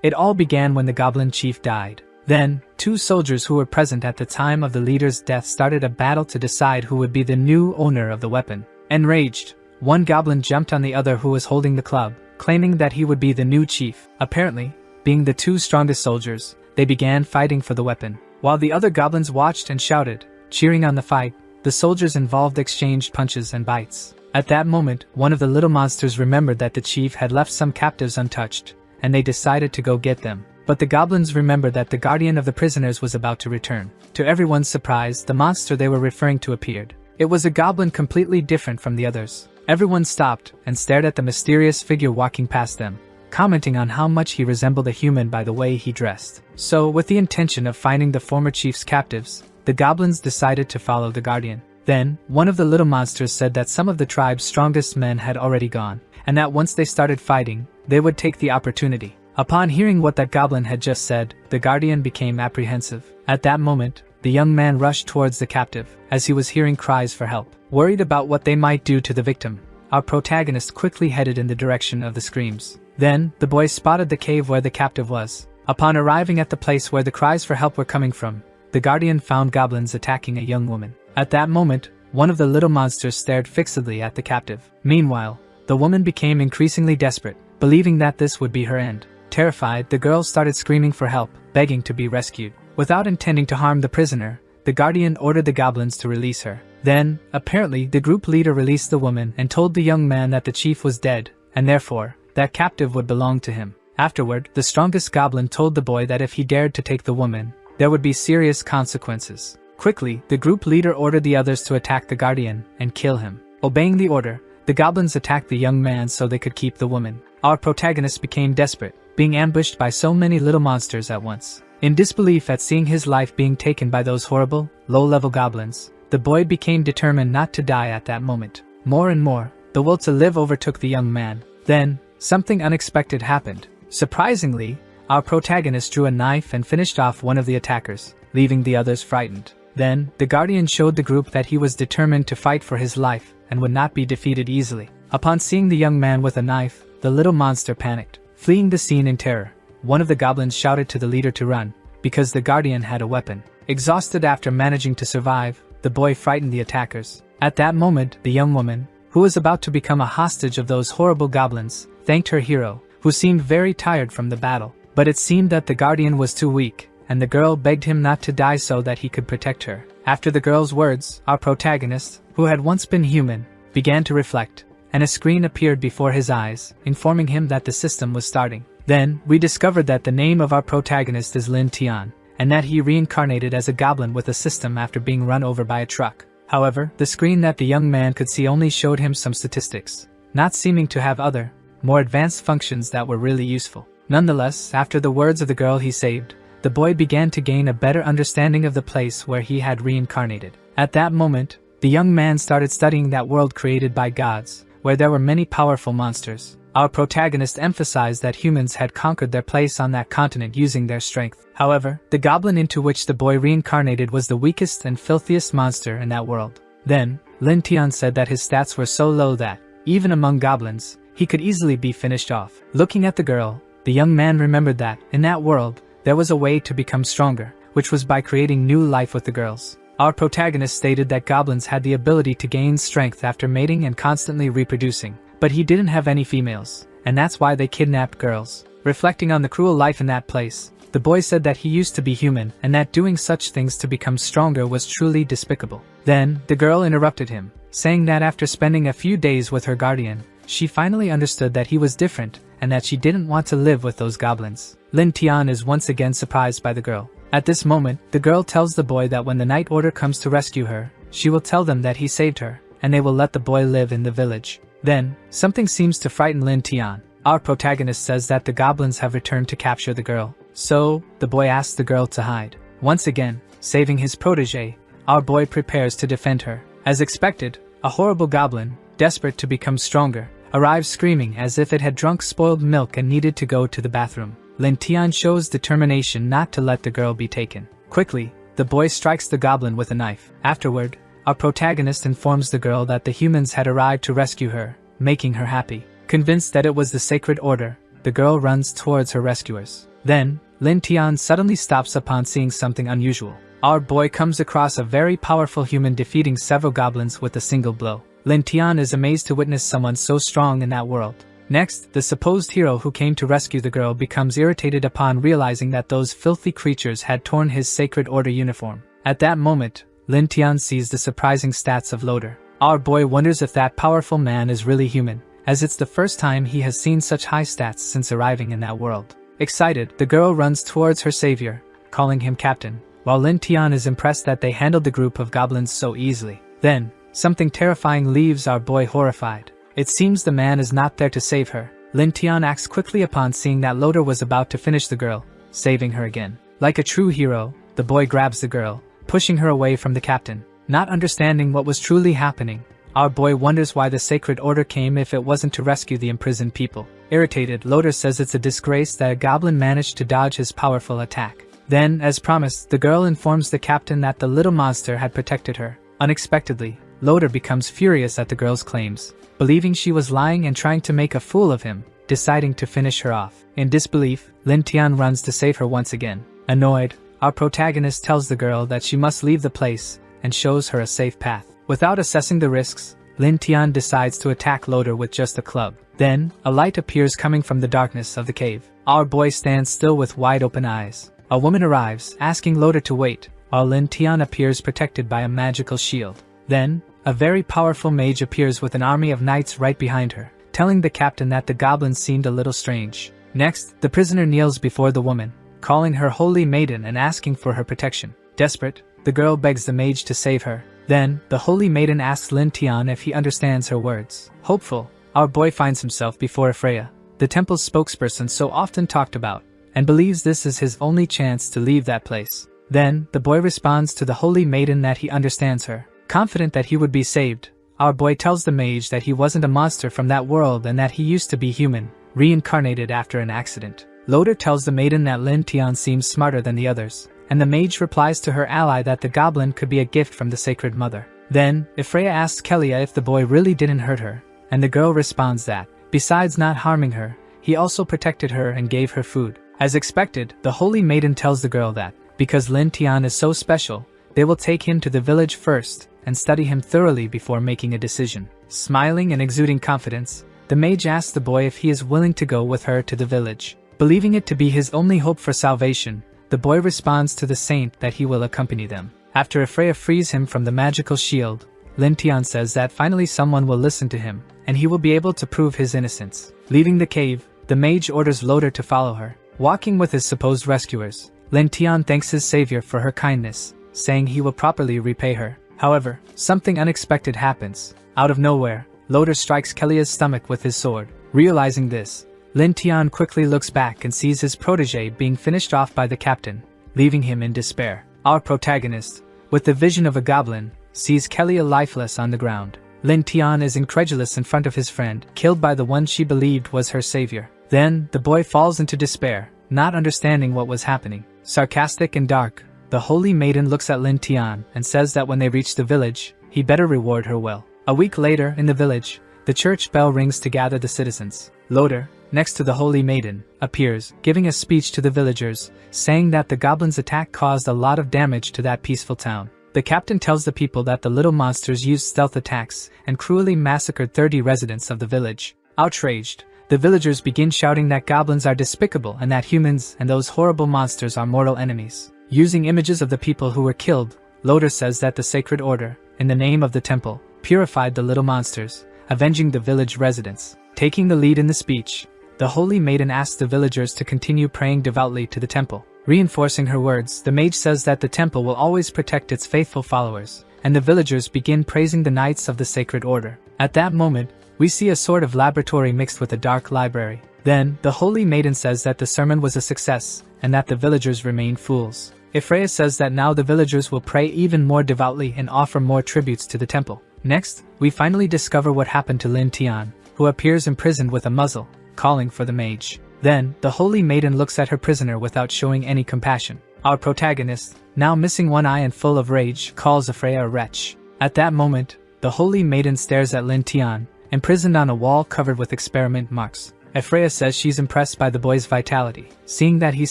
It all began when the Goblin chief died. Then, 2 soldiers who were present at the time of the leader's death started a battle to decide who would be the new owner of the weapon. Enraged, one goblin jumped on the other who was holding the club, claiming that he would be the new chief. Apparently, being the 2 strongest soldiers, they began fighting for the weapon. While the other goblins watched and shouted, cheering on the fight, the soldiers involved exchanged punches and bites. At that moment, one of the little monsters remembered that the chief had left some captives untouched, and they decided to go get them. But the goblins remembered that the guardian of the prisoners was about to return. To everyone's surprise, the monster they were referring to appeared. It was a goblin completely different from the others. Everyone stopped and stared at the mysterious figure walking past them, commenting on how much he resembled a human by the way he dressed. So, with the intention of finding the former chief's captives, the goblins decided to follow the guardian. Then, one of the little monsters said that some of the tribe's strongest men had already gone, and that once they started fighting, they would take the opportunity. Upon hearing what that goblin had just said, the guardian became apprehensive. At that moment, the young man rushed towards the captive, as he was hearing cries for help. Worried about what they might do to the victim, our protagonist quickly headed in the direction of the screams. Then, the boy spotted the cave where the captive was. Upon arriving at the place where the cries for help were coming from, the guardian found goblins attacking a young woman. At that moment, one of the little monsters stared fixedly at the captive. Meanwhile, the woman became increasingly desperate, believing that this would be her end. Terrified, the girl started screaming for help, begging to be rescued. Without intending to harm the prisoner, the guardian ordered the goblins to release her. Then, apparently, the group leader released the woman and told the young man that the chief was dead, and therefore, that captive would belong to him. Afterward, the strongest goblin told the boy that if he dared to take the woman, there would be serious consequences. Quickly, the group leader ordered the others to attack the guardian and kill him. Obeying the order, the goblins attacked the young man so they could keep the woman. Our protagonist became desperate, being ambushed by so many little monsters at once. In disbelief at seeing his life being taken by those horrible, low-level goblins, the boy became determined not to die at that moment. More and more, the will to live overtook the young man. Then, something unexpected happened. Surprisingly, our protagonist drew a knife and finished off one of the attackers, leaving the others frightened. Then, the guardian showed the group that he was determined to fight for his life and would not be defeated easily. Upon seeing the young man with a knife, the little monster panicked. Fleeing the scene in terror, one of the goblins shouted to the leader to run, because the guardian had a weapon. Exhausted after managing to survive, the boy frightened the attackers. At that moment, the young woman, who was about to become a hostage of those horrible goblins, thanked her hero, who seemed very tired from the battle. But it seemed that the guardian was too weak, and the girl begged him not to die so that he could protect her. After the girl's words, our protagonist, who had once been human, began to reflect, and a screen appeared before his eyes, informing him that the system was starting. Then, we discovered that the name of our protagonist is Lin Tian, and that he reincarnated as a goblin with a system after being run over by a truck. However, the screen that the young man could see only showed him some statistics, not seeming to have other, more advanced functions that were really useful. Nonetheless, after the words of the girl he saved, the boy began to gain a better understanding of the place where he had reincarnated. At that moment, the young man started studying that world created by gods, where there were many powerful monsters. Our protagonist emphasized that humans had conquered their place on that continent using their strength. However, the goblin into which the boy reincarnated was the weakest and filthiest monster in that world. Then, Lin Tian said that his stats were so low that, even among goblins, he could easily be finished off. Looking at the girl, the young man remembered that, in that world, there was a way to become stronger, which was by creating new life with the girls. Our protagonist stated that goblins had the ability to gain strength after mating and constantly reproducing, but he didn't have any females, and that's why they kidnapped girls. Reflecting on the cruel life in that place, the boy said that he used to be human and that doing such things to become stronger was truly despicable. Then, the girl interrupted him, saying that after spending a few days with her guardian, she finally understood that he was different and that she didn't want to live with those goblins. Lin Tian is once again surprised by the girl. At this moment, the girl tells the boy that when the night order comes to rescue her, she will tell them that he saved her, and they will let the boy live in the village. Then, something seems to frighten Lin Tian. Our protagonist says that the goblins have returned to capture the girl. So, the boy asks the girl to hide. Once again, saving his protege, our boy prepares to defend her. As expected, a horrible goblin, desperate to become stronger, arrives screaming as if it had drunk spoiled milk and needed to go to the bathroom. Lin Tian shows determination not to let the girl be taken. Quickly, the boy strikes the goblin with a knife. Afterward, our protagonist informs the girl that the humans had arrived to rescue her, making her happy. Convinced that it was the sacred order, the girl runs towards her rescuers. Then, Lin Tian suddenly stops upon seeing something unusual. Our boy comes across a very powerful human defeating several goblins with a single blow. Lin Tian is amazed to witness someone so strong in that world. Next, the supposed hero who came to rescue the girl becomes irritated upon realizing that those filthy creatures had torn his Sacred Order uniform. At that moment, Lin Tian sees the surprising stats of Loder. Our boy wonders if that powerful man is really human, as it's the first time he has seen such high stats since arriving in that world. Excited, the girl runs towards her savior, calling him captain, while Lin Tian is impressed that they handled the group of goblins so easily. Then, something terrifying leaves our boy horrified. It seems the man is not there to save her. Lin Tian acts quickly upon seeing that Loder was about to finish the girl, saving her again. Like a true hero, the boy grabs the girl, pushing her away from the captain. Not understanding what was truly happening, our boy wonders why the Sacred Order came if it wasn't to rescue the imprisoned people. Irritated, Loder says it's a disgrace that a goblin managed to dodge his powerful attack. Then, as promised, the girl informs the captain that the little monster had protected her. Unexpectedly, Loder becomes furious at the girl's claims, believing she was lying and trying to make a fool of him, deciding to finish her off. In disbelief, Lin Tian runs to save her once again. Annoyed, our protagonist tells the girl that she must leave the place and shows her a safe path. Without assessing the risks, Lin Tian decides to attack Loder with just a club. Then, a light appears coming from the darkness of the cave. Our boy stands still with wide open eyes. A woman arrives, asking Loder to wait, while Lin Tian appears protected by a magical shield. Then, a very powerful mage appears with an army of knights right behind her, telling the captain that the goblins seemed a little strange. Next, the prisoner kneels before the woman, calling her holy maiden and asking for her protection. Desperate, the girl begs the mage to save her. Then, the holy maiden asks Lin Tian if he understands her words. Hopeful, our boy finds himself before Freya, the temple's spokesperson so often talked about, and believes this is his only chance to leave that place. Then, the boy responds to the holy maiden that he understands her. Confident that he would be saved, our boy tells the mage that he wasn't a monster from that world and that he used to be human, reincarnated after an accident. Loder tells the maiden that Lin Tian seems smarter than the others, and the mage replies to her ally that the goblin could be a gift from the Sacred Mother. Then, Freya asks Kelia if the boy really didn't hurt her, and the girl responds that, besides not harming her, he also protected her and gave her food. As expected, the holy maiden tells the girl that, because Lin Tian is so special, they will take him to the village first and study him thoroughly before making a decision. Smiling and exuding confidence, the mage asks the boy if he is willing to go with her to the village. Believing it to be his only hope for salvation, the boy responds to the saint that he will accompany them. After Freya frees him from the magical shield, Lin Tian says that finally someone will listen to him, and he will be able to prove his innocence. Leaving the cave, the mage orders Loder to follow her. Walking with his supposed rescuers, Lin Tian thanks his savior for her kindness, saying he will properly repay her. However, something unexpected happens. Out of nowhere, Loder strikes Kelia's stomach with his sword. Realizing this, Lin Tian quickly looks back and sees his protege being finished off by the captain, leaving him in despair. Our protagonist, with the vision of a goblin, sees Kelia lifeless on the ground. Lin Tian is incredulous in front of his friend, killed by the one she believed was her savior. Then, the boy falls into despair, not understanding what was happening. Sarcastic and dark, the holy maiden looks at Lin Tian and says that when they reach the village, he better reward her well. A week later, in the village, the church bell rings to gather the citizens. Loder, next to the holy maiden, appears, giving a speech to the villagers, saying that the goblins' attack caused a lot of damage to that peaceful town. The captain tells the people that the little monsters used stealth attacks and cruelly massacred 30 residents of the village. Outraged, the villagers begin shouting that goblins are despicable and that humans and those horrible monsters are mortal enemies. Using images of the people who were killed, Loder says that the Sacred Order, in the name of the temple, purified the little monsters, avenging the village residents. Taking the lead in the speech, the holy maiden asks the villagers to continue praying devoutly to the temple. Reinforcing her words, the mage says that the temple will always protect its faithful followers, and the villagers begin praising the knights of the Sacred Order. At that moment, we see a sort of laboratory mixed with a dark library. Then, the holy maiden says that the sermon was a success, and that the villagers remain fools. Freya says that now the villagers will pray even more devoutly and offer more tributes to the temple. Next, we finally discover what happened to Lin Tian, who appears imprisoned with a muzzle, calling for the mage. Then, the holy maiden looks at her prisoner without showing any compassion. Our protagonist, now missing one eye and full of rage, calls Freya a wretch. At that moment, the holy maiden stares at Lin Tian, imprisoned on a wall covered with experiment marks. Ephraia says she's impressed by the boy's vitality, seeing that he's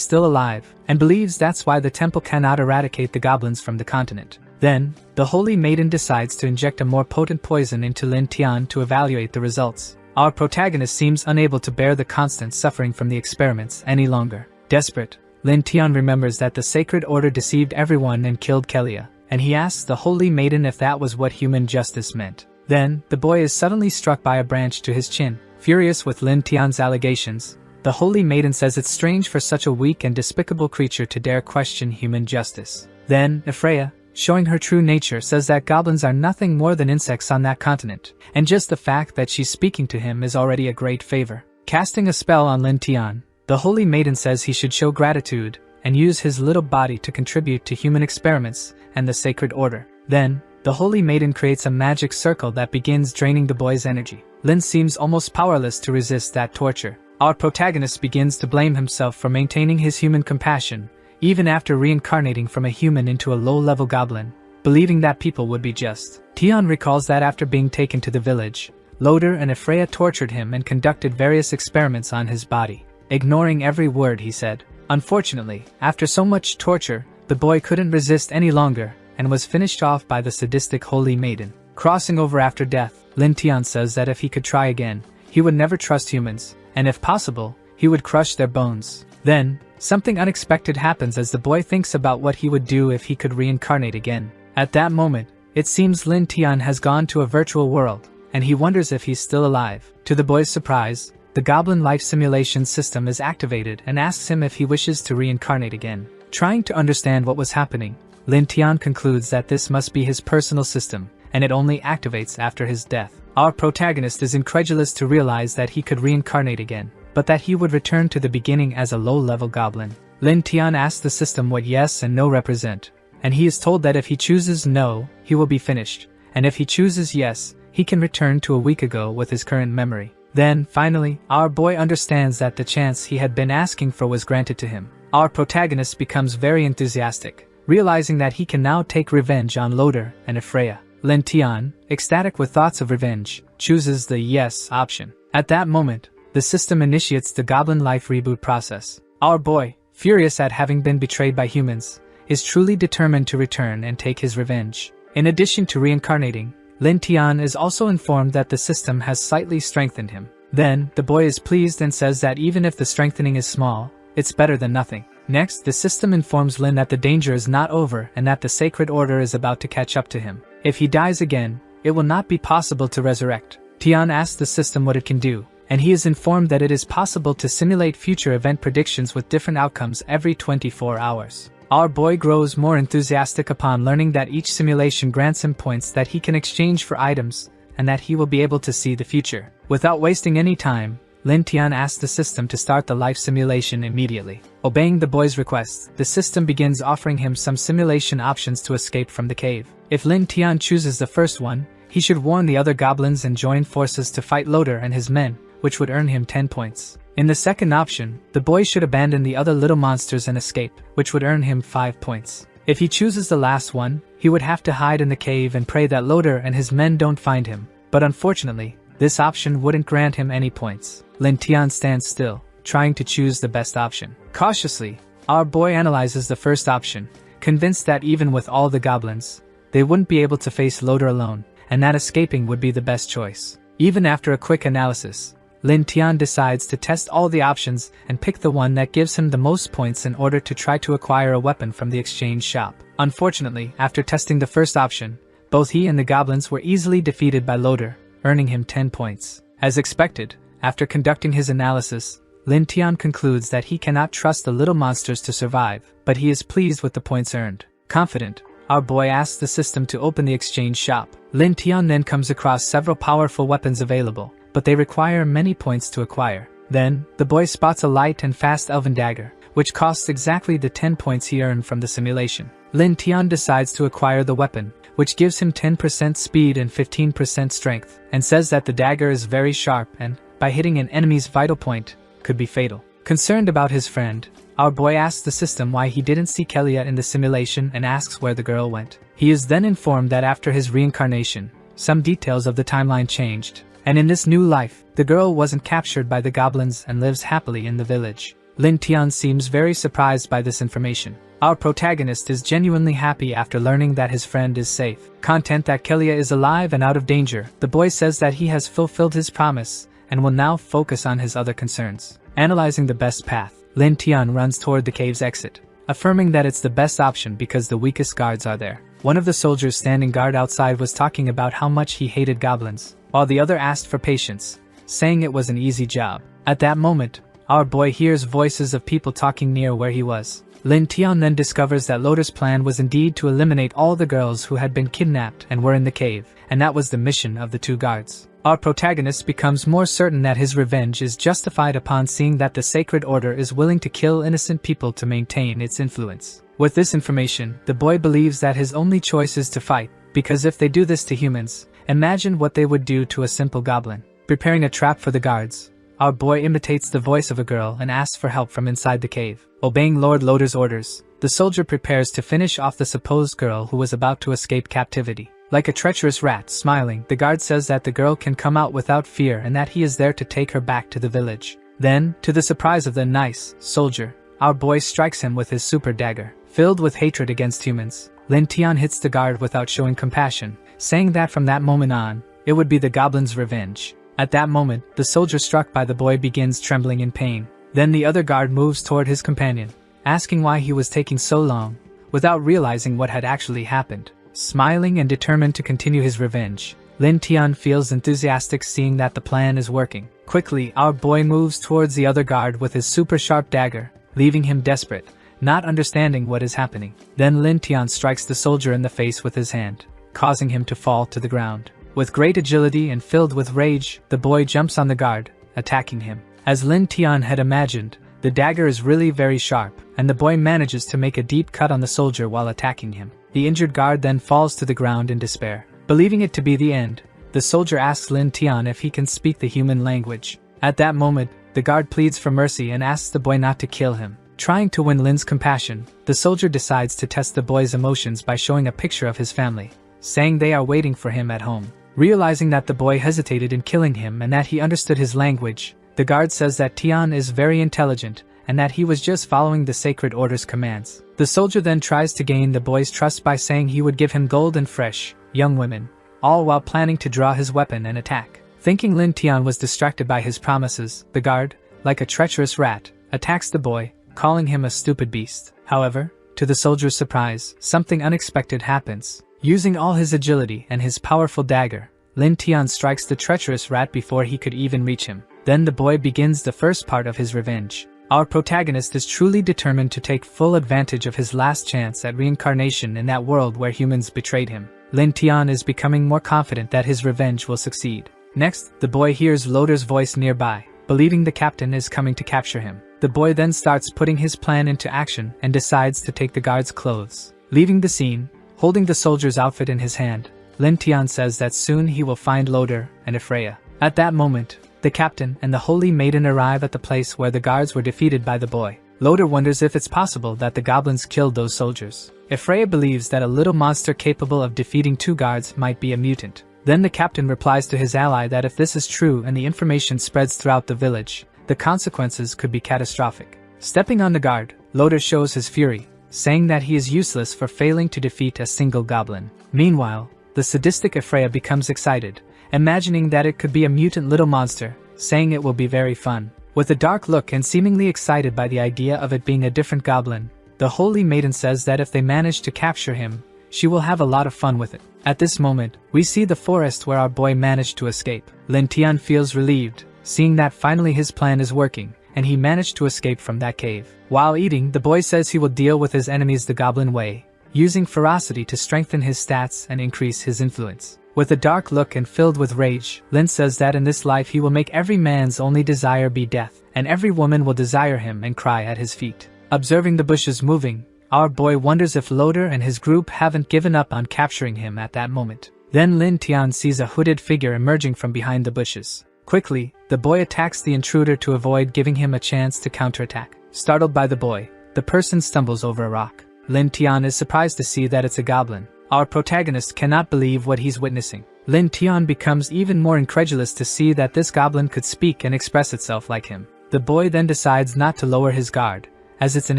still alive, and believes that's why the temple cannot eradicate the goblins from the continent. Then, the Holy Maiden decides to inject a more potent poison into Lin Tian to evaluate the results. Our protagonist seems unable to bear the constant suffering from the experiments any longer. Desperate, Lin Tian remembers that the Sacred Order deceived everyone and killed Kelia, and he asks the Holy Maiden if that was what human justice meant. Then, the boy is suddenly struck by a branch to his chin. Furious with Lin Tian's allegations, the Holy Maiden says it's strange for such a weak and despicable creature to dare question human justice. Then, Ephraia, showing her true nature, says that goblins are nothing more than insects on that continent, and just the fact that she's speaking to him is already a great favor. Casting a spell on Lin Tian, the Holy Maiden says he should show gratitude and use his little body to contribute to human experiments and the Sacred Order. Then, the Holy Maiden creates a magic circle that begins draining the boy's energy. Lin seems almost powerless to resist that torture. Our protagonist begins to blame himself for maintaining his human compassion, even after reincarnating from a human into a low-level goblin, believing that people would be just. Tian recalls that after being taken to the village, Loder and Ephraia tortured him and conducted various experiments on his body, ignoring every word he said. Unfortunately, after so much torture, the boy couldn't resist any longer and was finished off by the sadistic Holy Maiden. Crossing over after death, Lin Tian says that if he could try again, he would never trust humans, and if possible, he would crush their bones. Then, something unexpected happens as the boy thinks about what he would do if he could reincarnate again. At that moment, it seems Lin Tian has gone to a virtual world, and he wonders if he's still alive. To the boy's surprise, the Goblin life simulation system is activated and asks him if he wishes to reincarnate again. Trying to understand what was happening, Lin Tian concludes that this must be his personal system, and it only activates after his death. Our protagonist is incredulous to realize that he could reincarnate again, but that he would return to the beginning as a low-level goblin. Lin Tian asks the system what yes and no represent, and he is told that if he chooses no, he will be finished, and if he chooses yes, he can return to a week ago with his current memory. Then, finally, our boy understands that the chance he had been asking for was granted to him. Our protagonist becomes very enthusiastic, realizing that he can now take revenge on Loder and Ephraia. Lin Tian, ecstatic with thoughts of revenge, chooses the yes option. At that moment, the system initiates the Goblin life reboot process. Our boy, furious at having been betrayed by humans, is truly determined to return and take his revenge. In addition to reincarnating, Lin Tian is also informed that the system has slightly strengthened him. Then, the boy is pleased and says that even if the strengthening is small, it's better than nothing. Next, the system informs Lin that the danger is not over and that the Sacred Order is about to catch up to him. If he dies again, it will not be possible to resurrect. Tian asks the system what it can do, and he is informed that it is possible to simulate future event predictions with different outcomes every 24 hours. Our boy grows more enthusiastic upon learning that each simulation grants him points that he can exchange for items, and that he will be able to see the future. Without wasting any time, Lin Tian asks the system to start the life simulation immediately. Obeying the boy's request, the system begins offering him some simulation options to escape from the cave. If Lin Tian chooses the first one, he should warn the other goblins and join forces to fight Loder and his men, which would earn him 10 points. In the second option, the boy should abandon the other little monsters and escape, which would earn him 5 points. If he chooses the last one, he would have to hide in the cave and pray that Loder and his men don't find him. But unfortunately, this option wouldn't grant him any points. Lin Tian stands still, trying to choose the best option. Cautiously, our boy analyzes the first option, convinced that even with all the goblins, they wouldn't be able to face Loder alone, and that escaping would be the best choice. Even after a quick analysis, Lin Tian decides to test all the options and pick the one that gives him the most points in order to try to acquire a weapon from the exchange shop. Unfortunately, after testing the first option, both he and the goblins were easily defeated by Loder, earning him 10 points. As expected, after conducting his analysis, Lin Tian concludes that he cannot trust the little monsters to survive, but he is pleased with the points earned. Confident, our boy asks the system to open the exchange shop. Lin Tian then comes across several powerful weapons available, but they require many points to acquire. Then, the boy spots a light and fast elven dagger, which costs exactly the 10 points he earned from the simulation. Lin Tian decides to acquire the weapon, which gives him 10% speed and 15% strength, and says that the dagger is very sharp and, by hitting an enemy's vital point, could be fatal. Concerned about his friend, our boy asks the system why he didn't see Kelia in the simulation and asks where the girl went. He is then informed that after his reincarnation, some details of the timeline changed, and in this new life, the girl wasn't captured by the goblins and lives happily in the village. Lin Tian seems very surprised by this information. Our protagonist is genuinely happy after learning that his friend is safe. Content that Kelia is alive and out of danger. The boy says that he has fulfilled his promise and will now focus on his other concerns. Analyzing the best path, Lin Tian runs toward the cave's exit, affirming that it's the best option because the weakest guards are there. One of the soldiers standing guard outside was talking about how much he hated goblins, while the other asked for patience, saying it was an easy job. At that moment, our boy hears voices of people talking near where he was. Lin Tian then discovers that Loder's plan was indeed to eliminate all the girls who had been kidnapped and were in the cave, and that was the mission of the two guards. Our protagonist becomes more certain that his revenge is justified upon seeing that the Sacred Order is willing to kill innocent people to maintain its influence. With this information, the boy believes that his only choice is to fight, because if they do this to humans, imagine what they would do to a simple goblin. Preparing a trap for the guards, our boy imitates the voice of a girl and asks for help from inside the cave. Obeying Lord Loder's orders, the soldier prepares to finish off the supposed girl who was about to escape captivity. Like a treacherous rat, smiling, the guard says that the girl can come out without fear and that he is there to take her back to the village. Then, to the surprise of the nice soldier, our boy strikes him with his super dagger. Filled with hatred against humans, Lin Tian hits the guard without showing compassion, saying that from that moment on, it would be the goblin's revenge. At that moment, the soldier struck by the boy begins trembling in pain. Then the other guard moves toward his companion, asking why he was taking so long, without realizing what had actually happened. Smiling and determined to continue his revenge, Lin Tian feels enthusiastic seeing that the plan is working. Quickly, our boy moves towards the other guard with his super sharp dagger, leaving him desperate, not understanding what is happening. Then Lin Tian strikes the soldier in the face with his hand, causing him to fall to the ground. With great agility and filled with rage, the boy jumps on the guard, attacking him. As Lin Tian had imagined, the dagger is really very sharp, and the boy manages to make a deep cut on the soldier while attacking him. The injured guard then falls to the ground in despair. Believing it to be the end, the soldier asks Lin Tian if he can speak the human language. At that moment, the guard pleads for mercy and asks the boy not to kill him. Trying to win Lin's compassion, the soldier decides to test the boy's emotions by showing a picture of his family, saying they are waiting for him at home. Realizing that the boy hesitated in killing him and that he understood his language, the guard says that Tian is very intelligent and that he was just following the Sacred Order's commands. The soldier then tries to gain the boy's trust by saying he would give him gold and fresh, young women, all while planning to draw his weapon and attack. Thinking Lin Tian was distracted by his promises, the guard, like a treacherous rat, attacks the boy, calling him a stupid beast. However, to the soldier's surprise, something unexpected happens. Using all his agility and his powerful dagger, Lin Tian strikes the treacherous rat before he could even reach him. Then the boy begins the first part of his revenge. Our protagonist is truly determined to take full advantage of his last chance at reincarnation in that world where humans betrayed him. Lin Tian is becoming more confident that his revenge will succeed. Next, the boy hears Loder's voice nearby, believing the captain is coming to capture him. The boy then starts putting his plan into action and decides to take the guard's clothes. Leaving the scene, holding the soldier's outfit in his hand, Lin Tian says that soon he will find Loder and Ephraia. At that moment, the captain and the holy maiden arrive at the place where the guards were defeated by the boy. Loder wonders if it's possible that the goblins killed those soldiers. Ephraia believes that a little monster capable of defeating two guards might be a mutant. Then the captain replies to his ally that if this is true and the information spreads throughout the village, the consequences could be catastrophic. Stepping on the guard, Loder shows his fury, saying that he is useless for failing to defeat a single goblin. Meanwhile, the sadistic Ephraia becomes excited, imagining that it could be a mutant little monster, saying it will be very fun. With a dark look and seemingly excited by the idea of it being a different goblin, the holy maiden says that if they manage to capture him, she will have a lot of fun with it. At this moment, we see the forest where our boy managed to escape. Lin Tian feels relieved, seeing that finally his plan is working, and he managed to escape from that cave. While eating, the boy says he will deal with his enemies the goblin way, using ferocity to strengthen his stats and increase his influence. With a dark look and filled with rage, Lin says that in this life he will make every man's only desire be death, and every woman will desire him and cry at his feet. Observing the bushes moving, our boy wonders if Loder and his group haven't given up on capturing him at that moment. Then Lin Tian sees a hooded figure emerging from behind the bushes. Quickly, the boy attacks the intruder to avoid giving him a chance to counterattack. Startled by the boy, the person stumbles over a rock. Lin Tian is surprised to see that it's a goblin. Our protagonist cannot believe what he's witnessing. Lin Tian becomes even more incredulous to see that this goblin could speak and express itself like him. The boy then decides not to lower his guard, as it's an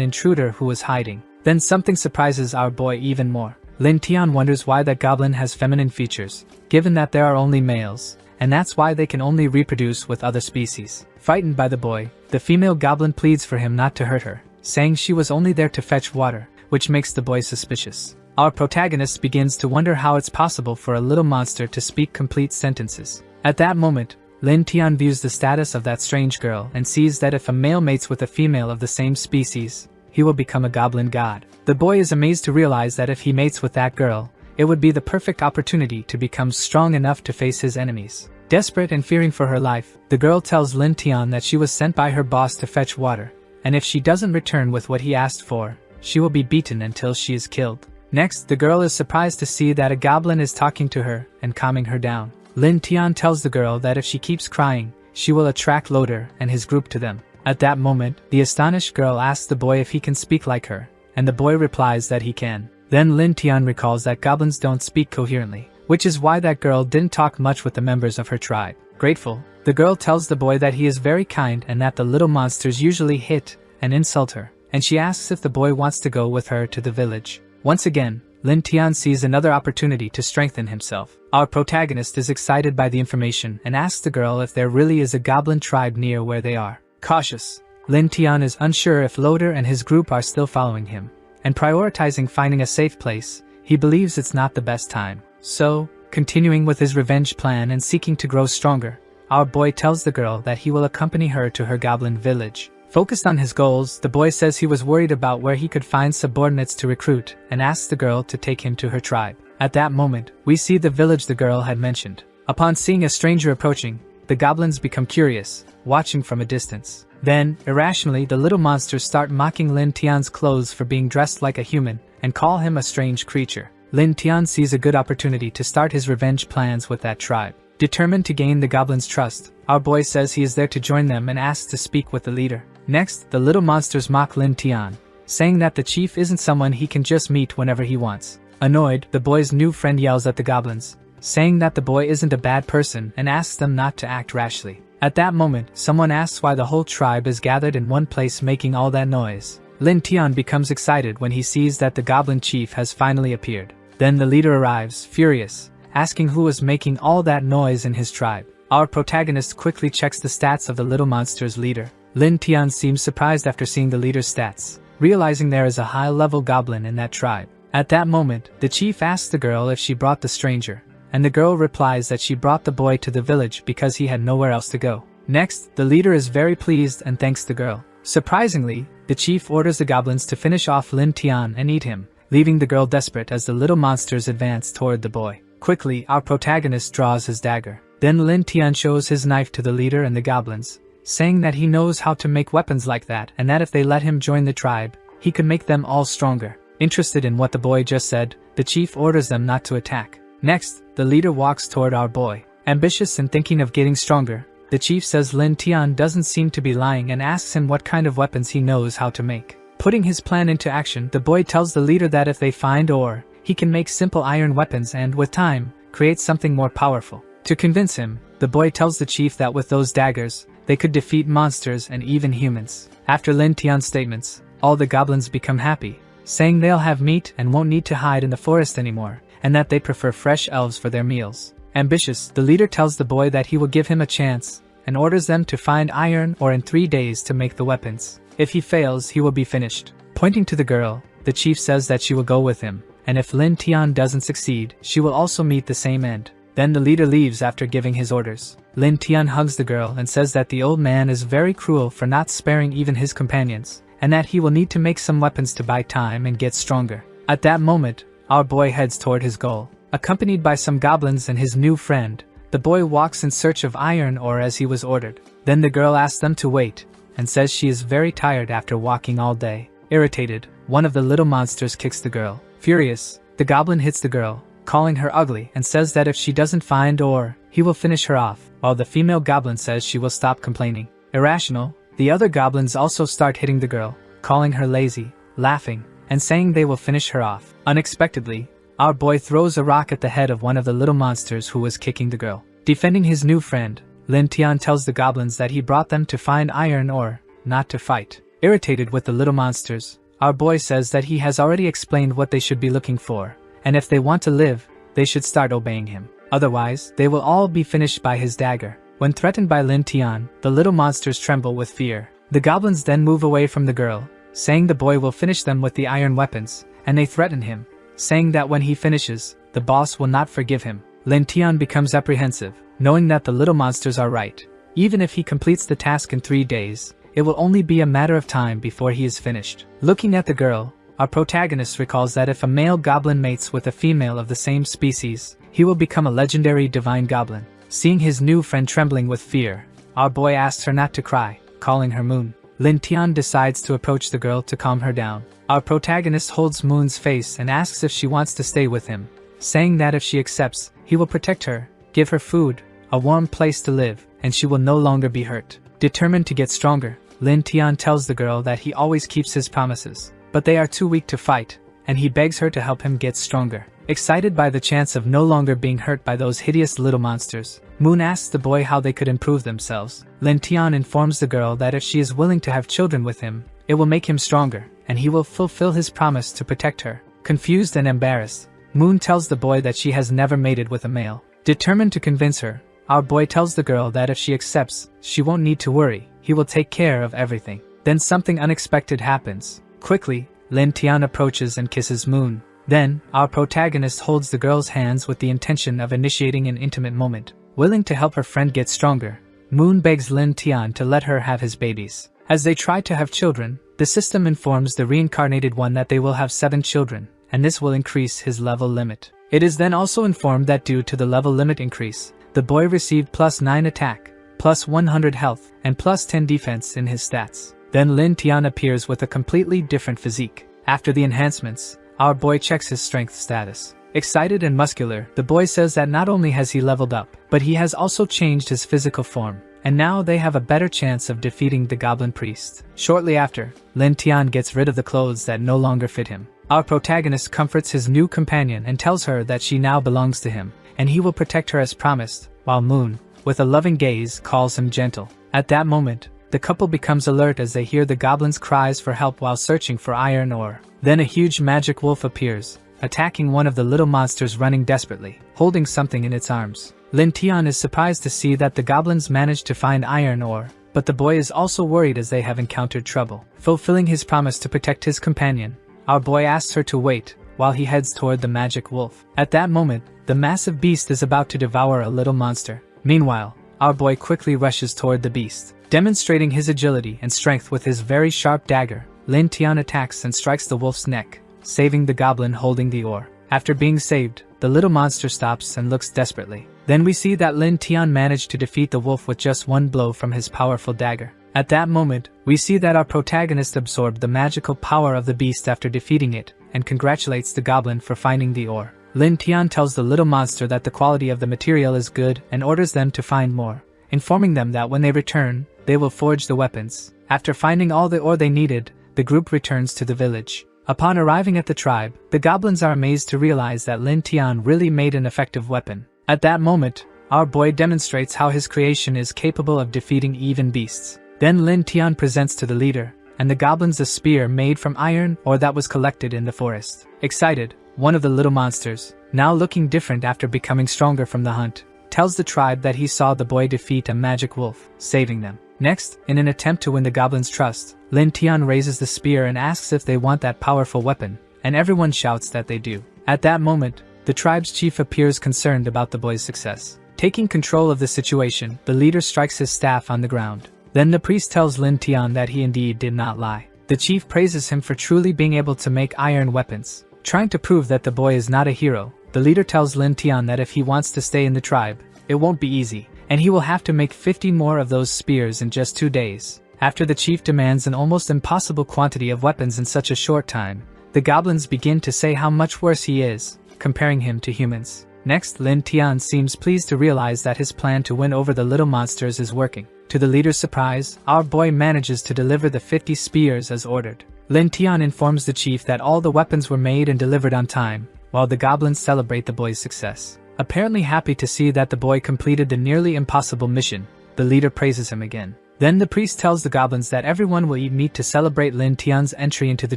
intruder who is hiding. Then something surprises our boy even more. Lin Tian wonders why that goblin has feminine features, given that there are only males, and that's why they can only reproduce with other species. Frightened by the boy, the female goblin pleads for him not to hurt her, saying she was only there to fetch water, which makes the boy suspicious. Our protagonist begins to wonder how it's possible for a little monster to speak complete sentences. At that moment, Lin Tian views the status of that strange girl and sees that if a male mates with a female of the same species, he will become a goblin god. The boy is amazed to realize that if he mates with that girl, it would be the perfect opportunity to become strong enough to face his enemies. Desperate and fearing for her life, the girl tells Lin Tian that she was sent by her boss to fetch water, and if she doesn't return with what he asked for, she will be beaten until she is killed. Next, the girl is surprised to see that a goblin is talking to her and calming her down. Lin Tian tells the girl that if she keeps crying, she will attract Loder and his group to them. At that moment, the astonished girl asks the boy if he can speak like her, and the boy replies that he can. Then Lin Tian recalls that goblins don't speak coherently, which is why that girl didn't talk much with the members of her tribe. Grateful, the girl tells the boy that he is very kind and that the little monsters usually hit and insult her, and she asks if the boy wants to go with her to the village. Once again, Lin Tian sees another opportunity to strengthen himself. Our protagonist is excited by the information and asks the girl if there really is a goblin tribe near where they are. Cautious, Lin Tian is unsure if Loder and his group are still following him, and prioritizing finding a safe place, he believes it's not the best time. So, continuing with his revenge plan and seeking to grow stronger, our boy tells the girl that he will accompany her to her goblin village. Focused on his goals, the boy says he was worried about where he could find subordinates to recruit and asks the girl to take him to her tribe. At that moment, we see the village the girl had mentioned. Upon seeing a stranger approaching, the goblins become curious, watching from a distance. Then, irrationally, the little monsters start mocking Lin Tian's clothes for being dressed like a human and call him a strange creature. Lin Tian sees a good opportunity to start his revenge plans with that tribe. Determined to gain the goblins' trust, our boy says he is there to join them and asks to speak with the leader. Next, the little monsters mock Lin Tian, saying that the chief isn't someone he can just meet whenever he wants. Annoyed, the boy's new friend yells at the goblins, saying that the boy isn't a bad person and asks them not to act rashly. At that moment, someone asks why the whole tribe is gathered in one place making all that noise. Lin Tian becomes excited when he sees that the goblin chief has finally appeared. Then the leader arrives, furious, asking who was making all that noise in his tribe. Our protagonist quickly checks the stats of the little monster's leader. Lin Tian seems surprised after seeing the leader's stats, realizing there is a high-level goblin in that tribe. At that moment, the chief asks the girl if she brought the stranger, and the girl replies that she brought the boy to the village because he had nowhere else to go. Next, the leader is very pleased and thanks the girl. Surprisingly, the chief orders the goblins to finish off Lin Tian and eat him, leaving the girl desperate as the little monsters advance toward the boy. Quickly, our protagonist draws his dagger. Then Lin Tian shows his knife to the leader and the goblins, saying that he knows how to make weapons like that and that if they let him join the tribe, he could make them all stronger. Interested in what the boy just said, the chief orders them not to attack. Next, the leader walks toward our boy. Ambitious and thinking of getting stronger, the chief says Lin Tian doesn't seem to be lying and asks him what kind of weapons he knows how to make. Putting his plan into action, the boy tells the leader that if they find ore, he can make simple iron weapons and, with time, create something more powerful. To convince him, the boy tells the chief that with those daggers, they could defeat monsters and even humans. After Lin Tian's statements, all the goblins become happy, saying they'll have meat and won't need to hide in the forest anymore, and that they prefer fresh elves for their meals. Ambitious, the leader tells the boy that he will give him a chance, and orders them to find iron ore in 3 days to make the weapons. If he fails, he will be finished. Pointing to the girl, the chief says that she will go with him, and if Lin Tian doesn't succeed, she will also meet the same end. Then the leader leaves after giving his orders. Lin Tian hugs the girl and says that the old man is very cruel for not sparing even his companions, and that he will need to make some weapons to buy time and get stronger. At that moment, our boy heads toward his goal. Accompanied by some goblins and his new friend, the boy walks in search of iron ore as he was ordered. Then the girl asks them to wait, and says she is very tired after walking all day. Irritated, one of the little monsters kicks the girl. Furious, the goblin hits the girl, calling her ugly and says that if she doesn't find ore, he will finish her off, while the female goblin says she will stop complaining. Irrational, the other goblins also start hitting the girl, calling her lazy, laughing, and saying they will finish her off. Unexpectedly, our boy throws a rock at the head of one of the little monsters who was kicking the girl. Defending his new friend, Lin Tian tells the goblins that he brought them to find iron ore, not to fight. Irritated with the little monsters, our boy says that he has already explained what they should be looking for, and if they want to live, they should start obeying him. Otherwise, they will all be finished by his dagger. When threatened by Lin Tian, the little monsters tremble with fear. The goblins then move away from the girl, saying the boy will finish them with the iron weapons, and they threaten him, saying that when he finishes, the boss will not forgive him. Lin Tian becomes apprehensive, knowing that the little monsters are right. Even if he completes the task in 3 days, it will only be a matter of time before he is finished. Looking at the girl, our protagonist recalls that if a male goblin mates with a female of the same species, he will become a legendary divine goblin. Seeing his new friend trembling with fear, our boy asks her not to cry, calling her Moon. Lin Tian decides to approach the girl to calm her down. Our protagonist holds Moon's face and asks if she wants to stay with him, saying that if she accepts, he will protect her, give her food, a warm place to live, and she will no longer be hurt. Determined to get stronger, Lin Tian tells the girl that he always keeps his promises, but they are too weak to fight, and he begs her to help him get stronger. Excited by the chance of no longer being hurt by those hideous little monsters, Moon asks the boy how they could improve themselves. Lin Tian informs the girl that if she is willing to have children with him, it will make him stronger, and he will fulfill his promise to protect her. Confused and embarrassed, Moon tells the boy that she has never mated with a male. Determined to convince her, our boy tells the girl that if she accepts, she won't need to worry, he will take care of everything. Then something unexpected happens. Quickly, Lin Tian approaches and kisses Moon. Then, our protagonist holds the girl's hands with the intention of initiating an intimate moment. Willing to help her friend get stronger, Moon begs Lin Tian to let her have his babies. As they try to have children, the system informs the reincarnated one that they will have 7 children, and this will increase his level limit. It is then also informed that due to the level limit increase, the boy received +9 attack, +100 health, and +10 defense in his stats. Then Lin Tian appears with a completely different physique. After the enhancements, our boy checks his strength status. Excited and muscular, the boy says that not only has he leveled up, but he has also changed his physical form, and now they have a better chance of defeating the Goblin Priest. Shortly after, Lin Tian gets rid of the clothes that no longer fit him. Our protagonist comforts his new companion and tells her that she now belongs to him, and he will protect her as promised, while Moon, with a loving gaze, calls him gentle. At that moment, the couple becomes alert as they hear the goblins' cries for help while searching for iron ore. Then a huge magic wolf appears, attacking one of the little monsters running desperately, holding something in its arms. Lin Tian is surprised to see that the goblins managed to find iron ore, but the boy is also worried as they have encountered trouble. Fulfilling his promise to protect his companion, our boy asks her to wait, while he heads toward the magic wolf. At that moment, the massive beast is about to devour a little monster. Meanwhile, our boy quickly rushes toward the beast. Demonstrating his agility and strength with his very sharp dagger, Lin Tian attacks and strikes the wolf's neck, saving the goblin holding the ore. After being saved, the little monster stops and looks desperately. Then we see that Lin Tian managed to defeat the wolf with just one blow from his powerful dagger. At that moment, we see that our protagonist absorbed the magical power of the beast after defeating it, and congratulates the goblin for finding the ore. Lin Tian tells the little monster that the quality of the material is good and orders them to find more, informing them that when they return, they will forge the weapons. After finding all the ore they needed, the group returns to the village. Upon arriving at the tribe, the goblins are amazed to realize that Lin Tian really made an effective weapon. At that moment, our boy demonstrates how his creation is capable of defeating even beasts. Then Lin Tian presents to the leader, and the goblins a spear made from iron ore that was collected in the forest. Excited, one of the little monsters, now looking different after becoming stronger from the hunt, tells the tribe that he saw the boy defeat a magic wolf, saving them. Next, in an attempt to win the goblins' trust, Lin Tian raises the spear and asks if they want that powerful weapon, and everyone shouts that they do. At that moment, the tribe's chief appears concerned about the boy's success. Taking control of the situation, the leader strikes his staff on the ground. Then the priest tells Lin Tian that he indeed did not lie. The chief praises him for truly being able to make iron weapons. Trying to prove that the boy is not a hero, the leader tells Lin Tian that if he wants to stay in the tribe, it won't be easy, and he will have to make 50 more of those spears in just 2 days. After the chief demands an almost impossible quantity of weapons in such a short time, the goblins begin to say how much worse he is, comparing him to humans. Next, Lin Tian seems pleased to realize that his plan to win over the little monsters is working. To the leader's surprise, our boy manages to deliver the 50 spears as ordered. Lin Tian informs the chief that all the weapons were made and delivered on time, while the goblins celebrate the boy's success. Apparently happy to see that the boy completed the nearly impossible mission, the leader praises him again. Then the priest tells the goblins that everyone will eat meat to celebrate Lin Tian's entry into the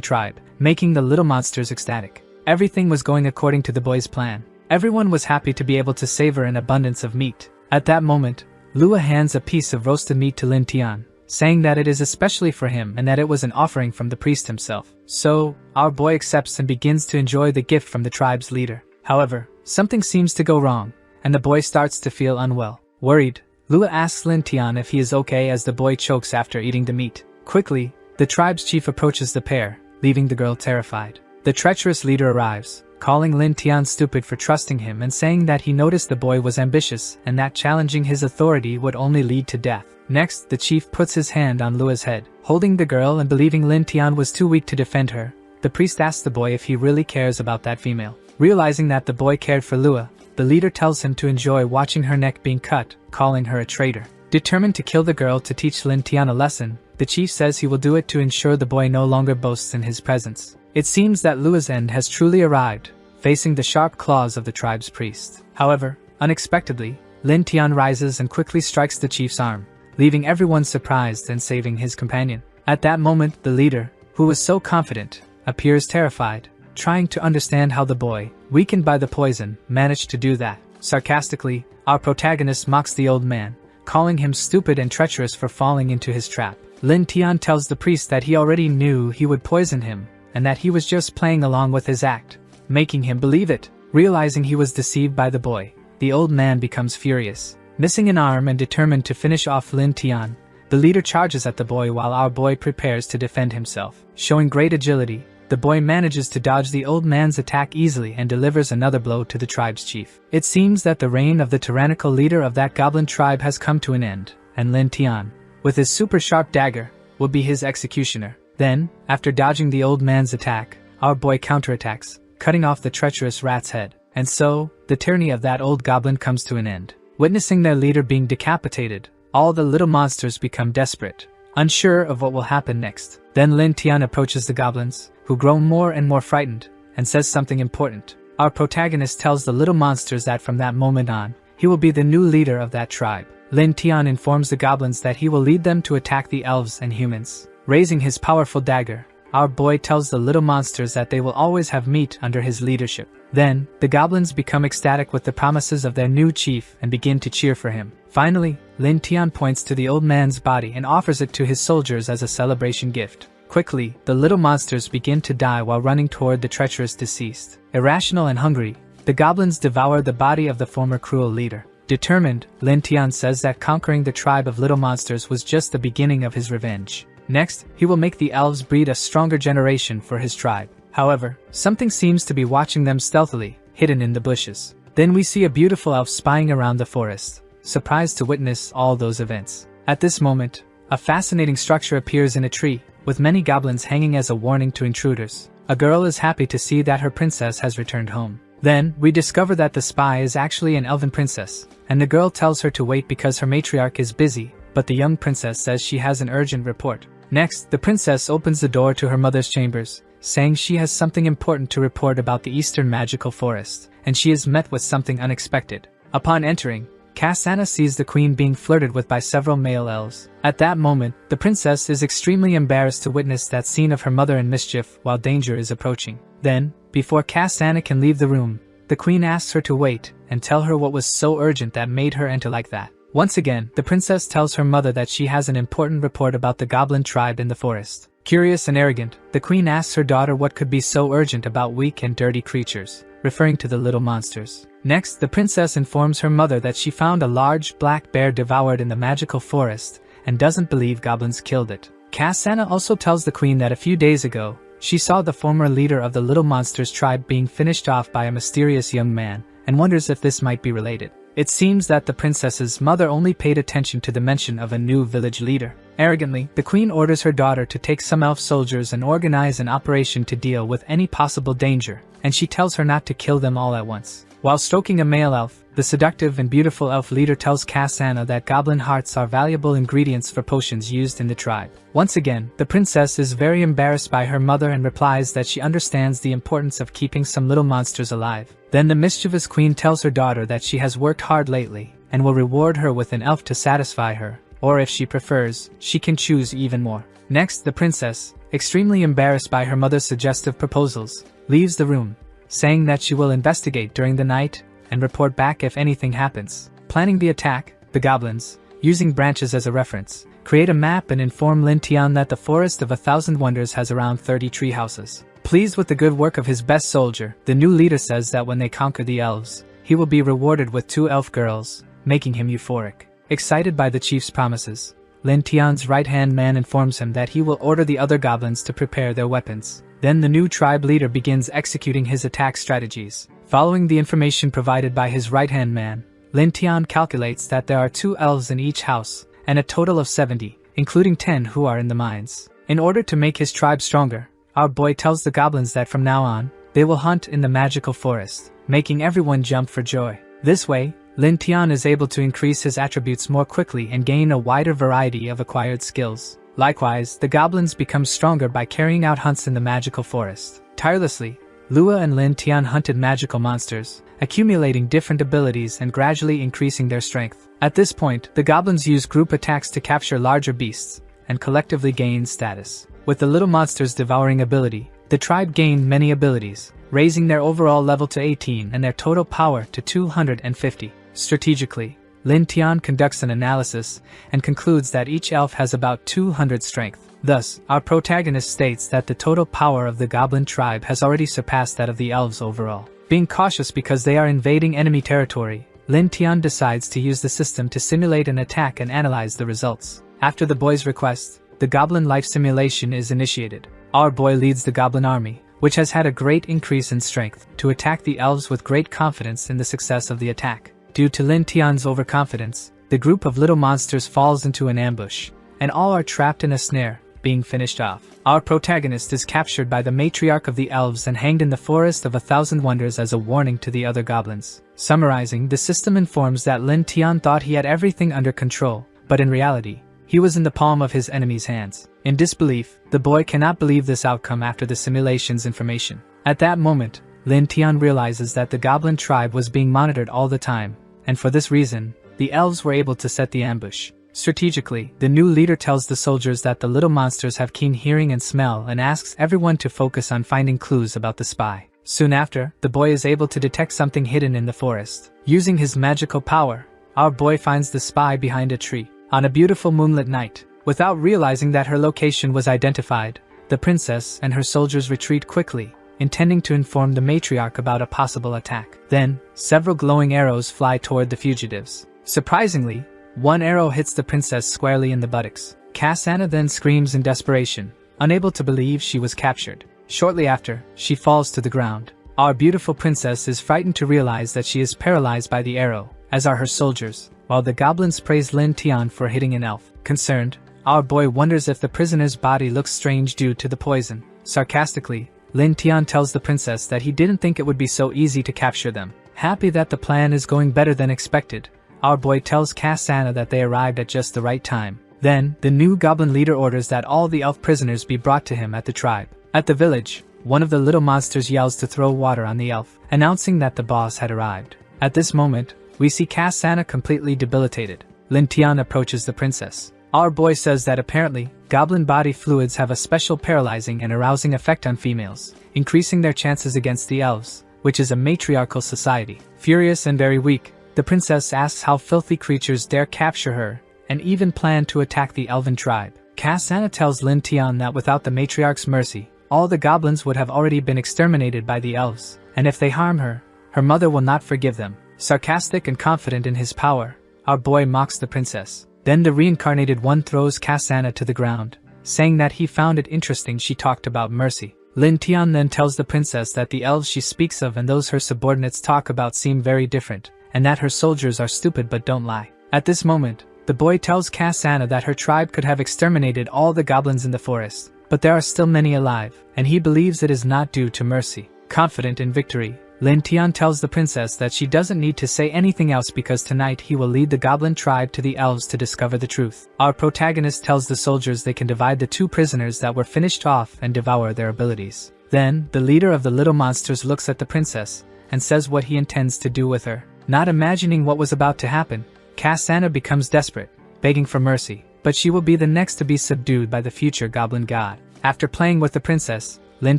tribe, making the little monsters ecstatic. Everything was going according to the boy's plan. Everyone was happy to be able to savor an abundance of meat. At that moment, Lua hands a piece of roasted meat to Lin Tian, saying that it is especially for him and that it was an offering from the priest himself. So, our boy accepts and begins to enjoy the gift from the tribe's leader. However, something seems to go wrong, and the boy starts to feel unwell. Worried, Lua asks Lin Tian if he is okay as the boy chokes after eating the meat. Quickly, the tribe's chief approaches the pair, leaving the girl terrified. The treacherous leader arrives, calling Lin Tian stupid for trusting him and saying that he noticed the boy was ambitious and that challenging his authority would only lead to death. Next, the chief puts his hand on Lua's head. Holding the girl and believing Lin Tian was too weak to defend her, the priest asks the boy if he really cares about that female. Realizing that the boy cared for Lua, the leader tells him to enjoy watching her neck being cut, calling her a traitor. Determined to kill the girl to teach Lin Tian a lesson, the chief says he will do it to ensure the boy no longer boasts in his presence. It seems that Lua's end has truly arrived, facing the sharp claws of the tribe's priest. However, unexpectedly, Lin Tian rises and quickly strikes the chief's arm, leaving everyone surprised and saving his companion. At that moment, the leader, who was so confident, appears terrified, trying to understand how the boy, weakened by the poison, managed to do that. Sarcastically, our protagonist mocks the old man, calling him stupid and treacherous for falling into his trap. Lin Tian tells the priest that he already knew he would poison him, and that he was just playing along with his act, making him believe it. Realizing he was deceived by the boy, the old man becomes furious. Missing an arm and determined to finish off Lin Tian, the leader charges at the boy while our boy prepares to defend himself. Showing great agility, the boy manages to dodge the old man's attack easily and delivers another blow to the tribe's chief. It seems that the reign of the tyrannical leader of that goblin tribe has come to an end, and Lin Tian, with his super sharp dagger, will be his executioner. Then, after dodging the old man's attack, our boy counterattacks, cutting off the treacherous rat's head. And so, the tyranny of that old goblin comes to an end. Witnessing their leader being decapitated, all the little monsters become desperate, unsure of what will happen next. Then Lin Tian approaches the goblins, who grow more and more frightened, and says something important. Our protagonist tells the little monsters that from that moment on, he will be the new leader of that tribe. Lin Tian informs the goblins that he will lead them to attack the elves and humans. Raising his powerful dagger, our boy tells the little monsters that they will always have meat under his leadership. Then, the goblins become ecstatic with the promises of their new chief and begin to cheer for him. Finally, Lin Tian points to the old man's body and offers it to his soldiers as a celebration gift. Quickly, the little monsters begin to die while running toward the treacherous deceased. Irrational and hungry, the goblins devour the body of the former cruel leader. Determined, Lin Tian says that conquering the tribe of little monsters was just the beginning of his revenge. Next, he will make the elves breed a stronger generation for his tribe. However, something seems to be watching them stealthily, hidden in the bushes. Then we see a beautiful elf spying around the forest, surprised to witness all those events. At this moment, a fascinating structure appears in a tree, with many goblins hanging as a warning to intruders. A girl is happy to see that her princess has returned home. Then, we discover that the spy is actually an elven princess, and the girl tells her to wait because her matriarch is busy, but the young princess says she has an urgent report. Next, the princess opens the door to her mother's chambers, saying she has something important to report about the eastern magical forest, and she is met with something unexpected. Upon entering, Cassandra sees the queen being flirted with by several male elves. At that moment, the princess is extremely embarrassed to witness that scene of her mother in mischief while danger is approaching. Then, before Cassandra can leave the room, the queen asks her to wait and tell her what was so urgent that made her enter like that. Once again, the princess tells her mother that she has an important report about the goblin tribe in the forest. Curious and arrogant, the queen asks her daughter what could be so urgent about weak and dirty creatures, referring to the little monsters. Next, the princess informs her mother that she found a large black bear devoured in the magical forest, and doesn't believe goblins killed it. Cassandra also tells the queen that a few days ago, she saw the former leader of the little monsters tribe being finished off by a mysterious young man, and wonders if this might be related. It seems that the princess's mother only paid attention to the mention of a new village leader. Arrogantly, the queen orders her daughter to take some elf soldiers and organize an operation to deal with any possible danger, and she tells her not to kill them all at once. While stroking a male elf, the seductive and beautiful elf leader tells Cassandra that goblin hearts are valuable ingredients for potions used in the tribe. Once again, the princess is very embarrassed by her mother and replies that she understands the importance of keeping some little monsters alive. Then the mischievous queen tells her daughter that she has worked hard lately, and will reward her with an elf to satisfy her, or if she prefers, she can choose even more. Next, the princess, extremely embarrassed by her mother's suggestive proposals, leaves the room, saying that she will investigate during the night and report back if anything happens. Planning the attack, the goblins, using branches as a reference, create a map and inform Lin Tian that the Forest of 1,000 Wonders has around 30 tree houses. Pleased with the good work of his best soldier, the new leader says that when they conquer the elves, he will be rewarded with 2 elf girls, making him euphoric. Excited by the chief's promises, Lin Tian's right-hand man informs him that he will order the other goblins to prepare their weapons. Then the new tribe leader begins executing his attack strategies. Following the information provided by his right-hand man, Lin Tian calculates that there are 2 elves in each house, and a total of 70, including 10 who are in the mines. In order to make his tribe stronger, our boy tells the goblins that from now on, they will hunt in the magical forest, making everyone jump for joy. This way, Lin Tian is able to increase his attributes more quickly and gain a wider variety of acquired skills. Likewise, the goblins become stronger by carrying out hunts in the magical forest. Tirelessly, Lua and Lin Tian hunted magical monsters, accumulating different abilities and gradually increasing their strength. At this point, the goblins use group attacks to capture larger beasts, and collectively gain status. With the little monsters devouring ability, the tribe gained many abilities, raising their overall level to 18 and their total power to 250. Strategically, Lin Tian conducts an analysis and concludes that each elf has about 200 strength. Thus, our protagonist states that the total power of the goblin tribe has already surpassed that of the elves overall. Being cautious because they are invading enemy territory, Lin Tian decides to use the system to simulate an attack and analyze the results. After the boy's request, the goblin life simulation is initiated. Our boy leads the goblin army, which has had a great increase in strength, to attack the elves with great confidence in the success of the attack. Due to Lin Tian's overconfidence, the group of little monsters falls into an ambush, and all are trapped in a snare, being finished off. Our protagonist is captured by the matriarch of the elves and hanged in the Forest of 1,000 Wonders as a warning to the other goblins. Summarizing, the system informs that Lin Tian thought he had everything under control, but in reality, he was in the palm of his enemy's hands. In disbelief, the boy cannot believe this outcome after the simulation's information. At that moment, Lin Tian realizes that the goblin tribe was being monitored all the time, and for this reason, the elves were able to set the ambush. Strategically, the new leader tells the soldiers that the little monsters have keen hearing and smell and asks everyone to focus on finding clues about the spy. Soon after, the boy is able to detect something hidden in the forest. Using his magical power, our boy finds the spy behind a tree. On a beautiful moonlit night, without realizing that her location was identified, the princess and her soldiers retreat quickly, intending to inform the matriarch about a possible attack. Then, several glowing arrows fly toward the fugitives. Surprisingly, one arrow hits the princess squarely in the buttocks. Cassandra then screams in desperation, unable to believe she was captured. Shortly after, she falls to the ground. Our beautiful princess is frightened to realize that she is paralyzed by the arrow, as are her soldiers, while the goblins praise Lin Tian for hitting an elf. Concerned, our boy wonders if the prisoner's body looks strange due to the poison. Sarcastically, Lin Tian tells the princess that he didn't think it would be so easy to capture them. Happy that the plan is going better than expected, our boy tells Cassandra that they arrived at just the right time. Then, the new goblin leader orders that all the elf prisoners be brought to him at the tribe. At the village, one of the little monsters yells to throw water on the elf, announcing that the boss had arrived. At this moment, we see Cassandra completely debilitated. Lin Tian approaches the princess. Our boy says that apparently, goblin body fluids have a special paralyzing and arousing effect on females, increasing their chances against the elves, which is a matriarchal society. Furious and very weak, the princess asks how filthy creatures dare capture her, and even plan to attack the elven tribe. Cassandra tells Lin Tian that without the matriarch's mercy, all the goblins would have already been exterminated by the elves, and if they harm her, her mother will not forgive them. Sarcastic and confident in his power, our boy mocks the princess. Then the reincarnated one throws Cassandra to the ground, saying that he found it interesting she talked about mercy. Lin Tian then tells the princess that the elves she speaks of and those her subordinates talk about seem very different, and that her soldiers are stupid but don't lie. At this moment, the boy tells Cassandra that her tribe could have exterminated all the goblins in the forest, but there are still many alive, and he believes it is not due to mercy. Confident in victory, Lin Tian tells the princess that she doesn't need to say anything else because tonight he will lead the Goblin tribe to the Elves to discover the truth. Our protagonist tells the soldiers they can divide the 2 prisoners that were finished off and devour their abilities. Then, the leader of the little monsters looks at the princess and says what he intends to do with her. Not imagining what was about to happen, Cassandra becomes desperate, begging for mercy, but she will be the next to be subdued by the future Goblin god. After playing with the princess, Lin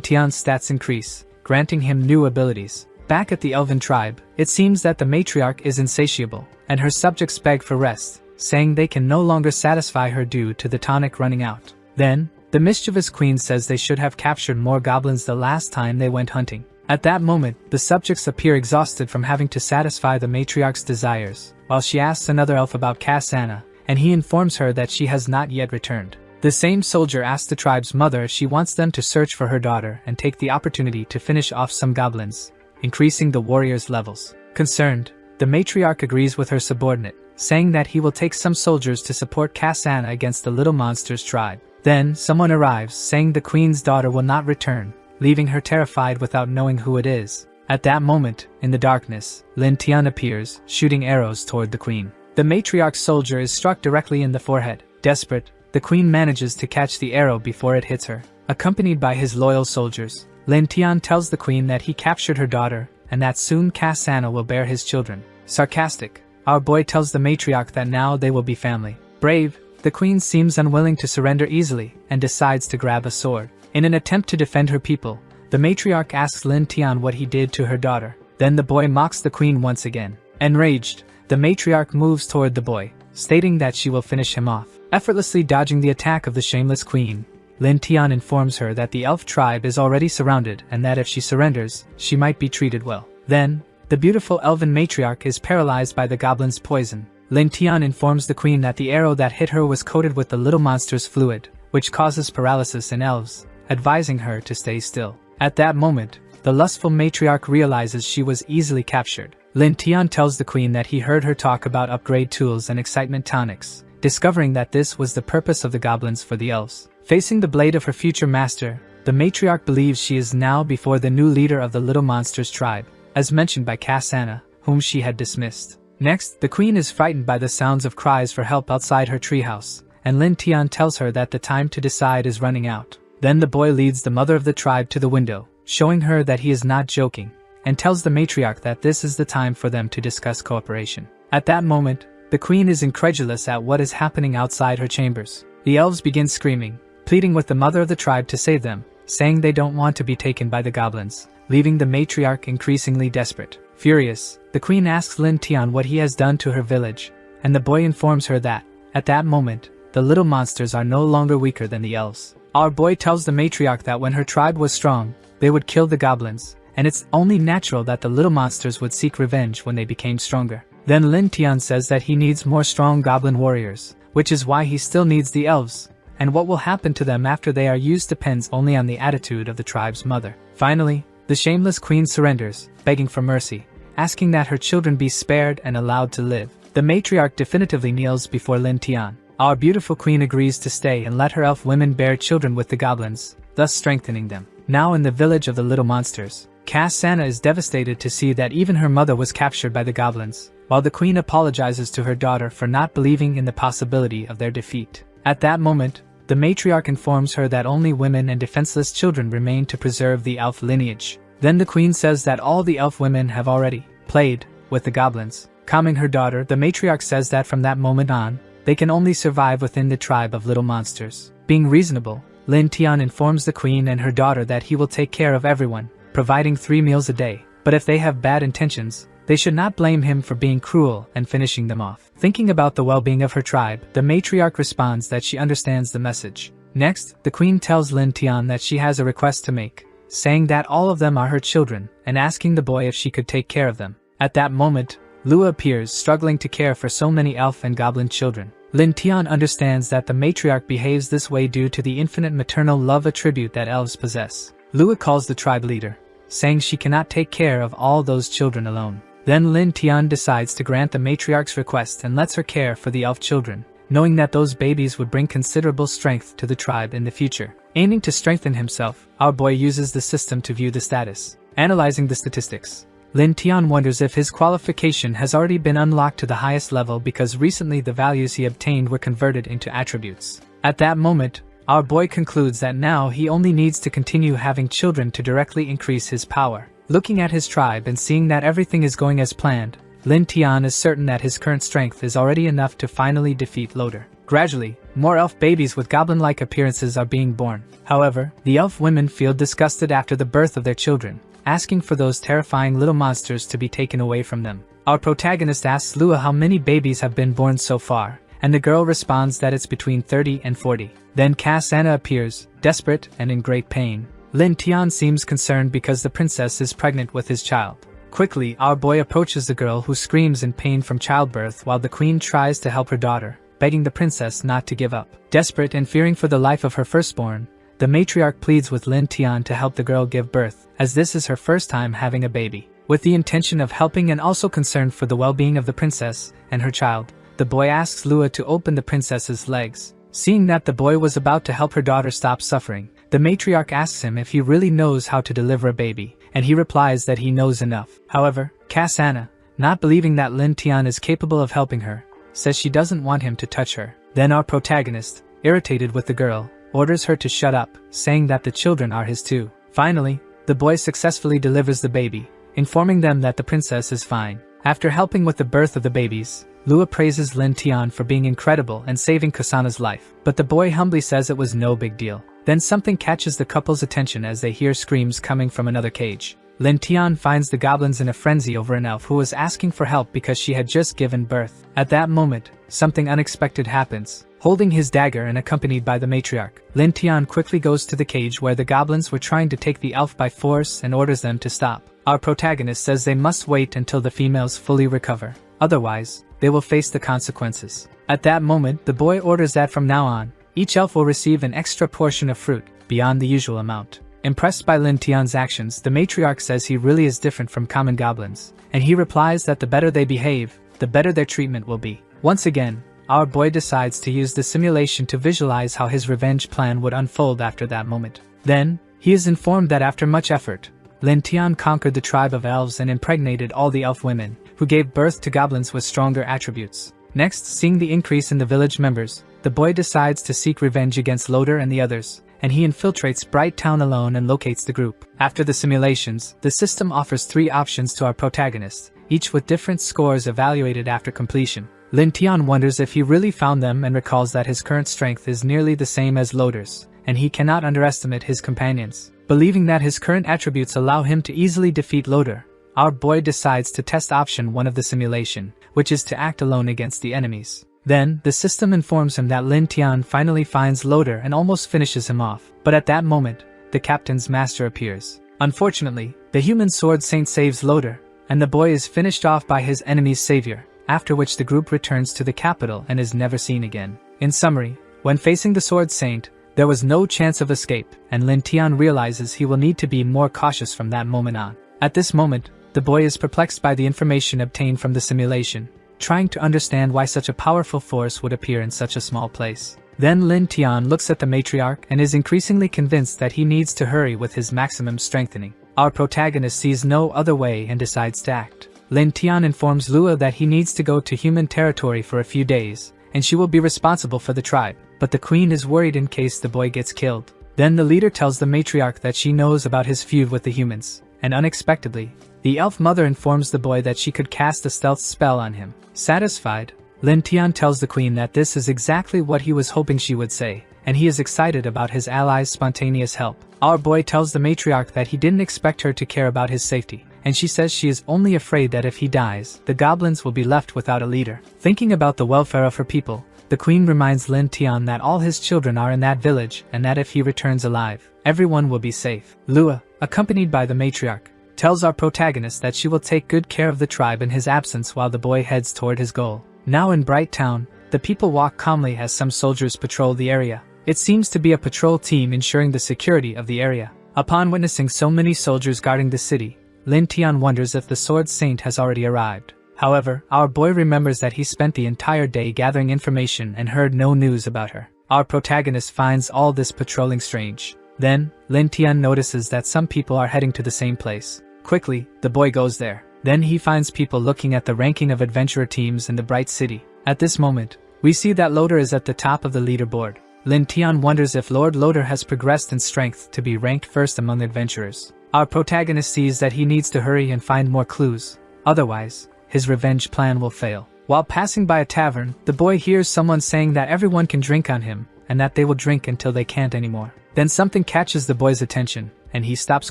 Tian's stats increase, granting him new abilities. Back at the Elven tribe, it seems that the matriarch is insatiable, and her subjects beg for rest, saying they can no longer satisfy her due to the tonic running out. Then, the mischievous queen says they should have captured more goblins the last time they went hunting. At that moment, the subjects appear exhausted from having to satisfy the matriarch's desires, while she asks another elf about Cassandra, and he informs her that she has not yet returned. The same soldier asks the tribe's mother if she wants them to search for her daughter and take the opportunity to finish off some goblins, increasing the warriors' levels. Concerned, the matriarch agrees with her subordinate, saying that he will take some soldiers to support Cassandra against the little monster's tribe. Then, someone arrives saying the queen's daughter will not return, leaving her terrified without knowing who it is. At that moment, in the darkness, Lin Tian appears, shooting arrows toward the queen. The matriarch's soldier is struck directly in the forehead. Desperate, the queen manages to catch the arrow before it hits her. Accompanied by his loyal soldiers, Lin Tian tells the queen that he captured her daughter, and that soon Cassandra will bear his children. Sarcastic, our boy tells the matriarch that now they will be family. Brave, the queen seems unwilling to surrender easily, and decides to grab a sword. In an attempt to defend her people, the matriarch asks Lin Tian what he did to her daughter. Then the boy mocks the queen once again. Enraged, the matriarch moves toward the boy, stating that she will finish him off. Effortlessly dodging the attack of the shameless queen, Lin Tian informs her that the elf tribe is already surrounded and that if she surrenders, she might be treated well. Then, the beautiful elven matriarch is paralyzed by the goblin's poison. Lin Tian informs the queen that the arrow that hit her was coated with the little monster's fluid, which causes paralysis in elves, advising her to stay still. At that moment, the lustful matriarch realizes she was easily captured. Lin Tian tells the queen that he heard her talk about upgrade tools and excitement tonics, discovering that this was the purpose of the goblins for the elves. Facing the blade of her future master, the matriarch believes she is now before the new leader of the little monster's tribe, as mentioned by Cassandra, whom she had dismissed. Next, the queen is frightened by the sounds of cries for help outside her treehouse, and Lin Tian tells her that the time to decide is running out. Then the boy leads the mother of the tribe to the window, showing her that he is not joking, and tells the matriarch that this is the time for them to discuss cooperation. At that moment, the queen is incredulous at what is happening outside her chambers. The elves begin screaming, pleading with the mother of the tribe to save them, saying they don't want to be taken by the goblins, leaving the matriarch increasingly desperate. Furious, the queen asks Lin Tian what he has done to her village, and the boy informs her that, at that moment, the little monsters are no longer weaker than the elves. Our boy tells the matriarch that when her tribe was strong, they would kill the goblins, and it's only natural that the little monsters would seek revenge when they became stronger. Then Lin Tian says that he needs more strong goblin warriors, which is why he still needs the elves, and what will happen to them after they are used depends only on the attitude of the tribe's mother. Finally, the shameless queen surrenders, begging for mercy, asking that her children be spared and allowed to live. The matriarch definitively kneels before Lin Tian. Our beautiful queen agrees to stay and let her elf women bear children with the goblins, thus strengthening them. Now in the village of the little monsters, Cassandra is devastated to see that even her mother was captured by the goblins, while the queen apologizes to her daughter for not believing in the possibility of their defeat. At that moment, the matriarch informs her that only women and defenseless children remain to preserve the elf lineage. Then the queen says that all the elf women have already played with the goblins. Calming her daughter, the matriarch says that from that moment on, they can only survive within the tribe of little monsters. Being reasonable, Lin Tian informs the queen and her daughter that he will take care of everyone, providing 3 meals a day. But if they have bad intentions, they should not blame him for being cruel and finishing them off. Thinking about the well-being of her tribe, the matriarch responds that she understands the message. Next, the queen tells Lin Tian that she has a request to make, saying that all of them are her children, and asking the boy if she could take care of them. At that moment, Lua appears, struggling to care for so many elf and goblin children. Lin Tian understands that the matriarch behaves this way due to the infinite maternal love attribute that elves possess. Lua calls the tribe leader, saying she cannot take care of all those children alone. Then Lin Tian decides to grant the matriarch's request and lets her care for the elf children, knowing that those babies would bring considerable strength to the tribe in the future. Aiming to strengthen himself, our boy uses the system to view the status. Analyzing the statistics, Lin Tian wonders if his qualification has already been unlocked to the highest level because recently the values he obtained were converted into attributes. At that moment, our boy concludes that now he only needs to continue having children to directly increase his power. Looking at his tribe and seeing that everything is going as planned, Lin Tian is certain that his current strength is already enough to finally defeat Loder. Gradually, more elf babies with goblin-like appearances are being born. However, the elf women feel disgusted after the birth of their children, asking for those terrifying little monsters to be taken away from them. Our protagonist asks Lua how many babies have been born so far, and the girl responds that it's between 30 and 40. Then Cassandra appears, desperate and in great pain. Lin Tian seems concerned because the princess is pregnant with his child. Quickly, our boy approaches the girl who screams in pain from childbirth while the queen tries to help her daughter, begging the princess not to give up. Desperate and fearing for the life of her firstborn, the matriarch pleads with Lin Tian to help the girl give birth, as this is her first time having a baby. With the intention of helping and also concerned for the well-being of the princess and her child, the boy asks Lua to open the princess's legs. Seeing that the boy was about to help her daughter stop suffering, the matriarch asks him if he really knows how to deliver a baby, and he replies that he knows enough. However, Cassandra, not believing that Lin Tian is capable of helping her, says she doesn't want him to touch her. Then our protagonist, irritated with the girl, orders her to shut up, saying that the children are his too. Finally, the boy successfully delivers the baby, informing them that the princess is fine. After helping with the birth of the babies, Lua praises Lin Tian for being incredible and saving Kasana's life, but the boy humbly says it was no big deal. Then something catches the couple's attention as they hear screams coming from another cage. Lin Tian finds the goblins in a frenzy over an elf who was asking for help because she had just given birth. At that moment, something unexpected happens. Holding his dagger and accompanied by the matriarch, Lin Tian quickly goes to the cage where the goblins were trying to take the elf by force and orders them to stop. Our protagonist says they must wait until the females fully recover. Otherwise, they will face the consequences. At that moment, the boy orders that from now on, each elf will receive an extra portion of fruit, beyond the usual amount. Impressed by Lin Tian's actions, the matriarch says he really is different from common goblins, and he replies that the better they behave, the better their treatment will be. Once again, our boy decides to use the simulation to visualize how his revenge plan would unfold after that moment. Then, he is informed that after much effort, Lin Tian conquered the tribe of elves and impregnated all the elf women, who gave birth to goblins with stronger attributes. Next, seeing the increase in the village members, the boy decides to seek revenge against Loder and the others, and he infiltrates Bright Town alone and locates the group. After the simulations, the system offers 3 options to our protagonist, each with different scores evaluated after completion. Lin Tian wonders if he really found them and recalls that his current strength is nearly the same as Loder's, and he cannot underestimate his companions. Believing that his current attributes allow him to easily defeat Loder, our boy decides to test option 1 of the simulation, which is to act alone against the enemies. Then, the system informs him that Lin Tian finally finds Loder and almost finishes him off, but at that moment, the captain's master appears. Unfortunately, the human sword saint saves Loder, and the boy is finished off by his enemy's savior, after which the group returns to the capital and is never seen again. In summary, when facing the sword saint, there was no chance of escape, and Lin Tian realizes he will need to be more cautious from that moment on. At this moment, the boy is perplexed by the information obtained from the simulation, trying to understand why such a powerful force would appear in such a small place. Then Lin Tian looks at the matriarch and is increasingly convinced that he needs to hurry with his maximum strengthening. Our protagonist sees no other way and decides to act. Lin Tian informs Lua that he needs to go to human territory for a few days, and she will be responsible for the tribe, but the queen is worried in case the boy gets killed. Then the leader tells the matriarch that she knows about his feud with the humans, and unexpectedly, the elf mother informs the boy that she could cast a stealth spell on him. Satisfied, Lin Tian tells the queen that this is exactly what he was hoping she would say, and he is excited about his allies' spontaneous help. Our boy tells the matriarch that he didn't expect her to care about his safety, and she says she is only afraid that if he dies, the goblins will be left without a leader. Thinking about the welfare of her people, the queen reminds Lin Tian that all his children are in that village and that if he returns alive, everyone will be safe. Lua, accompanied by the matriarch, tells our protagonist that she will take good care of the tribe in his absence while the boy heads toward his goal. Now in Bright Town, the people walk calmly as some soldiers patrol the area. It seems to be a patrol team ensuring the security of the area. Upon witnessing so many soldiers guarding the city, Lin Tian wonders if the Sword Saint has already arrived. However, our boy remembers that he spent the entire day gathering information and heard no news about her. Our protagonist finds all this patrolling strange. Then, Lin Tian notices that some people are heading to the same place. Quickly, the boy goes there. Then he finds people looking at the ranking of adventurer teams in the Bright City. At this moment, we see that Loder is at the top of the leaderboard. Lin Tian wonders if Lord Loder has progressed in strength to be ranked first among adventurers. Our protagonist sees that he needs to hurry and find more clues. Otherwise, his revenge plan will fail. While passing by a tavern, the boy hears someone saying that everyone can drink on him, and that they will drink until they can't anymore. Then something catches the boy's attention, and he stops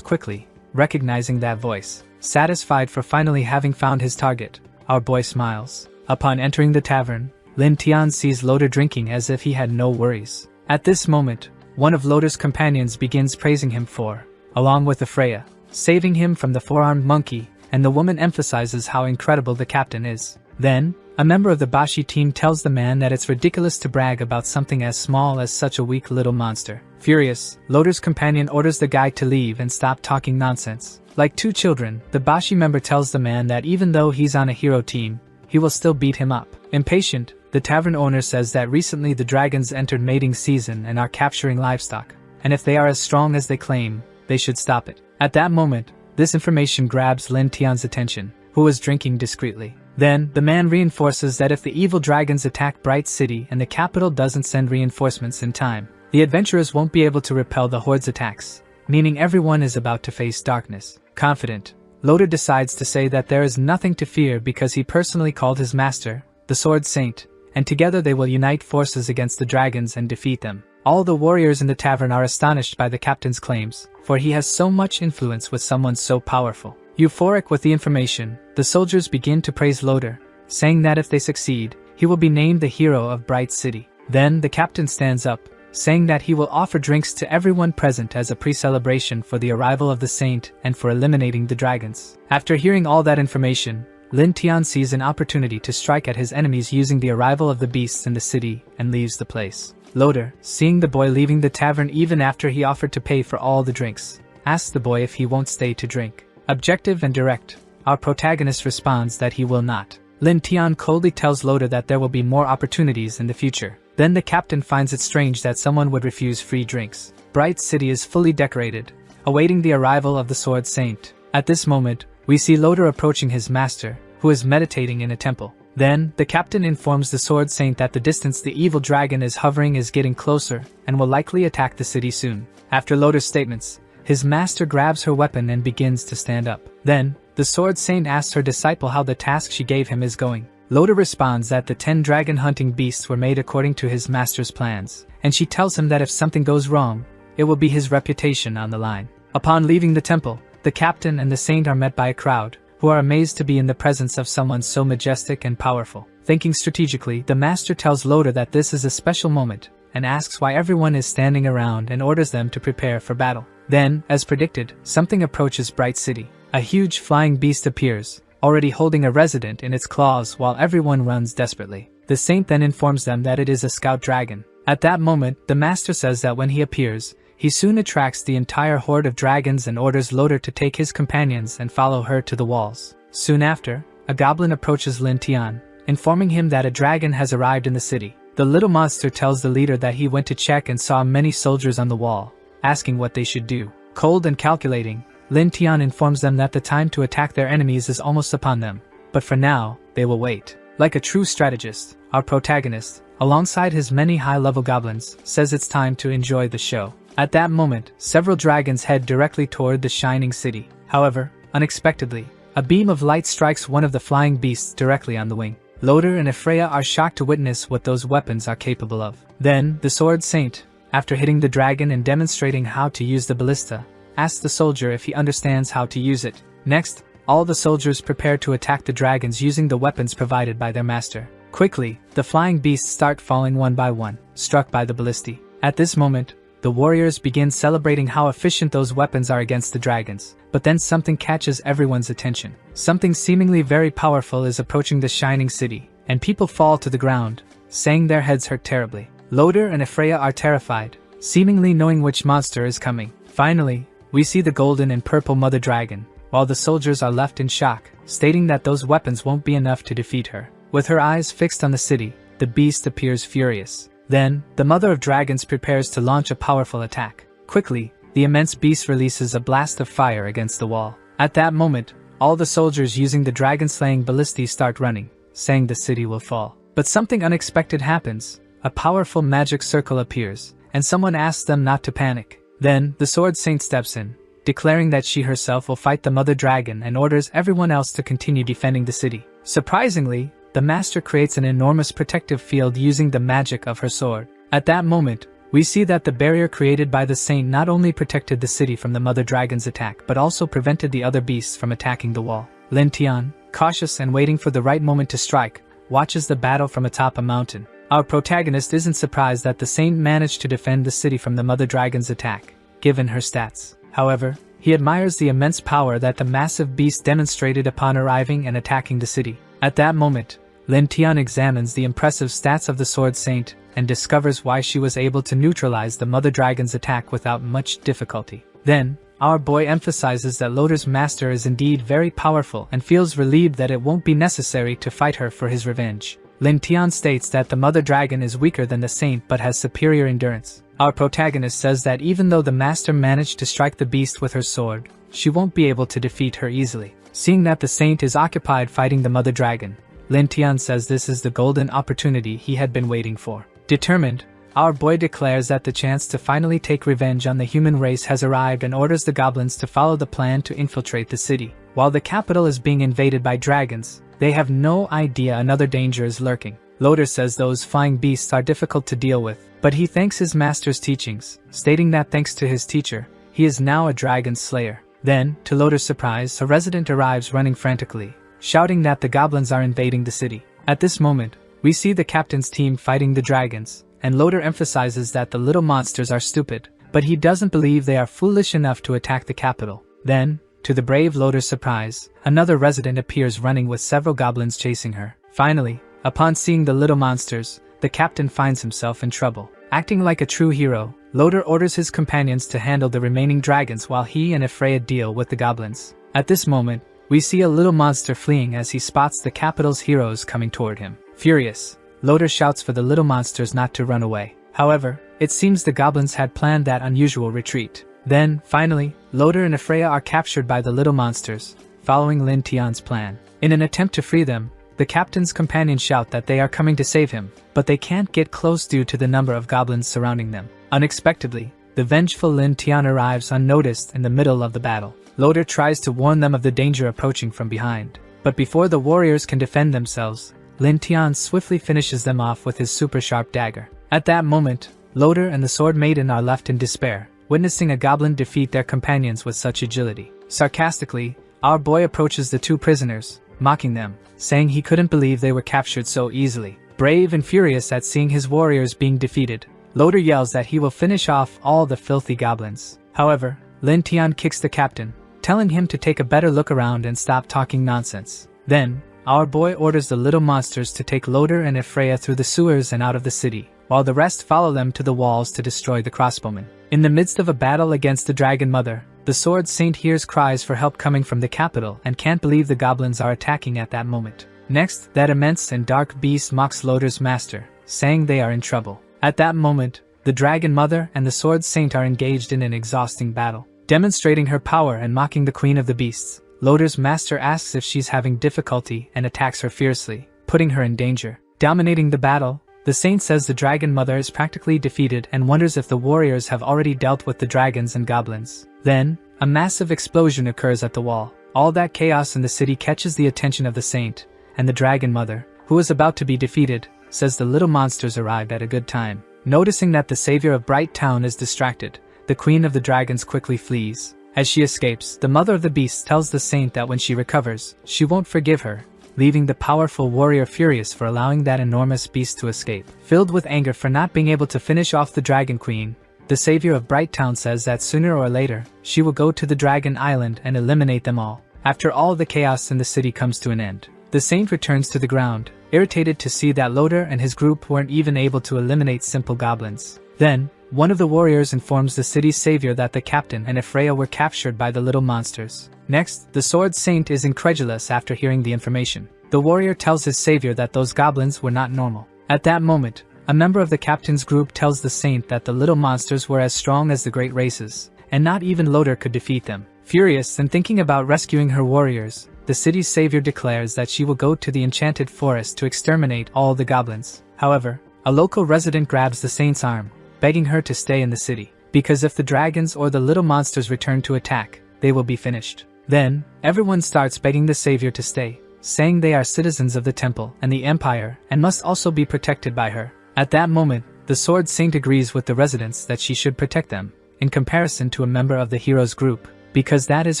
quickly, recognizing that voice. Satisfied for finally having found his target, our boy smiles. Upon entering the tavern, Lin Tian sees Loder drinking as if he had no worries. At this moment, one of Loder's companions begins praising him for, along with Freya, saving him from the four-armed monkey, and the woman emphasizes how incredible the captain is. Then, a member of the Bashi team tells the man that it's ridiculous to brag about something as small as such a weak little monster. Furious, Loder's companion orders the guy to leave and stop talking nonsense. Like two children, the Bashi member tells the man that even though he's on a hero team, he will still beat him up. Impatient, the tavern owner says that recently the dragons entered mating season and are capturing livestock, and if they are as strong as they claim, they should stop it. At that moment, this information grabs Lin Tian's attention, who was drinking discreetly. Then, the man reinforces that if the evil dragons attack Bright City and the capital doesn't send reinforcements in time, the adventurers won't be able to repel the horde's attacks, meaning everyone is about to face darkness. Confident, Loder decides to say that there is nothing to fear because he personally called his master, the Sword Saint, and together they will unite forces against the dragons and defeat them. All the warriors in the tavern are astonished by the captain's claims, for he has so much influence with someone so powerful. Euphoric with the information, the soldiers begin to praise Loder, saying that if they succeed, he will be named the hero of Bright City. Then the captain stands up, saying that he will offer drinks to everyone present as a pre-celebration for the arrival of the saint and for eliminating the dragons. After hearing all that information, Lin Tian sees an opportunity to strike at his enemies using the arrival of the beasts in the city and leaves the place. Loder, seeing the boy leaving the tavern even after he offered to pay for all the drinks, asks the boy if he won't stay to drink. Objective and direct, our protagonist responds that he will not. Lin Tian coldly tells Loder that there will be more opportunities in the future. Then the captain finds it strange that someone would refuse free drinks. Bright City is fully decorated, awaiting the arrival of the Sword Saint. At this moment, we see Loder approaching his master, who is meditating in a temple. Then, the captain informs the Sword Saint that the distance the evil dragon is hovering is getting closer and will likely attack the city soon. After Loder's statements, his master grabs her weapon and begins to stand up. Then, the Sword Saint asks her disciple how the task she gave him is going. Loder responds that the 10 dragon hunting beasts were made according to his master's plans, and she tells him that if something goes wrong, it will be his reputation on the line. Upon leaving the temple, the captain and the saint are met by a crowd, who are amazed to be in the presence of someone so majestic and powerful. Thinking strategically, the master tells Loder that this is a special moment, and asks why everyone is standing around and orders them to prepare for battle. Then, as predicted, something approaches Bright City. A huge flying beast appears, already holding a resident in its claws while everyone runs desperately. The saint then informs them that it is a scout dragon. At that moment, the master says that when he appears, he soon attracts the entire horde of dragons and orders Loder to take his companions and follow her to the walls. Soon after, a goblin approaches Lin Tian, informing him that a dragon has arrived in the city. The little monster tells the leader that he went to check and saw many soldiers on the wall, asking what they should do. Cold and calculating, Lin Tian informs them that the time to attack their enemies is almost upon them, but for now, they will wait. Like a true strategist, our protagonist, alongside his many high-level goblins, says it's time to enjoy the show. At that moment, several dragons head directly toward the shining city. However, unexpectedly, a beam of light strikes one of the flying beasts directly on the wing. Loder and Freya are shocked to witness what those weapons are capable of. Then, the Sword Saint, after hitting the dragon and demonstrating how to use the ballista, asks the soldier if he understands how to use it. Next, all the soldiers prepare to attack the dragons using the weapons provided by their master. Quickly, the flying beasts start falling one by one, struck by the ballistae. At this moment, the warriors begin celebrating how efficient those weapons are against the dragons. But then something catches everyone's attention. Something seemingly very powerful is approaching the shining city, and people fall to the ground, saying their heads hurt terribly. Loder and Freya are terrified, seemingly knowing which monster is coming. Finally, we see the golden and purple mother dragon, while the soldiers are left in shock, stating that those weapons won't be enough to defeat her. With her eyes fixed on the city, the beast appears furious. Then, the mother of dragons prepares to launch a powerful attack. Quickly, the immense beast releases a blast of fire against the wall. At that moment, all the soldiers using the dragon-slaying ballistas start running, saying the city will fall. But something unexpected happens. A powerful magic circle appears, and someone asks them not to panic. Then, the Sword Saint steps in, declaring that she herself will fight the Mother Dragon and orders everyone else to continue defending the city. Surprisingly, the Master creates an enormous protective field using the magic of her sword. At that moment, we see that the barrier created by the Saint not only protected the city from the Mother Dragon's attack but also prevented the other beasts from attacking the wall. Lin Tian, cautious and waiting for the right moment to strike, watches the battle from atop a mountain. Our protagonist isn't surprised that the Saint managed to defend the city from the Mother Dragon's attack, given her stats. However, he admires the immense power that the massive beast demonstrated upon arriving and attacking the city. At that moment, Lin Tian examines the impressive stats of the Sword Saint and discovers why she was able to neutralize the Mother Dragon's attack without much difficulty. Then, our boy emphasizes that Loder's master is indeed very powerful and feels relieved that it won't be necessary to fight her for his revenge. Lin Tian states that the Mother Dragon is weaker than the Saint but has superior endurance. Our protagonist says that even though the master managed to strike the beast with her sword, she won't be able to defeat her easily. Seeing that the Saint is occupied fighting the Mother Dragon, Lin Tian says this is the golden opportunity he had been waiting for. Determined, our boy declares that the chance to finally take revenge on the human race has arrived and orders the goblins to follow the plan to infiltrate the city. While the capital is being invaded by dragons, they have no idea another danger is lurking. Loder says those flying beasts are difficult to deal with, but he thanks his master's teachings, stating that thanks to his teacher, he is now a dragon slayer. Then, to Loder's surprise, a resident arrives running frantically, shouting that the goblins are invading the city. At this moment, we see the captain's team fighting the dragons, and Loder emphasizes that the little monsters are stupid, but he doesn't believe they are foolish enough to attack the capital. Then, to the brave Loder's surprise, another resident appears running with several goblins chasing her. Finally, upon seeing the little monsters, the captain finds himself in trouble. Acting like a true hero, Loder orders his companions to handle the remaining dragons while he and Ephraia deal with the goblins. At this moment, we see a little monster fleeing as he spots the capital's heroes coming toward him. Furious, Loder shouts for the little monsters not to run away. However, it seems the goblins had planned that unusual retreat. Then, finally, Loder and Ephraia are captured by the little monsters, following Lin Tian's plan. In an attempt to free them, the captain's companions shout that they are coming to save him, but they can't get close due to the number of goblins surrounding them. Unexpectedly, the vengeful Lin Tian arrives unnoticed in the middle of the battle. Loder tries to warn them of the danger approaching from behind, but before the warriors can defend themselves, Lin Tian swiftly finishes them off with his super sharp dagger. At that moment, Loder and the Sword Maiden are left in despair, witnessing a goblin defeat their companions with such agility. Sarcastically, our boy approaches the two prisoners, mocking them, saying he couldn't believe they were captured so easily. Brave and furious at seeing his warriors being defeated, Loder yells that he will finish off all the filthy goblins. However, Lin Tian kicks the captain, telling him to take a better look around and stop talking nonsense. Then, our boy orders the little monsters to take Loder and Ephraia through the sewers and out of the city, while the rest follow them to the walls to destroy the crossbowmen. In the midst of a battle against the Dragon Mother, the Sword Saint hears cries for help coming from the capital and can't believe the goblins are attacking at that moment. Next, that immense and dark beast mocks Loder's master, saying they are in trouble. At that moment, the Dragon Mother and the Sword Saint are engaged in an exhausting battle. Demonstrating her power and mocking the Queen of the Beasts, Loder's master asks if she's having difficulty and attacks her fiercely, putting her in danger. Dominating the battle, the Saint says the Dragon Mother is practically defeated and wonders if the warriors have already dealt with the dragons and goblins. Then, a massive explosion occurs at the wall. All that chaos in the city catches the attention of the Saint, and the Dragon Mother, who is about to be defeated, says the little monsters arrived at a good time. Noticing that the savior of Bright Town is distracted, the Queen of the Dragons quickly flees. As she escapes, the Mother of the Beasts tells the Saint that when she recovers, she won't forgive her, leaving the powerful warrior furious for allowing that enormous beast to escape. Filled with anger for not being able to finish off the Dragon Queen, the savior of Bright Town says that sooner or later, she will go to the Dragon Island and eliminate them all. After all the chaos in the city comes to an end, the Saint returns to the ground, irritated to see that Loder and his group weren't even able to eliminate simple goblins. Then, one of the warriors informs the city's savior that the captain and Ephraia were captured by the little monsters. Next, the Sword Saint is incredulous after hearing the information. The warrior tells his savior that those goblins were not normal. At that moment, a member of the captain's group tells the Saint that the little monsters were as strong as the great races, and not even Loder could defeat them. Furious and thinking about rescuing her warriors, the city's savior declares that she will go to the enchanted forest to exterminate all the goblins. However, a local resident grabs the saint's arm, begging her to stay in the city, because if the dragons or the little monsters return to attack, they will be finished. Then, everyone starts begging the savior to stay, saying they are citizens of the temple and the empire and must also be protected by her. At that moment, the sword saint agrees with the residents that she should protect them, in comparison to a member of the hero's group, because that is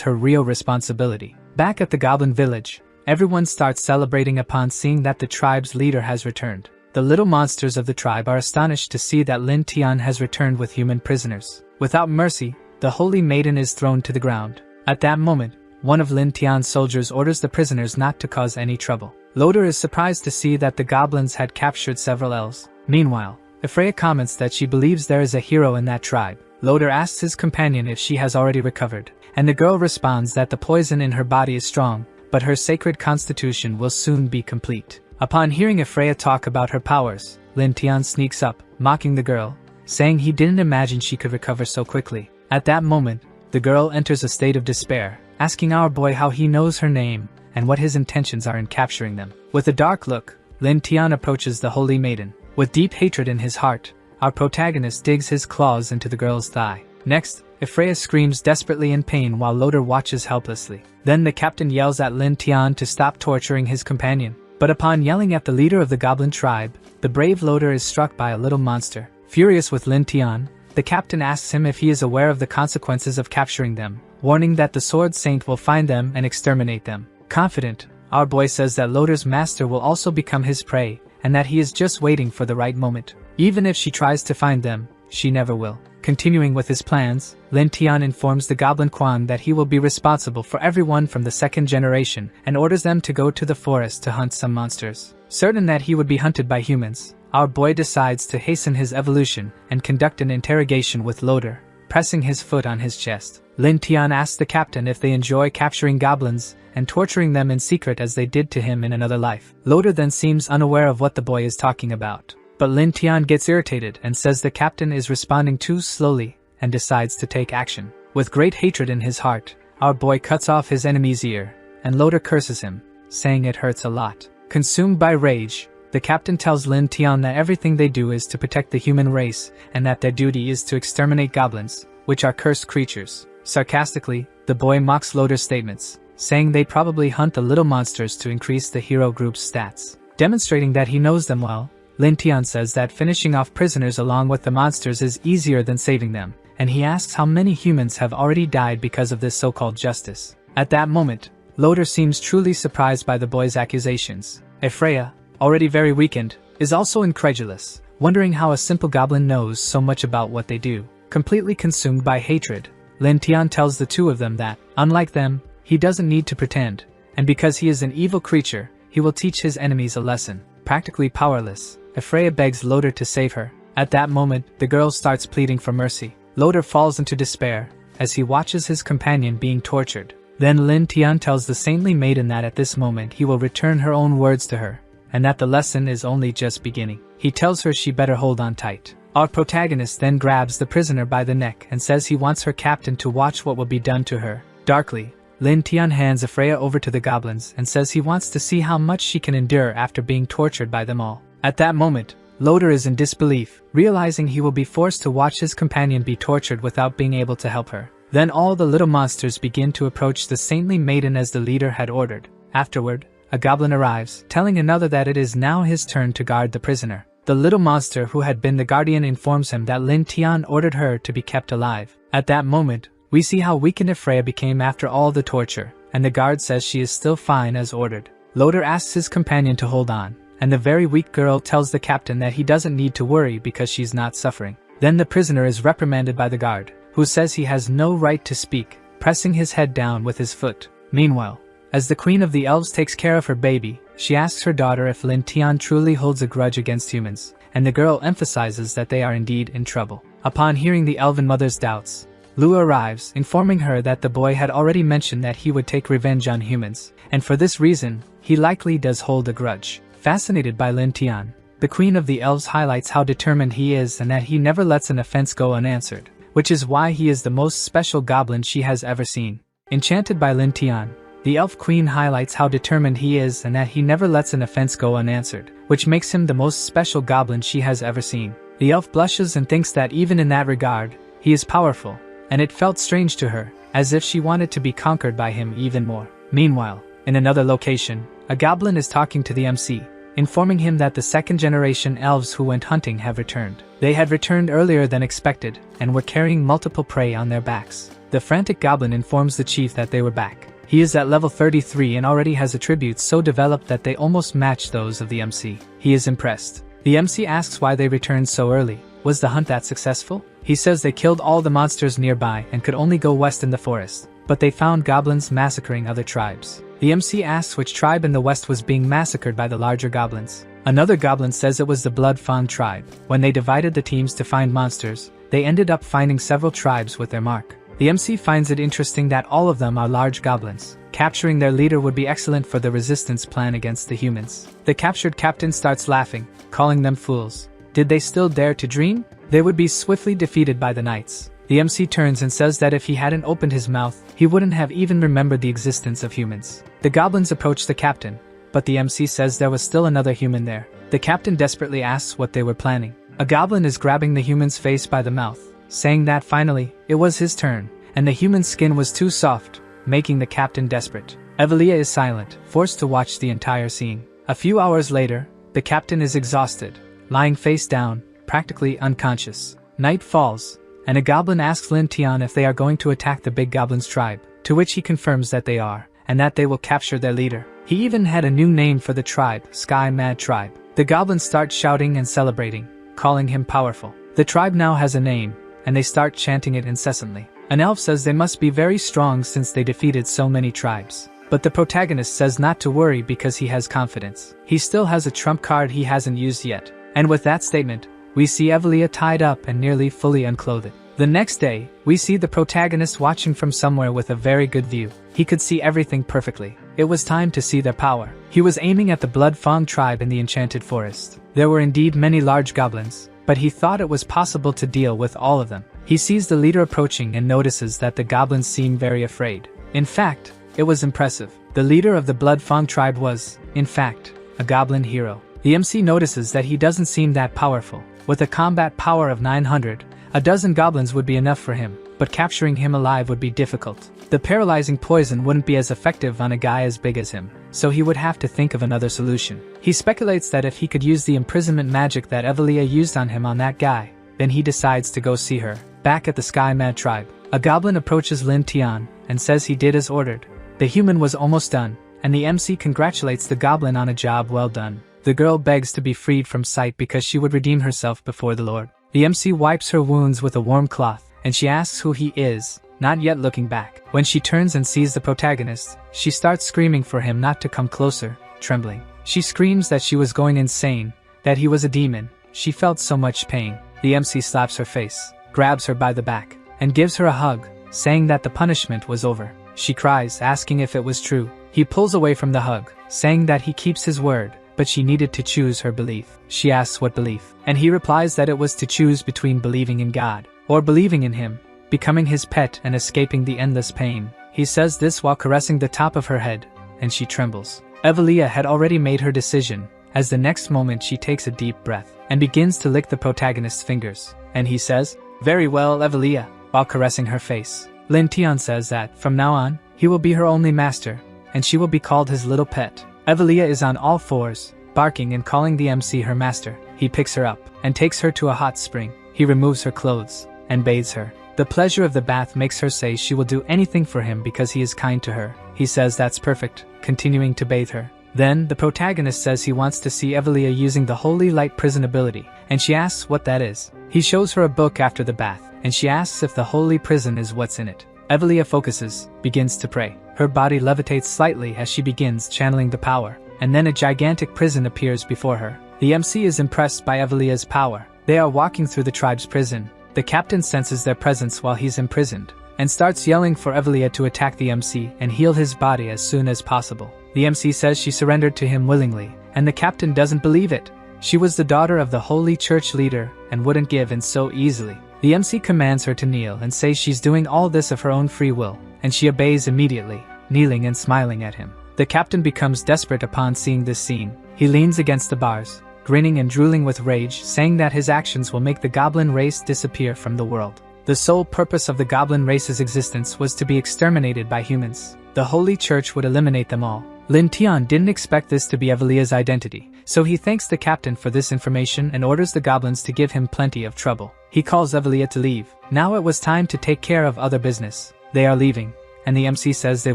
her real responsibility. Back at the goblin village, everyone starts celebrating upon seeing that the tribe's leader has returned. The little monsters of the tribe are astonished to see that Lin Tian has returned with human prisoners. Without mercy, the holy maiden is thrown to the ground. At that moment, one of Lin Tian's soldiers orders the prisoners not to cause any trouble. Loder is surprised to see that the goblins had captured several elves. Meanwhile, Ephraia comments that she believes there is a hero in that tribe. Loder asks his companion if she has already recovered, and the girl responds that the poison in her body is strong, but her sacred constitution will soon be complete. Upon hearing Ephraia talk about her powers, Lin Tian sneaks up, mocking the girl, saying he didn't imagine she could recover so quickly. At that moment, the girl enters a state of despair, asking our boy how he knows her name and what his intentions are in capturing them. With a dark look, Lin Tian approaches the holy maiden. With deep hatred in his heart, our protagonist digs his claws into the girl's thigh. Next, Ephraia screams desperately in pain while Loder watches helplessly. Then the captain yells at Lin Tian to stop torturing his companion. But upon yelling at the leader of the goblin tribe, the brave Loder is struck by a little monster. Furious with Lin Tian, the captain asks him if he is aware of the consequences of capturing them, warning that the sword saint will find them and exterminate them. Confident, our boy says that Loder's master will also become his prey, and that he is just waiting for the right moment. Even if she tries to find them, she never will. Continuing with his plans, Lin Tian informs the Goblin Quan that he will be responsible for everyone from the second generation and orders them to go to the forest to hunt some monsters. Certain that he would be hunted by humans, our boy decides to hasten his evolution and conduct an interrogation with Loder, pressing his foot on his chest. Lin Tian asks the captain if they enjoy capturing goblins and torturing them in secret as they did to him in another life. Loder then seems unaware of what the boy is talking about. But Lin Tian gets irritated and says the captain is responding too slowly and decides to take action. With great hatred in his heart, our boy cuts off his enemy's ear, and Loder curses him, saying it hurts a lot. Consumed by rage, the captain tells Lin Tian that everything they do is to protect the human race and that their duty is to exterminate goblins, which are cursed creatures. Sarcastically, the boy mocks Loder's statements, saying they probably hunt the little monsters to increase the hero group's stats. Demonstrating that he knows them well, Lin Tian says that finishing off prisoners along with the monsters is easier than saving them, and he asks how many humans have already died because of this so-called justice. At that moment, Loder seems truly surprised by the boy's accusations. Ephraia, already very weakened, is also incredulous, wondering how a simple goblin knows so much about what they do. Completely consumed by hatred, Lin Tian tells the two of them that, unlike them, he doesn't need to pretend, and because he is an evil creature, he will teach his enemies a lesson. Practically powerless, Ephraia begs Loder to save her. At that moment, the girl starts pleading for mercy. Loder falls into despair as he watches his companion being tortured. Then Lin Tian tells the saintly maiden that at this moment he will return her own words to her, and that the lesson is only just beginning. He tells her she better hold on tight. Our protagonist then grabs the prisoner by the neck and says he wants her captain to watch what will be done to her. Darkly, Lin Tian hands Ephraia over to the goblins and says he wants to see how much she can endure after being tortured by them all. At that moment, Loder is in disbelief, realizing he will be forced to watch his companion be tortured without being able to help her. Then all the little monsters begin to approach the saintly maiden as the leader had ordered. Afterward, a goblin arrives, telling another that it is now his turn to guard the prisoner. The little monster who had been the guardian informs him that Lin Tian ordered her to be kept alive. At that moment, we see how weakened Ephraia became after all the torture, and the guard says she is still fine as ordered. Loder asks his companion to hold on, and the very weak girl tells the captain that he doesn't need to worry because she's not suffering. Then the prisoner is reprimanded by the guard, who says he has no right to speak, pressing his head down with his foot. Meanwhile, as the queen of the elves takes care of her baby, she asks her daughter if Lin Tian truly holds a grudge against humans, and the girl emphasizes that they are indeed in trouble. Upon hearing the elven mother's doubts, Lu arrives, informing her that the boy had already mentioned that he would take revenge on humans, and for this reason, he likely does hold a grudge. Fascinated by Lin Tian, the queen of the elves highlights how determined he is and that he never lets an offense go unanswered, which is why he is the most special goblin she has ever seen. Enchanted by Lin Tian, the elf queen highlights how determined he is and that he never lets an offense go unanswered, which makes him the most special goblin she has ever seen. The elf blushes and thinks that even in that regard, he is powerful, and it felt strange to her, as if she wanted to be conquered by him even more. Meanwhile, in another location, a goblin is talking to the MC, informing him that the second-generation elves who went hunting have returned. They had returned earlier than expected, and were carrying multiple prey on their backs. The frantic goblin informs the chief that they were back. He is at level 33 and already has attributes so developed that they almost match those of the MC. He is impressed. The MC asks why they returned so early. Was the hunt that successful? He says they killed all the monsters nearby and could only go west in the forest, but they found goblins massacring other tribes. The MC asks which tribe in the west was being massacred by the larger goblins. Another goblin says it was the Blood Fawn tribe. When they divided the teams to find monsters, they ended up finding several tribes with their mark. The MC finds it interesting that all of them are large goblins. Capturing their leader would be excellent for the resistance plan against the humans. The captured captain starts laughing, calling them fools. Did they still dare to dream? They would be swiftly defeated by the knights. The MC turns and says that if he hadn't opened his mouth, he wouldn't have even remembered the existence of humans. The goblins approach the captain, but the MC says there was still another human there. The captain desperately asks what they were planning. A goblin is grabbing the human's face by the mouth, saying that finally, it was his turn, and the human's skin was too soft, making the captain desperate. Evelia is silent, forced to watch the entire scene. A few hours later, the captain is exhausted, lying face down, practically unconscious. Night falls, and a goblin asks Lin Tian if they are going to attack the big goblin's tribe, to which he confirms that they are, and that they will capture their leader. He even had a new name for the tribe, Sky Mad Tribe. The goblins start shouting and celebrating, calling him powerful. The tribe now has a name, and they start chanting it incessantly. An elf says they must be very strong since they defeated so many tribes. But the protagonist says not to worry because he has confidence. He still has a trump card he hasn't used yet. And with that statement, we see Evelia tied up and nearly fully unclothed. The next day, we see the protagonist watching from somewhere with a very good view. He could see everything perfectly. It was time to see their power. He was aiming at the Blood Fawn tribe in the enchanted forest. There were indeed many large goblins, but he thought it was possible to deal with all of them. He sees the leader approaching and notices that the goblins seem very afraid. In fact, it was impressive. The leader of the Blood Fawn tribe was, in fact, a goblin hero. The MC notices that he doesn't seem that powerful. With a combat power of 900, a dozen goblins would be enough for him, but capturing him alive would be difficult. The paralyzing poison wouldn't be as effective on a guy as big as him, so he would have to think of another solution. He speculates that if he could use the imprisonment magic that Evelia used on him on that guy, then he decides to go see her. Back at the Sky Mad tribe, a goblin approaches Lin Tian and says he did as ordered. The human was almost done, and the MC congratulates the goblin on a job well done. The girl begs to be freed from sight because she would redeem herself before the Lord. The MC wipes her wounds with a warm cloth, and she asks who he is, not yet looking back. When she turns and sees the protagonist, she starts screaming for him not to come closer, trembling. She screams that she was going insane, that he was a demon. She felt so much pain. The MC slaps her face, grabs her by the back, and gives her a hug, saying that the punishment was over. She cries, asking if it was true. He pulls away from the hug, saying that he keeps his word, but she needed to choose her belief. She asks what belief, and he replies that it was to choose between believing in God, or believing in him, becoming his pet and escaping the endless pain. He says this while caressing the top of her head, and she trembles. Evelia had already made her decision, as the next moment she takes a deep breath, and begins to lick the protagonist's fingers. And he says, "Very well, Evelia," while caressing her face. Lin Tian says that, from now on, he will be her only master, and she will be called his little pet. Evelia is on all fours, barking and calling the MC her master. He picks her up, and takes her to a hot spring. He removes her clothes, and bathes her. The pleasure of the bath makes her say she will do anything for him because he is kind to her. He says that's perfect, continuing to bathe her. Then, the protagonist says he wants to see Evelia using the Holy Light Prison ability, and she asks what that is. He shows her a book after the bath, and she asks if the Holy Prison is what's in it. Evelia focuses, begins to pray. Her body levitates slightly as she begins channeling the power, and then a gigantic prison appears before her. The MC is impressed by Evelia's power. They are walking through the tribe's prison. The captain senses their presence while he's imprisoned, and starts yelling for Evelia to attack the MC and heal his body as soon as possible. The MC says she surrendered to him willingly, and the captain doesn't believe it. She was the daughter of the holy church leader and wouldn't give in so easily. The MC commands her to kneel and says she's doing all this of her own free will, and she obeys immediately, kneeling and smiling at him. The captain becomes desperate upon seeing this scene. He leans against the bars, grinning and drooling with rage, saying that his actions will make the goblin race disappear from the world. The sole purpose of the goblin race's existence was to be exterminated by humans. The Holy Church would eliminate them all. Lin Tian didn't expect this to be Evelia's identity, so he thanks the captain for this information and orders the goblins to give him plenty of trouble. He calls Evelia to leave. Now it was time to take care of other business. They are leaving, and the MC says they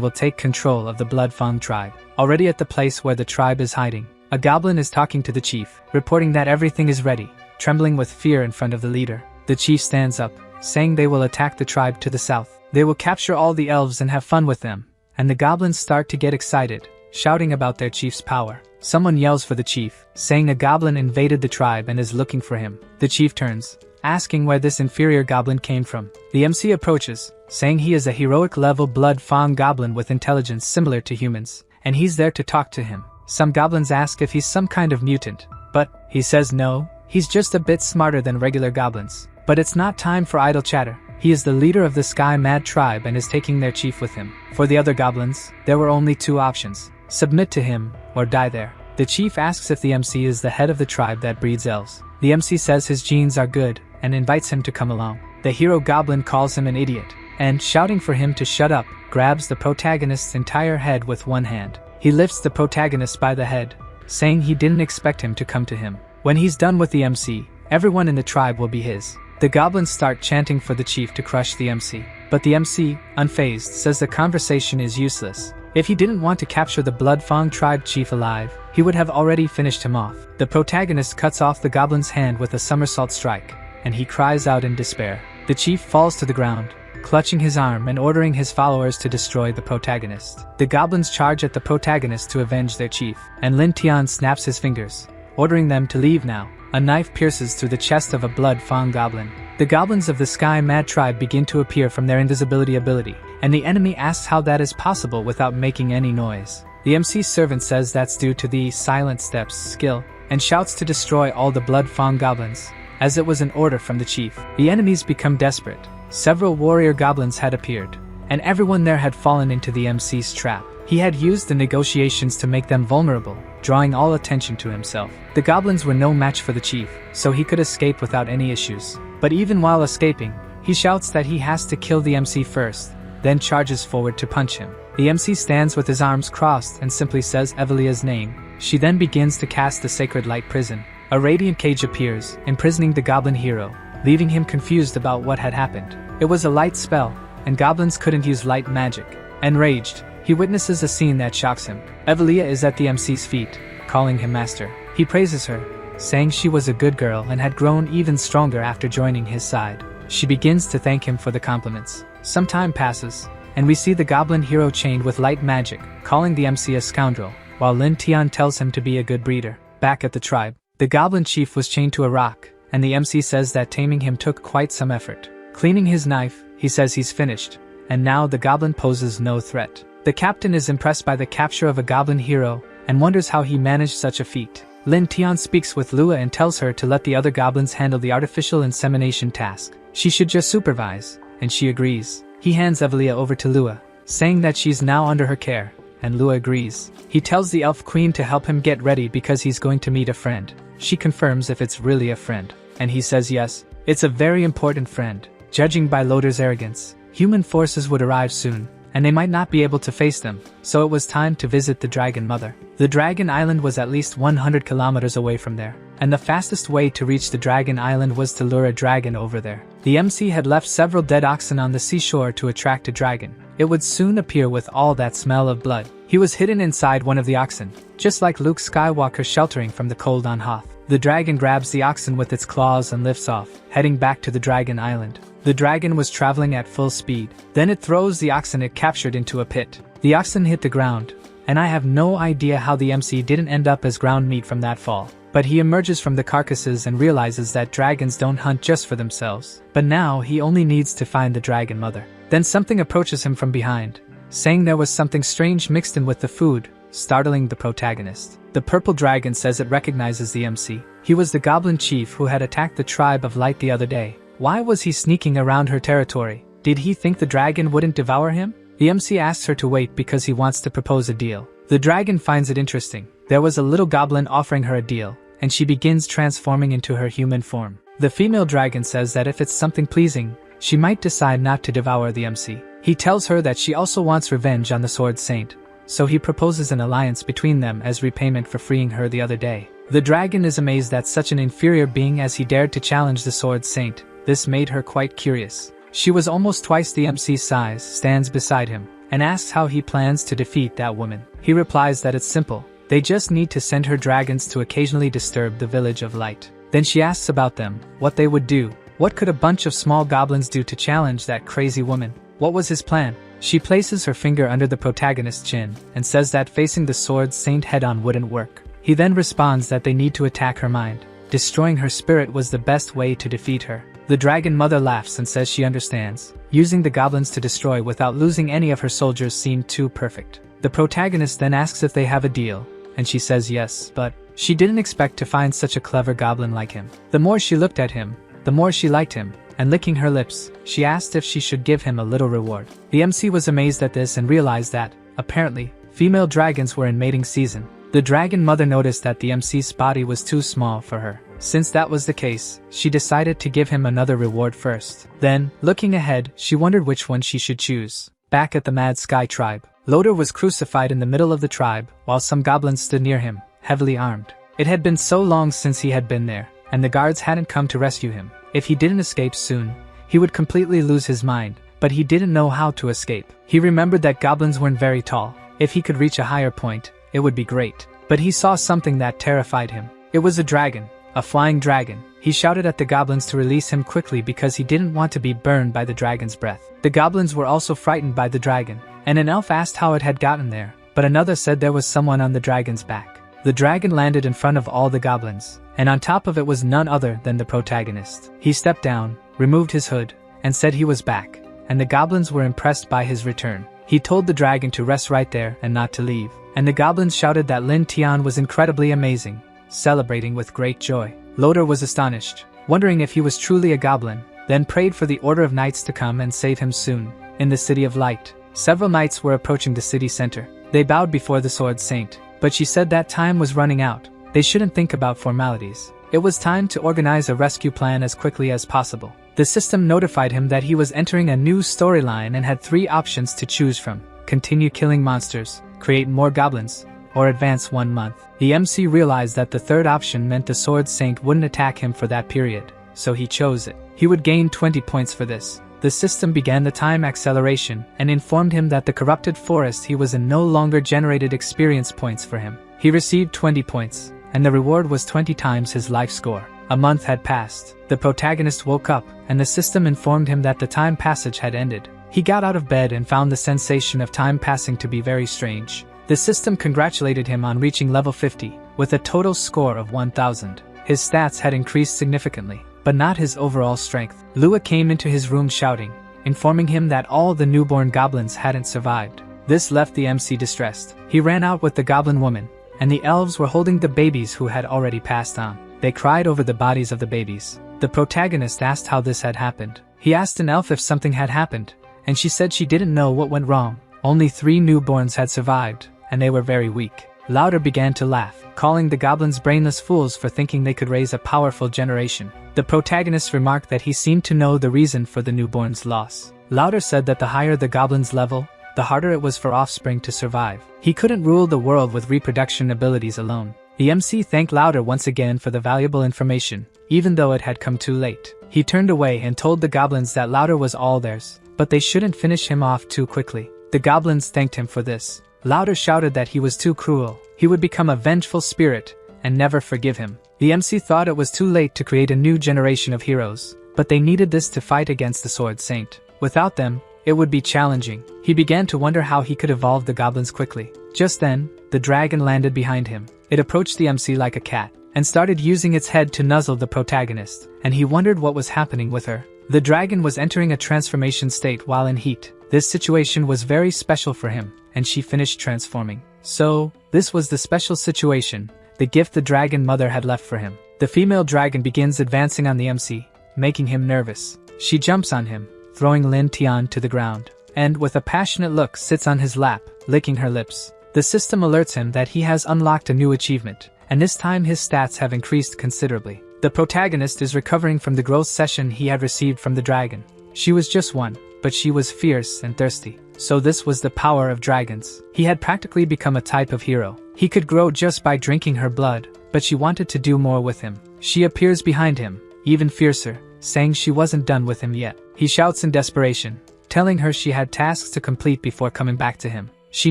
will take control of the Bloodfang tribe. Already at the place where the tribe is hiding, a goblin is talking to the chief, reporting that everything is ready, trembling with fear in front of the leader. The chief stands up, saying they will attack the tribe to the south. They will capture all the elves and have fun with them, and the goblins start to get excited, shouting about their chief's power. Someone yells for the chief, saying a goblin invaded the tribe and is looking for him. The chief turns, asking where this inferior goblin came from. The MC approaches, saying he is a heroic-level Bloodfang goblin with intelligence similar to humans, and he's there to talk to him. Some goblins ask if he's some kind of mutant, but he says no, he's just a bit smarter than regular goblins. But it's not time for idle chatter. He is the leader of the Sky Mad tribe and is taking their chief with him. For the other goblins, there were only two options: submit to him, or die there. The chief asks if the MC is the head of the tribe that breeds elves. The MC says his genes are good, and invites him to come along. The hero goblin calls him an idiot, and, shouting for him to shut up, grabs the protagonist's entire head with one hand. He lifts the protagonist by the head, saying he didn't expect him to come to him. When he's done with the MC, everyone in the tribe will be his. The goblins start chanting for the chief to crush the MC, but the MC, unfazed, says the conversation is useless. If he didn't want to capture the Bloodfang tribe chief alive, he would have already finished him off. The protagonist cuts off the goblin's hand with a somersault strike, and he cries out in despair. The chief falls to the ground, clutching his arm and ordering his followers to destroy the protagonist. The goblins charge at the protagonist to avenge their chief, and Lin Tian snaps his fingers, ordering them to leave now. A knife pierces through the chest of a Bloodfang goblin. The goblins of the Sky Mad tribe begin to appear from their invisibility ability, and the enemy asks how that is possible without making any noise. The MC's servant says that's due to the Silent Steps skill, and shouts to destroy all the Bloodfang goblins, as it was an order from the chief. The enemies become desperate. Several warrior goblins had appeared, and everyone there had fallen into the MC's trap. He had used the negotiations to make them vulnerable, drawing all attention to himself. The goblins were no match for the chief, so he could escape without any issues. But even while escaping, he shouts that he has to kill the MC first, then charges forward to punch him. The MC stands with his arms crossed and simply says Evelia's name. She then begins to cast the sacred light prison. A radiant cage appears, imprisoning the goblin hero, leaving him confused about what had happened. It was a light spell, and goblins couldn't use light magic. Enraged, he witnesses a scene that shocks him. Evelia is at the MC's feet, calling him master. He praises her, saying she was a good girl and had grown even stronger after joining his side. She begins to thank him for the compliments. Some time passes, and we see the goblin hero chained with light magic, calling the MC a scoundrel, while Lin Tian tells him to be a good breeder. Back at the tribe, the goblin chief was chained to a rock, and the MC says that taming him took quite some effort. Cleaning his knife, he says he's finished, and now the goblin poses no threat. The captain is impressed by the capture of a goblin hero, and wonders how he managed such a feat. Lin Tian speaks with Lua and tells her to let the other goblins handle the artificial insemination task. She should just supervise, and she agrees. He hands Evelia over to Lua, saying that she's now under her care, and Lua agrees. He tells the elf queen to help him get ready because he's going to meet a friend. She confirms if it's really a friend, and he says yes, it's a very important friend. Judging by Loder's arrogance, human forces would arrive soon, and they might not be able to face them, so it was time to visit the Dragon Mother. The Dragon Island was at least 100 kilometers away from there, and the fastest way to reach the Dragon Island was to lure a dragon over there. The MC had left several dead oxen on the seashore to attract a dragon. It would soon appear with all that smell of blood. He was hidden inside one of the oxen, just like Luke Skywalker sheltering from the cold on Hoth. The dragon grabs the oxen with its claws and lifts off, heading back to the Dragon Island. The dragon was traveling at full speed. Then it throws the oxen it captured into a pit. The oxen hit the ground, and I have no idea how the MC didn't end up as ground meat from that fall. But he emerges from the carcasses and realizes that dragons don't hunt just for themselves. But now he only needs to find the Dragon Mother. Then something approaches him from behind, saying there was something strange mixed in with the food, startling the protagonist. The purple dragon says it recognizes the MC. He was the goblin chief who had attacked the tribe of light the other day. Why was he sneaking around her territory? Did he think the dragon wouldn't devour him? The MC asks her to wait because he wants to propose a deal. The dragon finds it interesting. There was a little goblin offering her a deal, and she begins transforming into her human form. The female dragon says that if it's something pleasing, she might decide not to devour the MC. He tells her that she also wants revenge on the Sword Saint, so he proposes an alliance between them as repayment for freeing her the other day. The dragon is amazed that such an inferior being as he dared to challenge the Sword Saint. This made her quite curious. She was almost twice the MC's size, stands beside him, and asks how he plans to defeat that woman. He replies that it's simple. They just need to send her dragons to occasionally disturb the Village of Light. Then she asks about them, what they would do. What could a bunch of small goblins do to challenge that crazy woman? What was his plan? She places her finger under the protagonist's chin and says that facing the Sword Saint head-on wouldn't work. He then responds that they need to attack her mind. Destroying her spirit was the best way to defeat her. The dragon mother laughs and says she understands. Using the goblins to destroy without losing any of her soldiers seemed too perfect. The protagonist then asks if they have a deal, and she says yes, but she didn't expect to find such a clever goblin like him. The more she looked at him, the more she liked him, and licking her lips, she asked if she should give him a little reward. The MC was amazed at this and realized that, apparently, female dragons were in mating season. The dragon mother noticed that the MC's body was too small for her. Since that was the case, she decided to give him another reward first. Then, looking ahead, she wondered which one she should choose. Back at the Mad Sky tribe, Loder was crucified in the middle of the tribe, while some goblins stood near him, heavily armed. It had been so long since he had been there, and the guards hadn't come to rescue him. If he didn't escape soon, he would completely lose his mind, but he didn't know how to escape. He remembered that goblins weren't very tall. If he could reach a higher point, it would be great. But he saw something that terrified him. It was a dragon. A flying dragon. He shouted at the goblins to release him quickly because he didn't want to be burned by the dragon's breath. The goblins were also frightened by the dragon, and an elf asked how it had gotten there, but another said there was someone on the dragon's back. The dragon landed in front of all the goblins, and on top of it was none other than the protagonist. He stepped down, removed his hood, and said he was back, and the goblins were impressed by his return. He told the dragon to rest right there and not to leave, and the goblins shouted that Lin Tian was incredibly amazing, celebrating with great joy. Loder was astonished, wondering if he was truly a goblin, then prayed for the Order of Knights to come and save him soon. In the City of Light, several knights were approaching the city center. They bowed before the Sword Saint, but she said that time was running out. They shouldn't think about formalities. It was time to organize a rescue plan as quickly as possible. The system notified him that he was entering a new storyline and had 3 options to choose from: continue killing monsters, create more goblins, or advance 1 month. The MC realized that the third option meant the Sword Saint wouldn't attack him for that period, so he chose it. He would gain 20 points for this. The system began the time acceleration and informed him that the corrupted forest he was in no longer generated experience points for him. He received 20 points, and the reward was 20 times his life score. A month had passed. The protagonist woke up, and the system informed him that the time passage had ended. He got out of bed and found the sensation of time passing to be very strange. The system congratulated him on reaching level 50, with a total score of 1000. His stats had increased significantly, but not his overall strength. Lua came into his room shouting, informing him that all the newborn goblins hadn't survived. This left the MC distressed. He ran out with the goblin woman, and the elves were holding the babies who had already passed on. They cried over the bodies of the babies. The protagonist asked how this had happened. He asked an elf if something had happened, and she said she didn't know what went wrong. Only 3 newborns had survived, and they were very weak. Loder began to laugh, calling the goblins brainless fools for thinking they could raise a powerful generation. The protagonist remarked that he seemed to know the reason for the newborn's loss. Loder said that the higher the goblin's level, the harder it was for Offspring to survive. He couldn't rule the world with reproduction abilities alone. The MC thanked Loder once again for the valuable information, even though it had come too late. He turned away and told the goblins that Loder was all theirs, but they shouldn't finish him off too quickly. The goblins thanked him for this. Loder shouted that he was too cruel. He would become a vengeful spirit and never forgive him. The MC thought it was too late to create a new generation of heroes, but they needed this to fight against the Sword Saint. Without them, it would be challenging. He began to wonder how he could evolve the goblins quickly. Just then, the dragon landed behind him. It approached the MC like a cat, and started using its head to nuzzle the protagonist, and he wondered what was happening with her. The dragon was entering a transformation state while in heat. This situation was very special for him, and she finished transforming. So, this was the special situation, the gift the dragon mother had left for him. The female dragon begins advancing on the MC. making him nervous. She jumps on him, throwing Lin Tian to the ground, and with a passionate look sits on his lap, licking her lips. The system alerts him that he has unlocked a new achievement, and this time his stats have increased considerably. The protagonist is recovering from the growth session he had received from the dragon. She was just one, but she was fierce and thirsty. So this was the power of dragons. He had practically become a type of hero. He could grow just by drinking her blood, but she wanted to do more with him. She appears behind him, even fiercer, saying she wasn't done with him yet. He shouts in desperation, telling her she had tasks to complete before coming back to him. She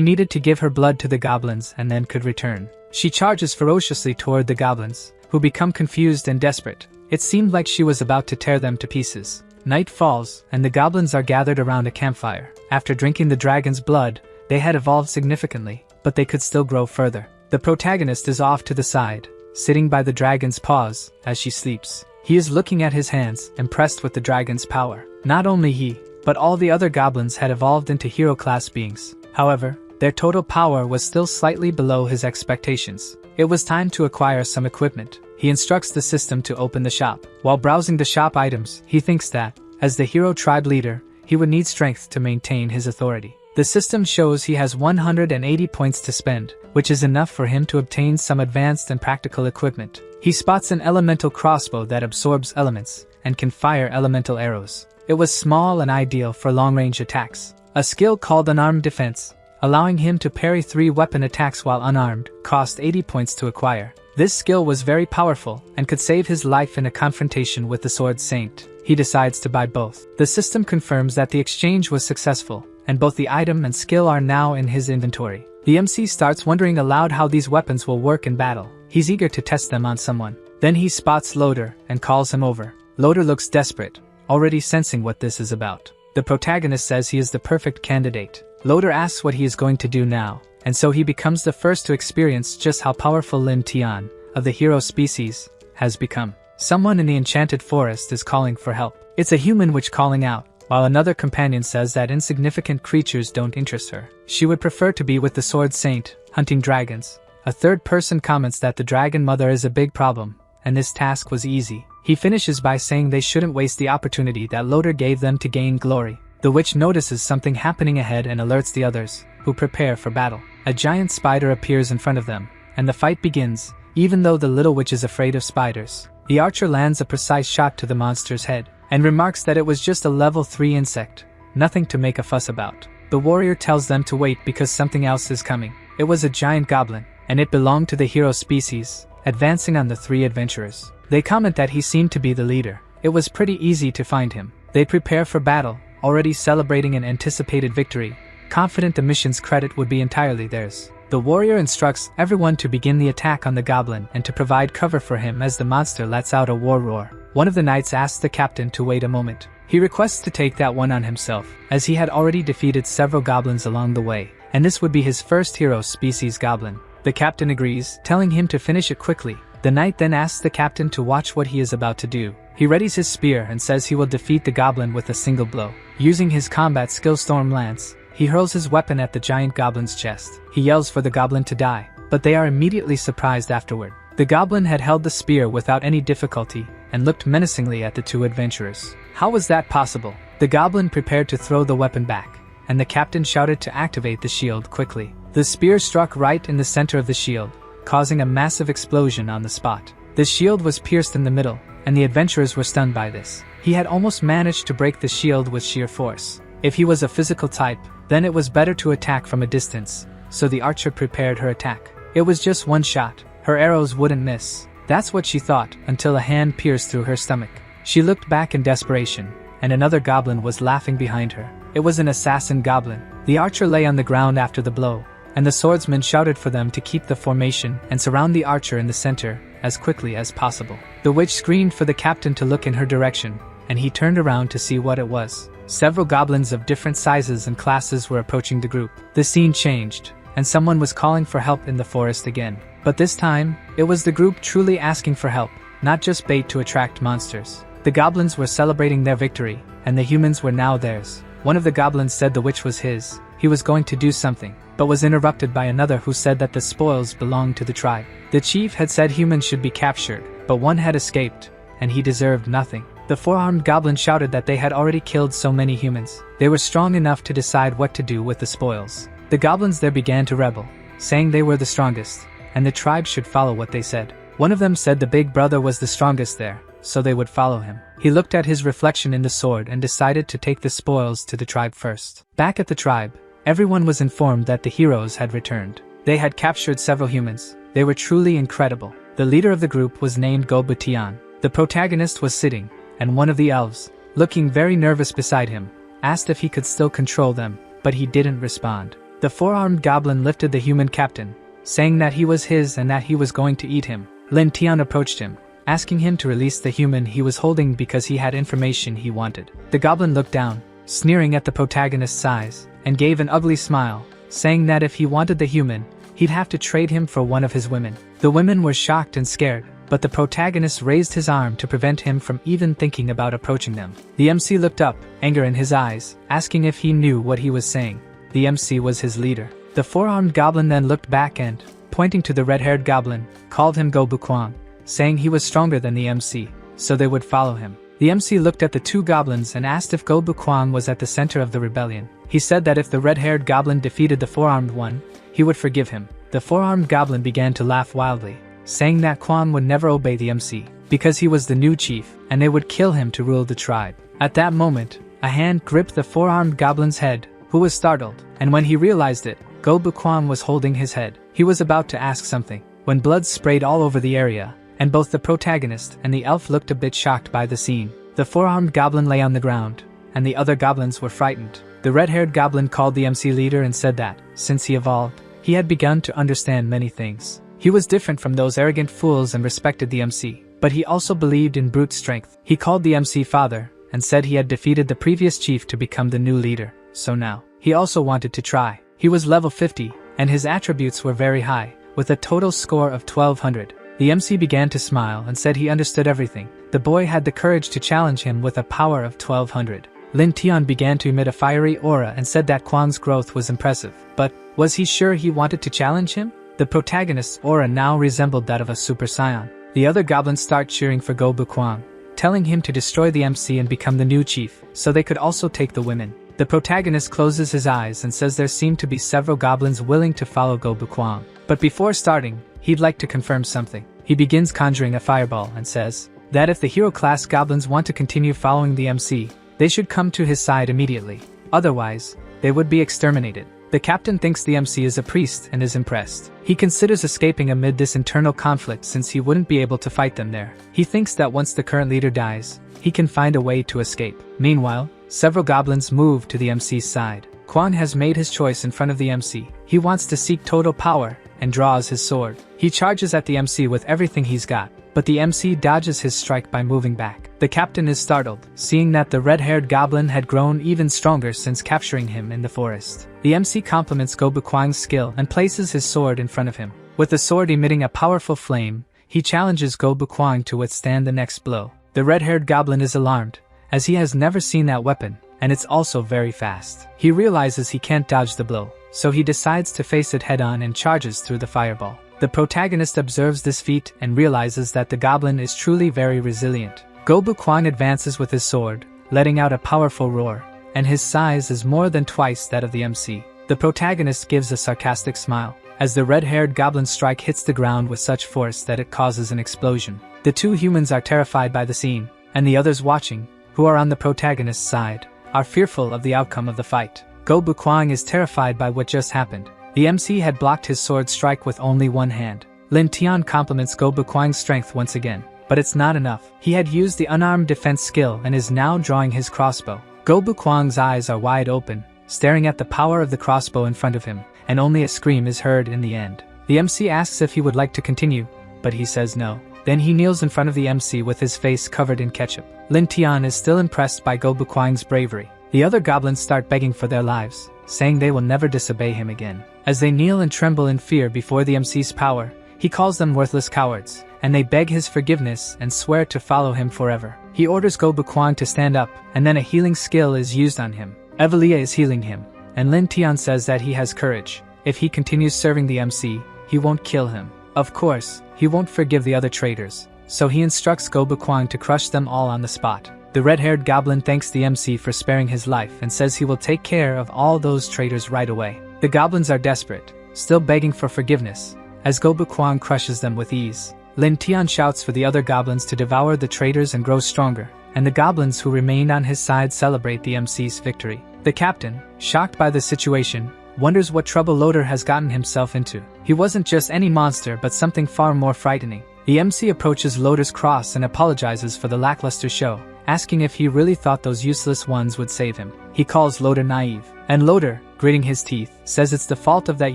needed to give her blood to the goblins and then could return. She charges ferociously toward the goblins, who become confused and desperate. It seemed like she was about to tear them to pieces. Night falls, and the goblins are gathered around a campfire. After drinking the dragon's blood, they had evolved significantly, but they could still grow further. The protagonist is off to the side, sitting by the dragon's paws as she sleeps. He is looking at his hands, impressed with the dragon's power. Not only he, but all the other goblins had evolved into hero-class beings. However, their total power was still slightly below his expectations. It was time to acquire some equipment. He instructs the system to open the shop. While browsing the shop items, he thinks that, as the hero tribe leader, he would need strength to maintain his authority. The system shows he has 180 points to spend, which is enough for him to obtain some advanced and practical equipment. He spots an elemental crossbow that absorbs elements and can fire elemental arrows. It was small and ideal for long-range attacks. A skill called Unarmed Defense, allowing him to parry 3 weapon attacks while unarmed, cost 80 points to acquire. This skill was very powerful and could save his life in a confrontation with the Sword Saint. He decides to buy both. The system confirms that the exchange was successful, and both the item and skill are now in his inventory. The MC starts wondering aloud how these weapons will work in battle. He's eager to test them on someone. Then he spots Loder and calls him over. Loder looks desperate, already sensing what this is about. The protagonist says he is the perfect candidate. Loder asks what he is going to do now, and so he becomes the first to experience just how powerful Lin Tian, of the hero species, has become. Someone in the enchanted forest is calling for help. It's a human witch calling out, while another companion says that insignificant creatures don't interest her. She would prefer to be with the Sword Saint, hunting dragons. A third person comments that the dragon mother is a big problem, and this task was easy. He finishes by saying they shouldn't waste the opportunity that Loder gave them to gain glory. The witch notices something happening ahead and alerts the others, who prepare for battle. A giant spider appears in front of them, and the fight begins, even though the little witch is afraid of spiders. The archer lands a precise shot to the monster's head, and remarks that it was just a level 3 insect, nothing to make a fuss about. The warrior tells them to wait because something else is coming. It was a giant goblin, and it belonged to the hero species, advancing on the 3 adventurers. They comment that he seemed to be the leader. It was pretty easy to find him. They prepare for battle, already celebrating an anticipated victory, confident the mission's credit would be entirely theirs. The warrior instructs everyone to begin the attack on the goblin and to provide cover for him as the monster lets out a war roar. One of the knights asks the captain to wait a moment. He requests to take that one on himself, as he had already defeated several goblins along the way, and this would be his first hero species goblin. The captain agrees, telling him to finish it quickly. The knight then asks the captain to watch what he is about to do. He readies his spear and says he will defeat the goblin with a single blow. Using his combat skill Storm Lance, he hurls his weapon at the giant goblin's chest. He yells for the goblin to die, but they are immediately surprised afterward. The goblin had held the spear without any difficulty and looked menacingly at the 2 adventurers. How was that possible? The goblin prepared to throw the weapon back, and the captain shouted to activate the shield quickly. The spear struck right in the center of the shield, causing a massive explosion on the spot. The shield was pierced in the middle, and the adventurers were stunned by this. He had almost managed to break the shield with sheer force. If he was a physical type, then it was better to attack from a distance, so the archer prepared her attack. It was just one shot. Her arrows wouldn't miss. That's what she thought, until a hand pierced through her stomach. She looked back in desperation, and another goblin was laughing behind her. It was an assassin goblin. The archer lay on the ground after the blow, and the swordsman shouted for them to keep the formation and surround the archer in the center as quickly as possible. The witch screamed for the captain to look in her direction, and he turned around to see what it was. Several goblins of different sizes and classes were approaching the group. The scene changed, and someone was calling for help in the forest again. But this time, it was the group truly asking for help, not just bait to attract monsters. The goblins were celebrating their victory, and the humans were now theirs. One of the goblins said the witch was his. He was going to do something, but was interrupted by another who said that the spoils belonged to the tribe. The chief had said humans should be captured, but one had escaped, and he deserved nothing. The four-armed goblin shouted that they had already killed so many humans. They were strong enough to decide what to do with the spoils. The goblins there began to rebel, saying they were the strongest, and the tribe should follow what they said. One of them said the big brother was the strongest there, so they would follow him. He looked at his reflection in the sword and decided to take the spoils to the tribe first. Back at the tribe, everyone was informed that the heroes had returned. They had captured several humans. They were truly incredible. The leader of the group was named Goblin. The protagonist was sitting, and one of the elves, looking very nervous beside him, asked if he could still control them, but he didn't respond. The four-armed goblin lifted the human captain, saying that he was his and that he was going to eat him. Lin Tian approached him, asking him to release the human he was holding because he had information he wanted. The goblin looked down, sneering at the protagonist's eyes, and gave an ugly smile, saying that if he wanted the human, he'd have to trade him for one of his women. The women were shocked and scared, but the protagonist raised his arm to prevent him from even thinking about approaching them. The MC looked up, anger in his eyes, asking if he knew what he was saying. The MC was his leader. The four-armed goblin then looked back and, pointing to the red-haired goblin, called him Go Bukwang, saying he was stronger than the MC, so they would follow him. The MC looked at the two goblins and asked if Go Bukwang was at the center of the rebellion. He said that if the red-haired goblin defeated the four-armed one, he would forgive him. The four-armed goblin began to laugh wildly, saying that Kwang would never obey the MC, because he was the new chief, and they would kill him to rule the tribe. At that moment, a hand gripped the four-armed goblin's head, who was startled, and when he realized it, Go Bukwang was holding his head. He was about to ask something, when blood sprayed all over the area, and both the protagonist and the elf looked a bit shocked by the scene. The four-armed goblin lay on the ground, and the other goblins were frightened. The red-haired goblin called the MC leader and said that, since he evolved, he had begun to understand many things. He was different from those arrogant fools and respected the MC, but he also believed in brute strength. He called the MC father, and said he had defeated the previous chief to become the new leader, so now, he also wanted to try. He was level 50, and his attributes were very high, with a total score of 1200. The MC began to smile and said he understood everything. The boy had the courage to challenge him with a power of 1200. Lin Tian began to emit a fiery aura and said that Kwang's growth was impressive, but was he sure he wanted to challenge him? The protagonist's aura now resembled that of a Super Saiyan. The other goblins start cheering for Go Bukwang, telling him to destroy the MC and become the new chief, so they could also take the women. The protagonist closes his eyes and says there seemed to be several goblins willing to follow Go Bukwang. But before starting, he'd like to confirm something. He begins conjuring a fireball and says that if the hero-class goblins want to continue following the MC, they should come to his side immediately. Otherwise, they would be exterminated. The captain thinks the MC is a priest and is impressed. He considers escaping amid this internal conflict since he wouldn't be able to fight them there. He thinks that once the current leader dies, he can find a way to escape. Meanwhile, several goblins move to the MC's side. Kwang has made his choice in front of the MC. He wants to seek total power and draws his sword. He charges at the MC with everything he's got, but the MC dodges his strike by moving back. The captain is startled, seeing that the red-haired goblin had grown even stronger since capturing him in the forest. The MC compliments Go Bukwang's skill and places his sword in front of him. With the sword emitting a powerful flame, he challenges Go Bukwang to withstand the next blow. The red-haired goblin is alarmed, as he has never seen that weapon, and it's also very fast. He realizes he can't dodge the blow, so he decides to face it head-on and charges through the fireball. The protagonist observes this feat and realizes that the goblin is truly very resilient. Go Bukwang advances with his sword, letting out a powerful roar, and his size is more than twice that of the MC. The protagonist gives a sarcastic smile, as the red-haired goblin strike hits the ground with such force that it causes an explosion. The two humans are terrified by the scene, and the others watching, who are on the protagonist's side, are fearful of the outcome of the fight. Go Bukwang is terrified by what just happened. The MC had blocked his sword strike with only one hand. Lin Tian compliments Go Bukwang's strength once again, but it's not enough. He had used the unarmed defense skill and is now drawing his crossbow. Go Bukwang's eyes are wide open, staring at the power of the crossbow in front of him, and only a scream is heard in the end. The MC asks if he would like to continue, but he says no. Then he kneels in front of the MC with his face covered in ketchup. Lin Tian is still impressed by Go Bukwang's bravery. The other goblins start begging for their lives, saying they will never disobey him again. As they kneel and tremble in fear before the MC's power, he calls them worthless cowards, and they beg his forgiveness and swear to follow him forever. He orders Go Bukwang to stand up, and then a healing skill is used on him. Evelia is healing him, and Lin Tian says that he has courage. If he continues serving the MC, he won't kill him. Of course, he won't forgive the other traitors, so he instructs Goblin to crush them all on the spot. The red-haired goblin thanks the MC for sparing his life and says he will take care of all those traitors right away. The goblins are desperate, still begging for forgiveness, as Goblin crushes them with ease. Lin Tian shouts for the other goblins to devour the traitors and grow stronger, and the goblins who remained on his side celebrate the MC's victory. The captain, shocked by the situation, wonders what trouble Loder has gotten himself into. He wasn't just any monster but something far more frightening. The MC approaches Loder's cross and apologizes for the lackluster show, asking if he really thought those useless ones would save him. He calls Loder naive, and Loder, gritting his teeth, says it's the fault of that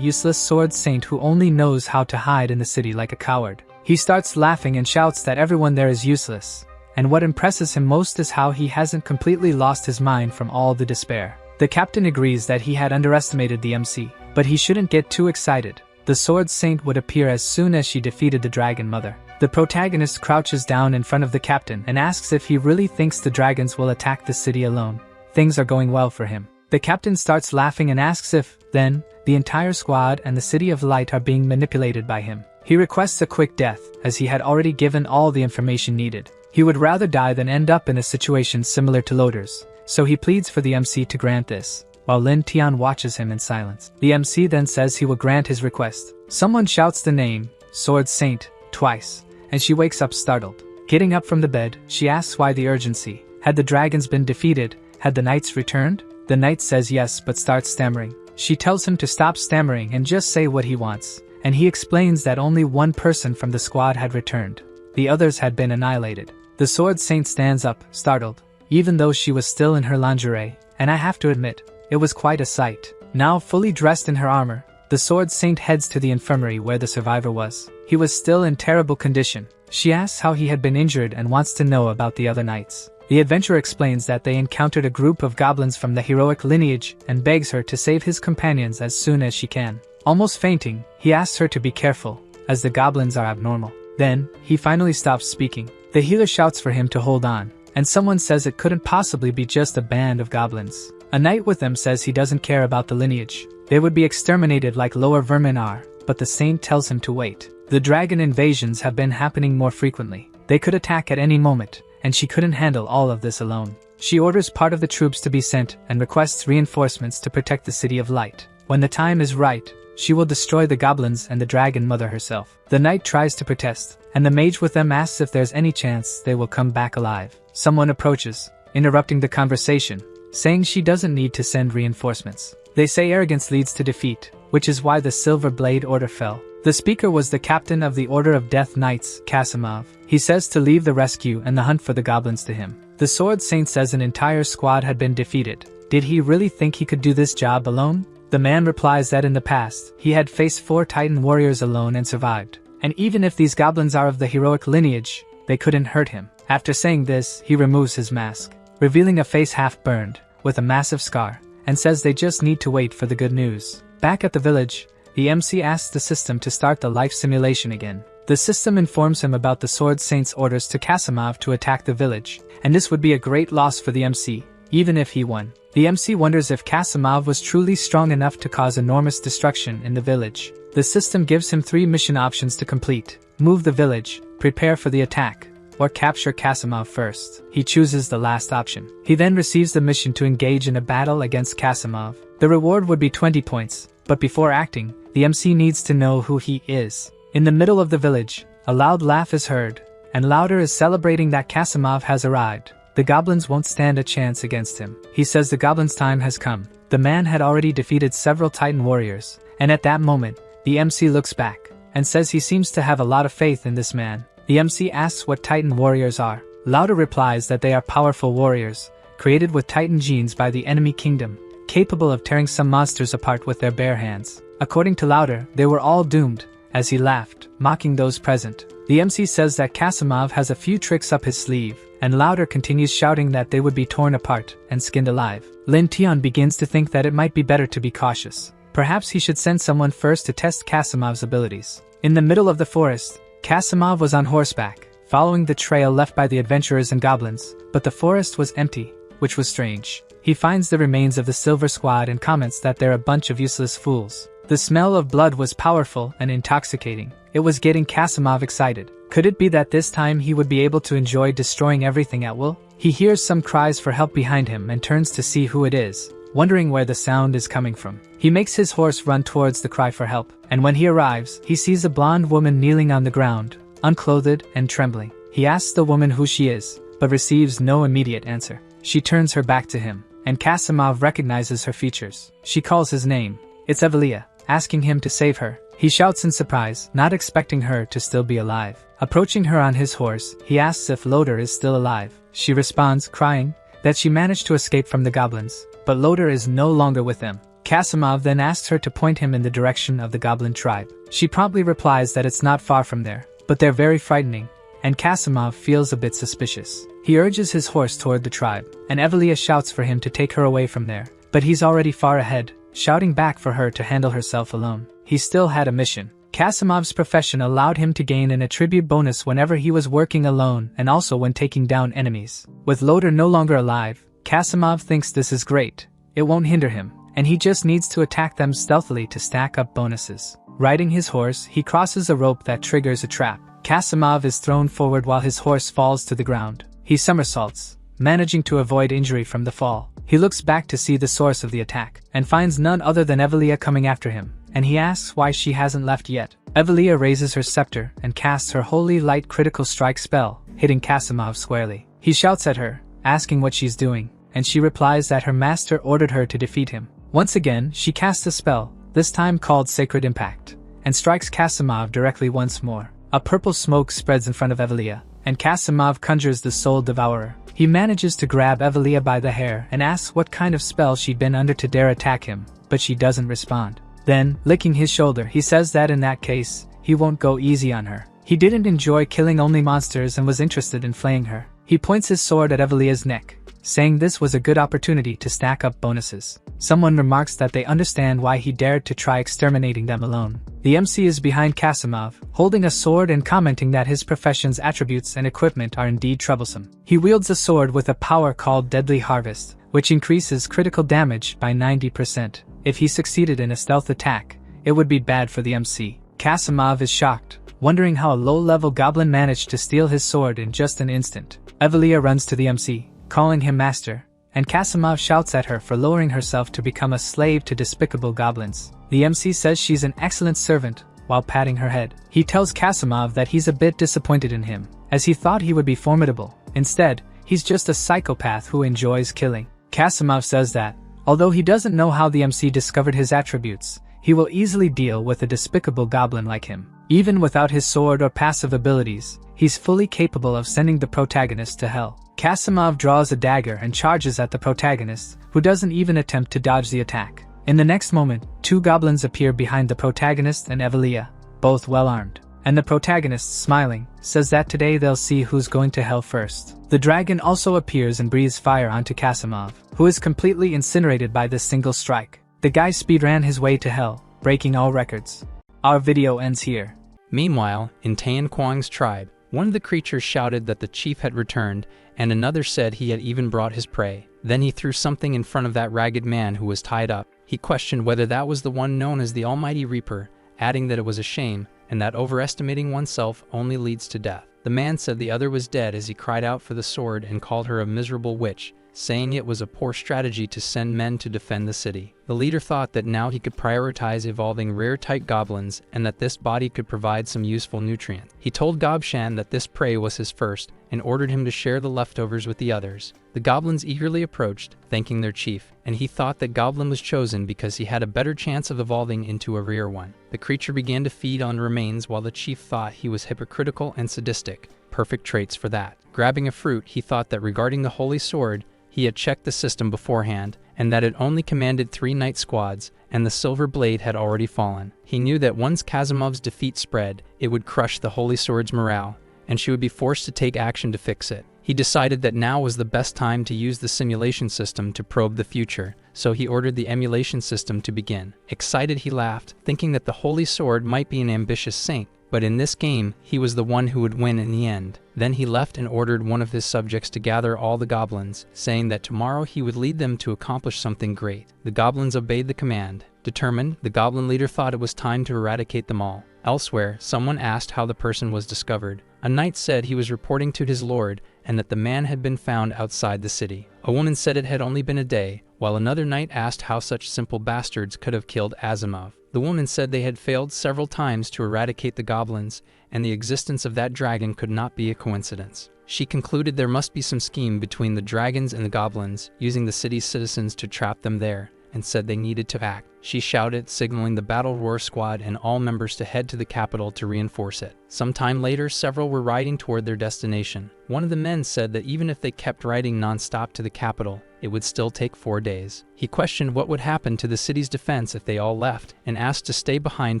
useless sword saint who only knows how to hide in the city like a coward. He starts laughing and shouts that everyone there is useless, and what impresses him most is how he hasn't completely lost his mind from all the despair. The captain agrees that he had underestimated the MC, but he shouldn't get too excited. The sword saint would appear as soon as she defeated the dragon mother. The protagonist crouches down in front of the captain and asks if he really thinks the dragons will attack the city alone. Things are going well for him. The captain starts laughing and asks if, then, the entire squad and the City of Light are being manipulated by him. He requests a quick death, as he had already given all the information needed. He would rather die than end up in a situation similar to Loder's, so he pleads for the MC to grant this, while Lin Tian watches him in silence. The MC then says he will grant his request. Someone shouts the name, Sword Saint, twice, and she wakes up startled. Getting up from the bed, she asks why the urgency. Had the dragons been defeated? Had the knights returned? The knight says yes but starts stammering. She tells him to stop stammering and just say what he wants, and he explains that only one person from the squad had returned. The others had been annihilated. The Sword Saint stands up, startled, even though she was still in her lingerie, and I have to admit, it was quite a sight. Now fully dressed in her armor, the Sword Saint heads to the infirmary where the survivor was. He was still in terrible condition. She asks how he had been injured and wants to know about the other knights. The adventurer explains that they encountered a group of goblins from the heroic lineage and begs her to save his companions as soon as she can. Almost fainting, he asks her to be careful, as the goblins are abnormal. Then, he finally stops speaking. The healer shouts for him to hold on, and someone says it couldn't possibly be just a band of goblins. A knight with them says he doesn't care about the lineage. They would be exterminated like lower vermin are, but the saint tells him to wait. The dragon invasions have been happening more frequently. They could attack at any moment, and she couldn't handle all of this alone. She orders part of the troops to be sent and requests reinforcements to protect the City of Light. When the time is right, she will destroy the goblins and the dragon mother herself. The knight tries to protest, and the mage with them asks if there's any chance they will come back alive. Someone approaches, interrupting the conversation, saying she doesn't need to send reinforcements. They say arrogance leads to defeat, which is why the Silver Blade Order fell. The speaker was the captain of the Order of Death Knights, Casimov. He says to leave the rescue and the hunt for the goblins to him. The Sword Saint says an entire squad had been defeated. Did he really think he could do this job alone? The man replies that in the past, he had faced 4 Titan warriors alone and survived. And even if these goblins are of the heroic lineage, they couldn't hurt him. After saying this, he removes his mask, revealing a face half burned, with a massive scar, and says they just need to wait for the good news. Back at the village, the MC asks the system to start the life simulation again. The system informs him about the Sword Saint's orders to Casimov to attack the village, and this would be a great loss for the MC, even if he won. The MC wonders if Casimov was truly strong enough to cause enormous destruction in the village. The system gives him 3 mission options to complete: move the village, prepare for the attack, or capture Casimov first. He chooses the last option. He then receives the mission to engage in a battle against Casimov. The reward would be 20 points, but before acting, the MC needs to know who he is. In the middle of the village, a loud laugh is heard, and Loder is celebrating that Casimov has arrived. The goblins won't stand a chance against him. He says the goblins' time has come. The man had already defeated several Titan warriors, and at that moment, the MC looks back, and says he seems to have a lot of faith in this man. The MC asks what Titan warriors are. Loder replies that they are powerful warriors, created with Titan genes by the enemy kingdom, capable of tearing some monsters apart with their bare hands. According to Loder, they were all doomed, as he laughed, mocking those present. The MC says that Casimov has a few tricks up his sleeve, and Loder continues shouting that they would be torn apart and skinned alive. Lin Tian begins to think that it might be better to be cautious. Perhaps he should send someone first to test Casimov's abilities. In the middle of the forest, Casimov was on horseback, following the trail left by the adventurers and goblins, but the forest was empty, which was strange. He finds the remains of the Silver Squad and comments that they're a bunch of useless fools. The smell of blood was powerful and intoxicating. It was getting Casimov excited. Could it be that this time he would be able to enjoy destroying everything at will? He hears some cries for help behind him and turns to see who it is, wondering where the sound is coming from. He makes his horse run towards the cry for help, and when he arrives, he sees a blonde woman kneeling on the ground, unclothed and trembling. He asks the woman who she is, but receives no immediate answer. She turns her back to him, and Casimov recognizes her features. She calls his name. It's Evelia, asking him to save her. He shouts in surprise, not expecting her to still be alive. Approaching her on his horse, he asks if Loder is still alive. She responds, crying, that she managed to escape from the goblins, but Loder is no longer with them. Casimov then asks her to point him in the direction of the goblin tribe. She promptly replies that it's not far from there, but they're very frightening, and Casimov feels a bit suspicious. He urges his horse toward the tribe, and Evelia shouts for him to take her away from there, but he's already far ahead, shouting back for her to handle herself alone. He still had a mission. Casimov's profession allowed him to gain an attribute bonus whenever he was working alone and also when taking down enemies. With Loder no longer alive, Casimov thinks this is great. It won't hinder him, and he just needs to attack them stealthily to stack up bonuses. Riding his horse, he crosses a rope that triggers a trap. Casimov is thrown forward while his horse falls to the ground. He somersaults, managing to avoid injury from the fall. He looks back to see the source of the attack, and finds none other than Evelia coming after him, and he asks why she hasn't left yet. Evelia raises her scepter and casts her holy light critical strike spell, hitting Casimov squarely. He shouts at her, asking what she's doing, and she replies that her master ordered her to defeat him. Once again, she casts a spell, this time called Sacred Impact, and strikes Casimov directly once more. A purple smoke spreads in front of Evelia, and Casimov conjures the Soul Devourer. He manages to grab Evelia by the hair and asks what kind of spell she'd been under to dare attack him, but she doesn't respond. Then, licking his shoulder, he says that in that case, he won't go easy on her. He didn't enjoy killing only monsters and was interested in flaying her. He points his sword at Evelia's neck, saying this was a good opportunity to stack up bonuses. Someone remarks that they understand why he dared to try exterminating them alone. The MC is behind Casimov, holding a sword and commenting that his profession's attributes and equipment are indeed troublesome. He wields a sword with a power called Deadly Harvest, which increases critical damage by 90%. If he succeeded in a stealth attack, it would be bad for the MC. Casimov is shocked, wondering how a low-level goblin managed to steal his sword in just an instant. Evelia runs to the MC, calling him master, and Casimov shouts at her for lowering herself to become a slave to despicable goblins. The MC says she's an excellent servant, while patting her head. He tells Casimov that he's a bit disappointed in him, as he thought he would be formidable. Instead, he's just a psychopath who enjoys killing. Casimov says that, although he doesn't know how the MC discovered his attributes, he will easily deal with a despicable goblin like him. Even without his sword or passive abilities, he's fully capable of sending the protagonist to hell. Casimov draws a dagger and charges at the protagonist, who doesn't even attempt to dodge the attack. In the next moment, two goblins appear behind the protagonist and Evelia, both well-armed. And the protagonist, smiling, says that today they'll see who's going to hell first. The dragon also appears and breathes fire onto Casimov, who is completely incinerated by this single strike. The guy speedran his way to hell, breaking all records. Our video ends here. Meanwhile, in Tan Kwang's tribe, one of the creatures shouted that the chief had returned, and another said he had even brought his prey. Then he threw something in front of that ragged man who was tied up. He questioned whether that was the one known as the Almighty Reaper, adding that it was a shame, and that overestimating oneself only leads to death. The man said the other was dead as he cried out for the sword and called her a miserable witch, saying it was a poor strategy to send men to defend the city. The leader thought that now he could prioritize evolving rare-type goblins and that this body could provide some useful nutrients. He told Gobshan that this prey was his first and ordered him to share the leftovers with the others. The goblins eagerly approached, thanking their chief, and he thought that Goblin was chosen because he had a better chance of evolving into a rare one. The creature began to feed on remains while the chief thought he was hypocritical and sadistic, perfect traits for that. Grabbing a fruit, he thought that regarding the holy sword, he had checked the system beforehand, and that it only commanded 3 knight squads, and the silver blade had already fallen. He knew that once Casimov's defeat spread, it would crush the holy sword's morale, and she would be forced to take action to fix it. He decided that now was the best time to use the simulation system to probe the future, so he ordered the emulation system to begin. Excited, he laughed, thinking that the holy sword might be an ambitious saint, but in this game, he was the one who would win in the end. Then he left and ordered one of his subjects to gather all the goblins, saying that tomorrow he would lead them to accomplish something great. The goblins obeyed the command. Determined, the goblin leader thought it was time to eradicate them all. Elsewhere, someone asked how the person was discovered. A knight said he was reporting to his lord and that the man had been found outside the city. A woman said it had only been a day, while another knight asked how such simple bastards could have killed Casimov. The woman said they had failed several times to eradicate the goblins, and the existence of that dragon could not be a coincidence. She concluded there must be some scheme between the dragons and the goblins, using the city's citizens to trap them there, and said they needed to act. She shouted, signaling the Battle Roar squad and all members to head to the capital to reinforce it. Sometime later, several were riding toward their destination. One of the men said that even if they kept riding non-stop to the capital, it would still take 4 days. He questioned what would happen to the city's defense if they all left, and asked to stay behind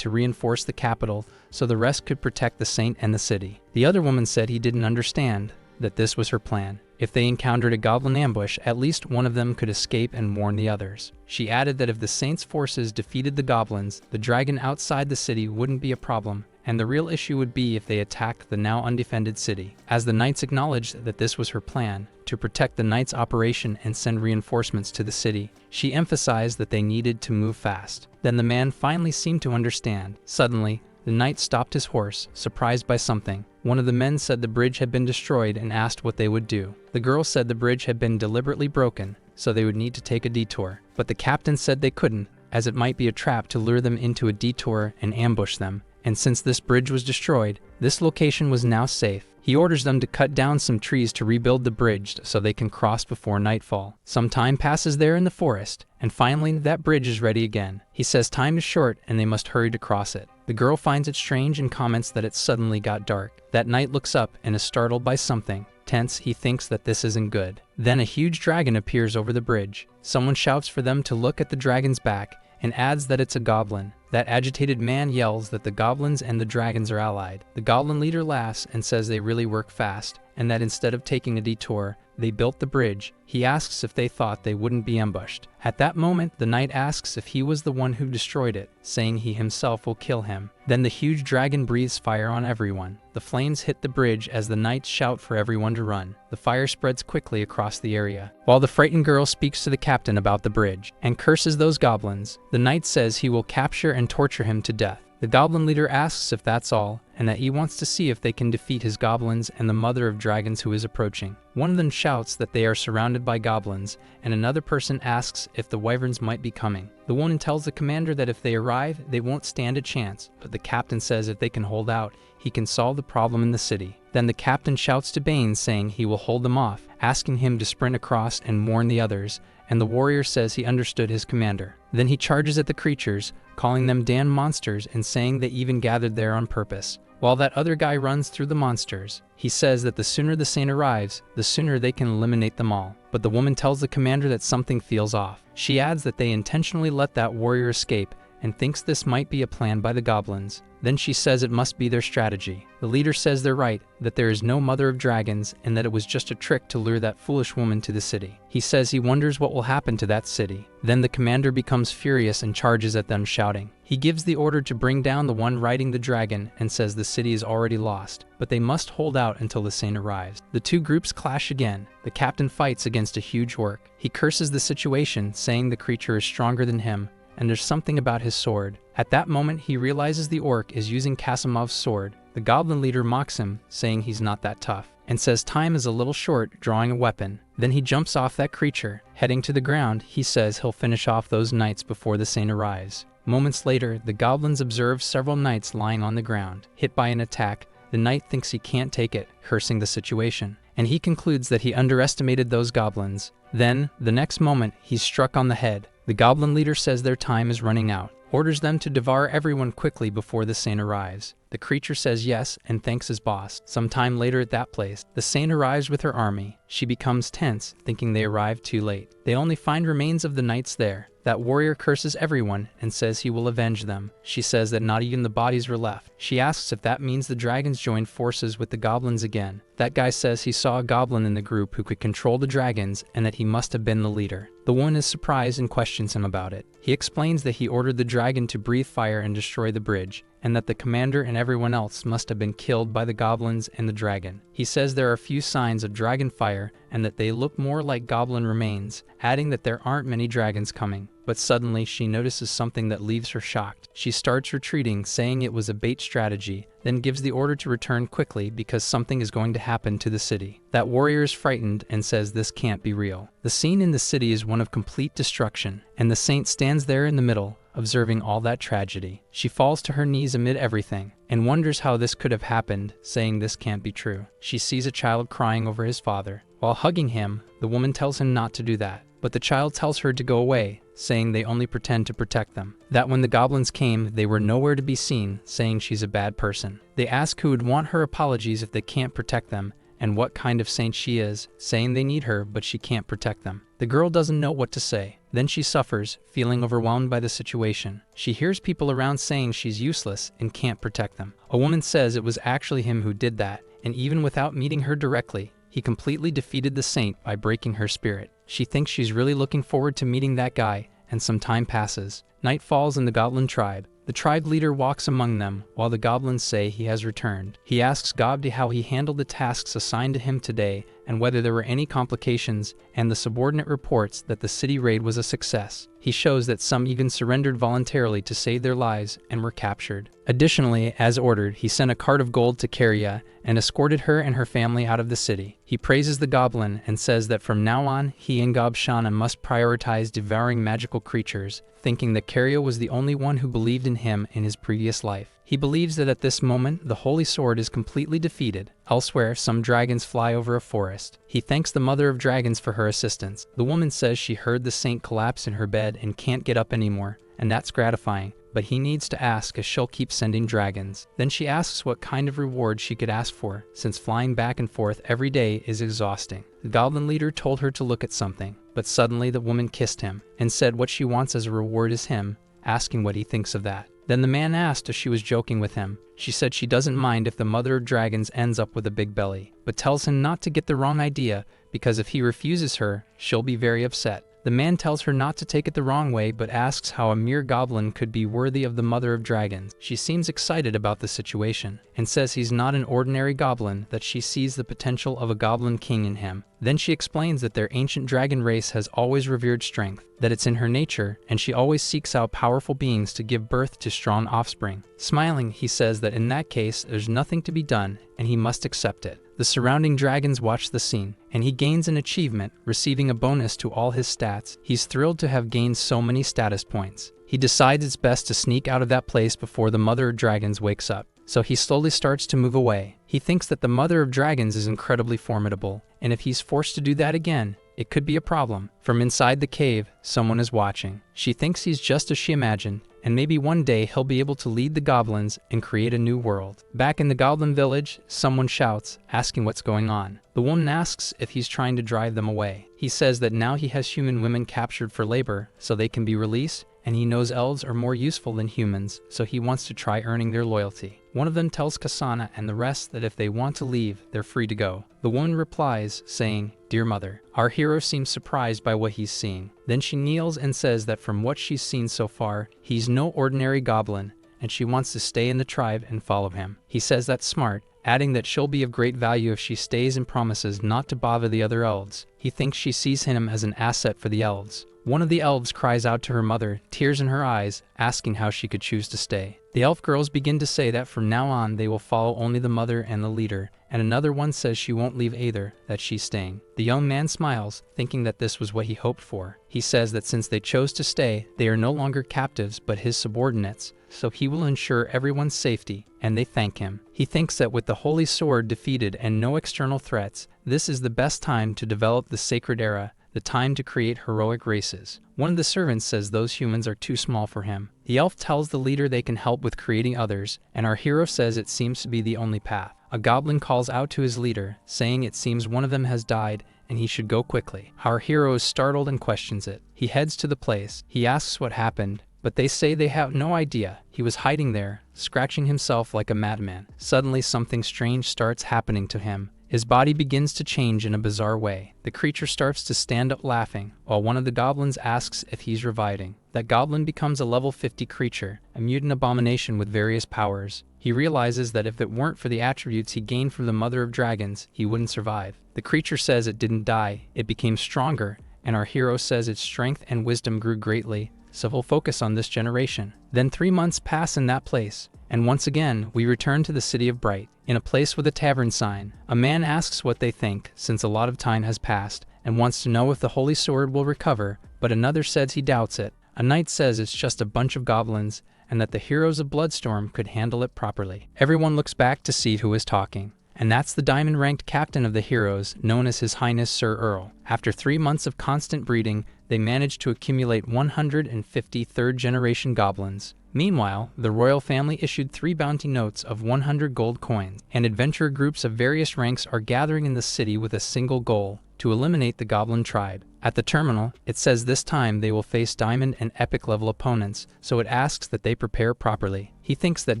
to reinforce the capital so the rest could protect the saint and the city. The other woman said he didn't understand that this was her plan. If they encountered a goblin ambush, at least one of them could escape and warn the others. She added that if the saint's forces defeated the goblins, the dragon outside the city wouldn't be a problem, and the real issue would be if they attacked the now undefended city. As the knights acknowledged that this was her plan, to protect the knights' operation and send reinforcements to the city, she emphasized that they needed to move fast. Then the man finally seemed to understand. Suddenly, the knight stopped his horse, surprised by something. One of the men said the bridge had been destroyed and asked what they would do. The girl said the bridge had been deliberately broken, so they would need to take a detour. But the captain said they couldn't, as it might be a trap to lure them into a detour and ambush them. And since this bridge was destroyed, this location was now safe. He orders them to cut down some trees to rebuild the bridge so they can cross before nightfall. Some time passes there in the forest, and finally that bridge is ready again. He says time is short and they must hurry to cross it. The girl finds it strange and comments that it suddenly got dark. That knight looks up and is startled by something. Tense, he thinks that this isn't good. Then a huge dragon appears over the bridge. Someone shouts for them to look at the dragon's back and adds that it's a goblin. That agitated man yells that the goblins and the dragons are allied. The goblin leader laughs and says they really work fast, and that instead of taking a detour, they built the bridge. He asks if they thought they wouldn't be ambushed. At that moment, the knight asks if he was the one who destroyed it, saying he himself will kill him. Then the huge dragon breathes fire on everyone. The flames hit the bridge as the knights shout for everyone to run. The fire spreads quickly across the area. While the frightened girl speaks to the captain about the bridge and curses those goblins, the knight says he will capture and torture him to death. The goblin leader asks if that's all, and that he wants to see if they can defeat his goblins and the mother of dragons who is approaching. One of them shouts that they are surrounded by goblins, and another person asks if the wyverns might be coming. The woman tells the commander that if they arrive, they won't stand a chance, but the captain says if they can hold out, he can solve the problem in the city. Then the captain shouts to Bane, saying he will hold them off, asking him to sprint across and warn the others, and the warrior says he understood his commander. Then he charges at the creatures, calling them damn monsters and saying they even gathered there on purpose. While that other guy runs through the monsters, he says that the sooner the saint arrives, the sooner they can eliminate them all. But the woman tells the commander that something feels off. She adds that they intentionally let that warrior escape and thinks this might be a plan by the goblins. Then she says it must be their strategy. The leader says they're right, that there is no mother of dragons and that it was just a trick to lure that foolish woman to the city. He says he wonders what will happen to that city. Then the commander becomes furious and charges at them, shouting. He gives the order to bring down the one riding the dragon and says the city is already lost, but they must hold out until the saint arrives. The two groups clash again. The captain fights against a huge orc. He curses the situation, saying the creature is stronger than him, and there's something about his sword. At that moment, he realizes the orc is using Casimov's sword. The goblin leader mocks him, saying he's not that tough, and says time is a little short, drawing a weapon. Then he jumps off that creature. Heading to the ground, he says he'll finish off those knights before the saint arrives. Moments later, the goblins observe several knights lying on the ground. Hit by an attack, the knight thinks he can't take it, cursing the situation, and he concludes that he underestimated those goblins. Then, the next moment, he's struck on the head. The goblin leader says their time is running out, orders them to devour everyone quickly before the saint arrives. The creature says yes and thanks his boss. Sometime later at that place, the saint arrives with her army. She becomes tense, thinking they arrived too late. They only find remains of the knights there. That warrior curses everyone and says he will avenge them. She says that not even the bodies were left. She asks if that means the dragons joined forces with the goblins again. That guy says he saw a goblin in the group who could control the dragons and that he must have been the leader. The woman is surprised and questions him about it. He explains that he ordered the dragon to breathe fire and destroy the bridge, and that the commander and everyone else must have been killed by the goblins and the dragon. He says there are few signs of dragon fire and that they look more like goblin remains, adding that there aren't many dragons coming. But suddenly she notices something that leaves her shocked. She starts retreating, saying it was a bait strategy, then gives the order to return quickly because something is going to happen to the city. That warrior is frightened and says this can't be real. The scene in the city is one of complete destruction, and the saint stands there in the middle, observing all that tragedy. She falls to her knees amid everything, and wonders how this could have happened, saying this can't be true. She sees a child crying over his father. While hugging him, the woman tells him not to do that, but the child tells her to go away, saying they only pretend to protect them. That when the goblins came, they were nowhere to be seen, saying she's a bad person. They ask who would want her apologies if they can't protect them, and what kind of saint she is, saying they need her but she can't protect them. The girl doesn't know what to say. Then she suffers, feeling overwhelmed by the situation. She hears people around saying she's useless and can't protect them. A woman says it was actually him who did that, and even without meeting her directly, he completely defeated the saint by breaking her spirit. She thinks she's really looking forward to meeting that guy, and some time passes. Night falls in the goblin tribe. The tribe leader walks among them, while the goblins say he has returned. He asks Gobdi how he handled the tasks assigned to him today, and whether there were any complications, and the subordinate reports that the city raid was a success. He shows that some even surrendered voluntarily to save their lives and were captured. Additionally, as ordered, he sent a cart of gold to Caria and escorted her and her family out of the city. He praises the goblin and says that from now on, he and Gobshana must prioritize devouring magical creatures, thinking that Caria was the only one who believed in him in his previous life. He believes that at this moment, the Holy Sword is completely defeated. Elsewhere, some dragons fly over a forest. He thanks the Mother of Dragons for her assistance. The woman says she heard the saint collapse in her bed and can't get up anymore, and that's gratifying, but he needs to ask as she'll keep sending dragons. Then she asks what kind of reward she could ask for, since flying back and forth every day is exhausting. The goblin leader told her to look at something, but suddenly the woman kissed him and said what she wants as a reward is him, asking what he thinks of that. Then the man asked if she was joking with him. She said she doesn't mind if the Mother of Dragons ends up with a big belly, but tells him not to get the wrong idea because if he refuses her, she'll be very upset. The man tells her not to take it the wrong way but asks how a mere goblin could be worthy of the Mother of Dragons. She seems excited about the situation and says he's not an ordinary goblin, that she sees the potential of a goblin king in him. Then she explains that their ancient dragon race has always revered strength, that it's in her nature, and she always seeks out powerful beings to give birth to strong offspring. Smiling, he says that in that case, there's nothing to be done, and he must accept it. The surrounding dragons watch the scene, and he gains an achievement, receiving a bonus to all his stats. He's thrilled to have gained so many status points. He decides it's best to sneak out of that place before the Mother of Dragons wakes up. So he slowly starts to move away. He thinks that the Mother of Dragons is incredibly formidable, and if he's forced to do that again, it could be a problem. From inside the cave, someone is watching. She thinks he's just as she imagined, and maybe one day he'll be able to lead the goblins and create a new world. Back in the goblin village, someone shouts, asking what's going on. The woman asks if he's trying to drive them away. He says that now he has human women captured for labor, so they can be released, and he knows elves are more useful than humans, so he wants to try earning their loyalty. One of them tells Kasana and the rest that if they want to leave, they're free to go. The woman replies, saying, "Dear mother." Our hero seems surprised by what he's seeing. Then she kneels and says that from what she's seen so far, he's no ordinary goblin, and she wants to stay in the tribe and follow him. He says that's smart, adding that she'll be of great value if she stays and promises not to bother the other elves. He thinks she sees him as an asset for the elves. One of the elves cries out to her mother, tears in her eyes, asking how she could choose to stay. The elf girls begin to say that from now on they will follow only the mother and the leader, and another one says she won't leave either, that she's staying. The young man smiles, thinking that this was what he hoped for. He says that since they chose to stay, they are no longer captives but his subordinates, so he will ensure everyone's safety, and they thank him. He thinks that with the Holy Sword defeated and no external threats, this is the best time to develop the Sacred Era, the time to create heroic races. One of the servants says those humans are too small for him. The elf tells the leader they can help with creating others, and our hero says it seems to be the only path. A goblin calls out to his leader, saying it seems one of them has died and he should go quickly. Our hero is startled and questions it. He heads to the place. He asks what happened, but they say they have no idea. He was hiding there, scratching himself like a madman. Suddenly something strange starts happening to him, His body begins to change in a bizarre way. The creature starts to stand up laughing, while one of the goblins asks if he's reviving. That goblin becomes a level 50 creature, a mutant abomination with various powers. He realizes that if it weren't for the attributes he gained from the Mother of Dragons, he wouldn't survive. The creature says it didn't die, it became stronger, and our hero says its strength and wisdom grew greatly, so we'll focus on this generation. Then 3 months pass in that place, and once again we return to the city of Bright. In a place with a tavern sign, a man asks what they think, since a lot of time has passed, and wants to know if the Holy Sword will recover, but another says he doubts it. A knight says it's just a bunch of goblins, and that the heroes of Bloodstorm could handle it properly. Everyone looks back to see who is talking, and that's the diamond-ranked captain of the heroes, known as His Highness Sir Earl. After 3 months of constant breeding, they managed to accumulate 150 third-generation goblins. Meanwhile, the royal family issued 3 bounty notes of 100 gold coins, and adventurer groups of various ranks are gathering in the city with a single goal: to eliminate the goblin tribe. At the terminal, it says this time they will face diamond and epic level opponents, so it asks that they prepare properly. He thinks that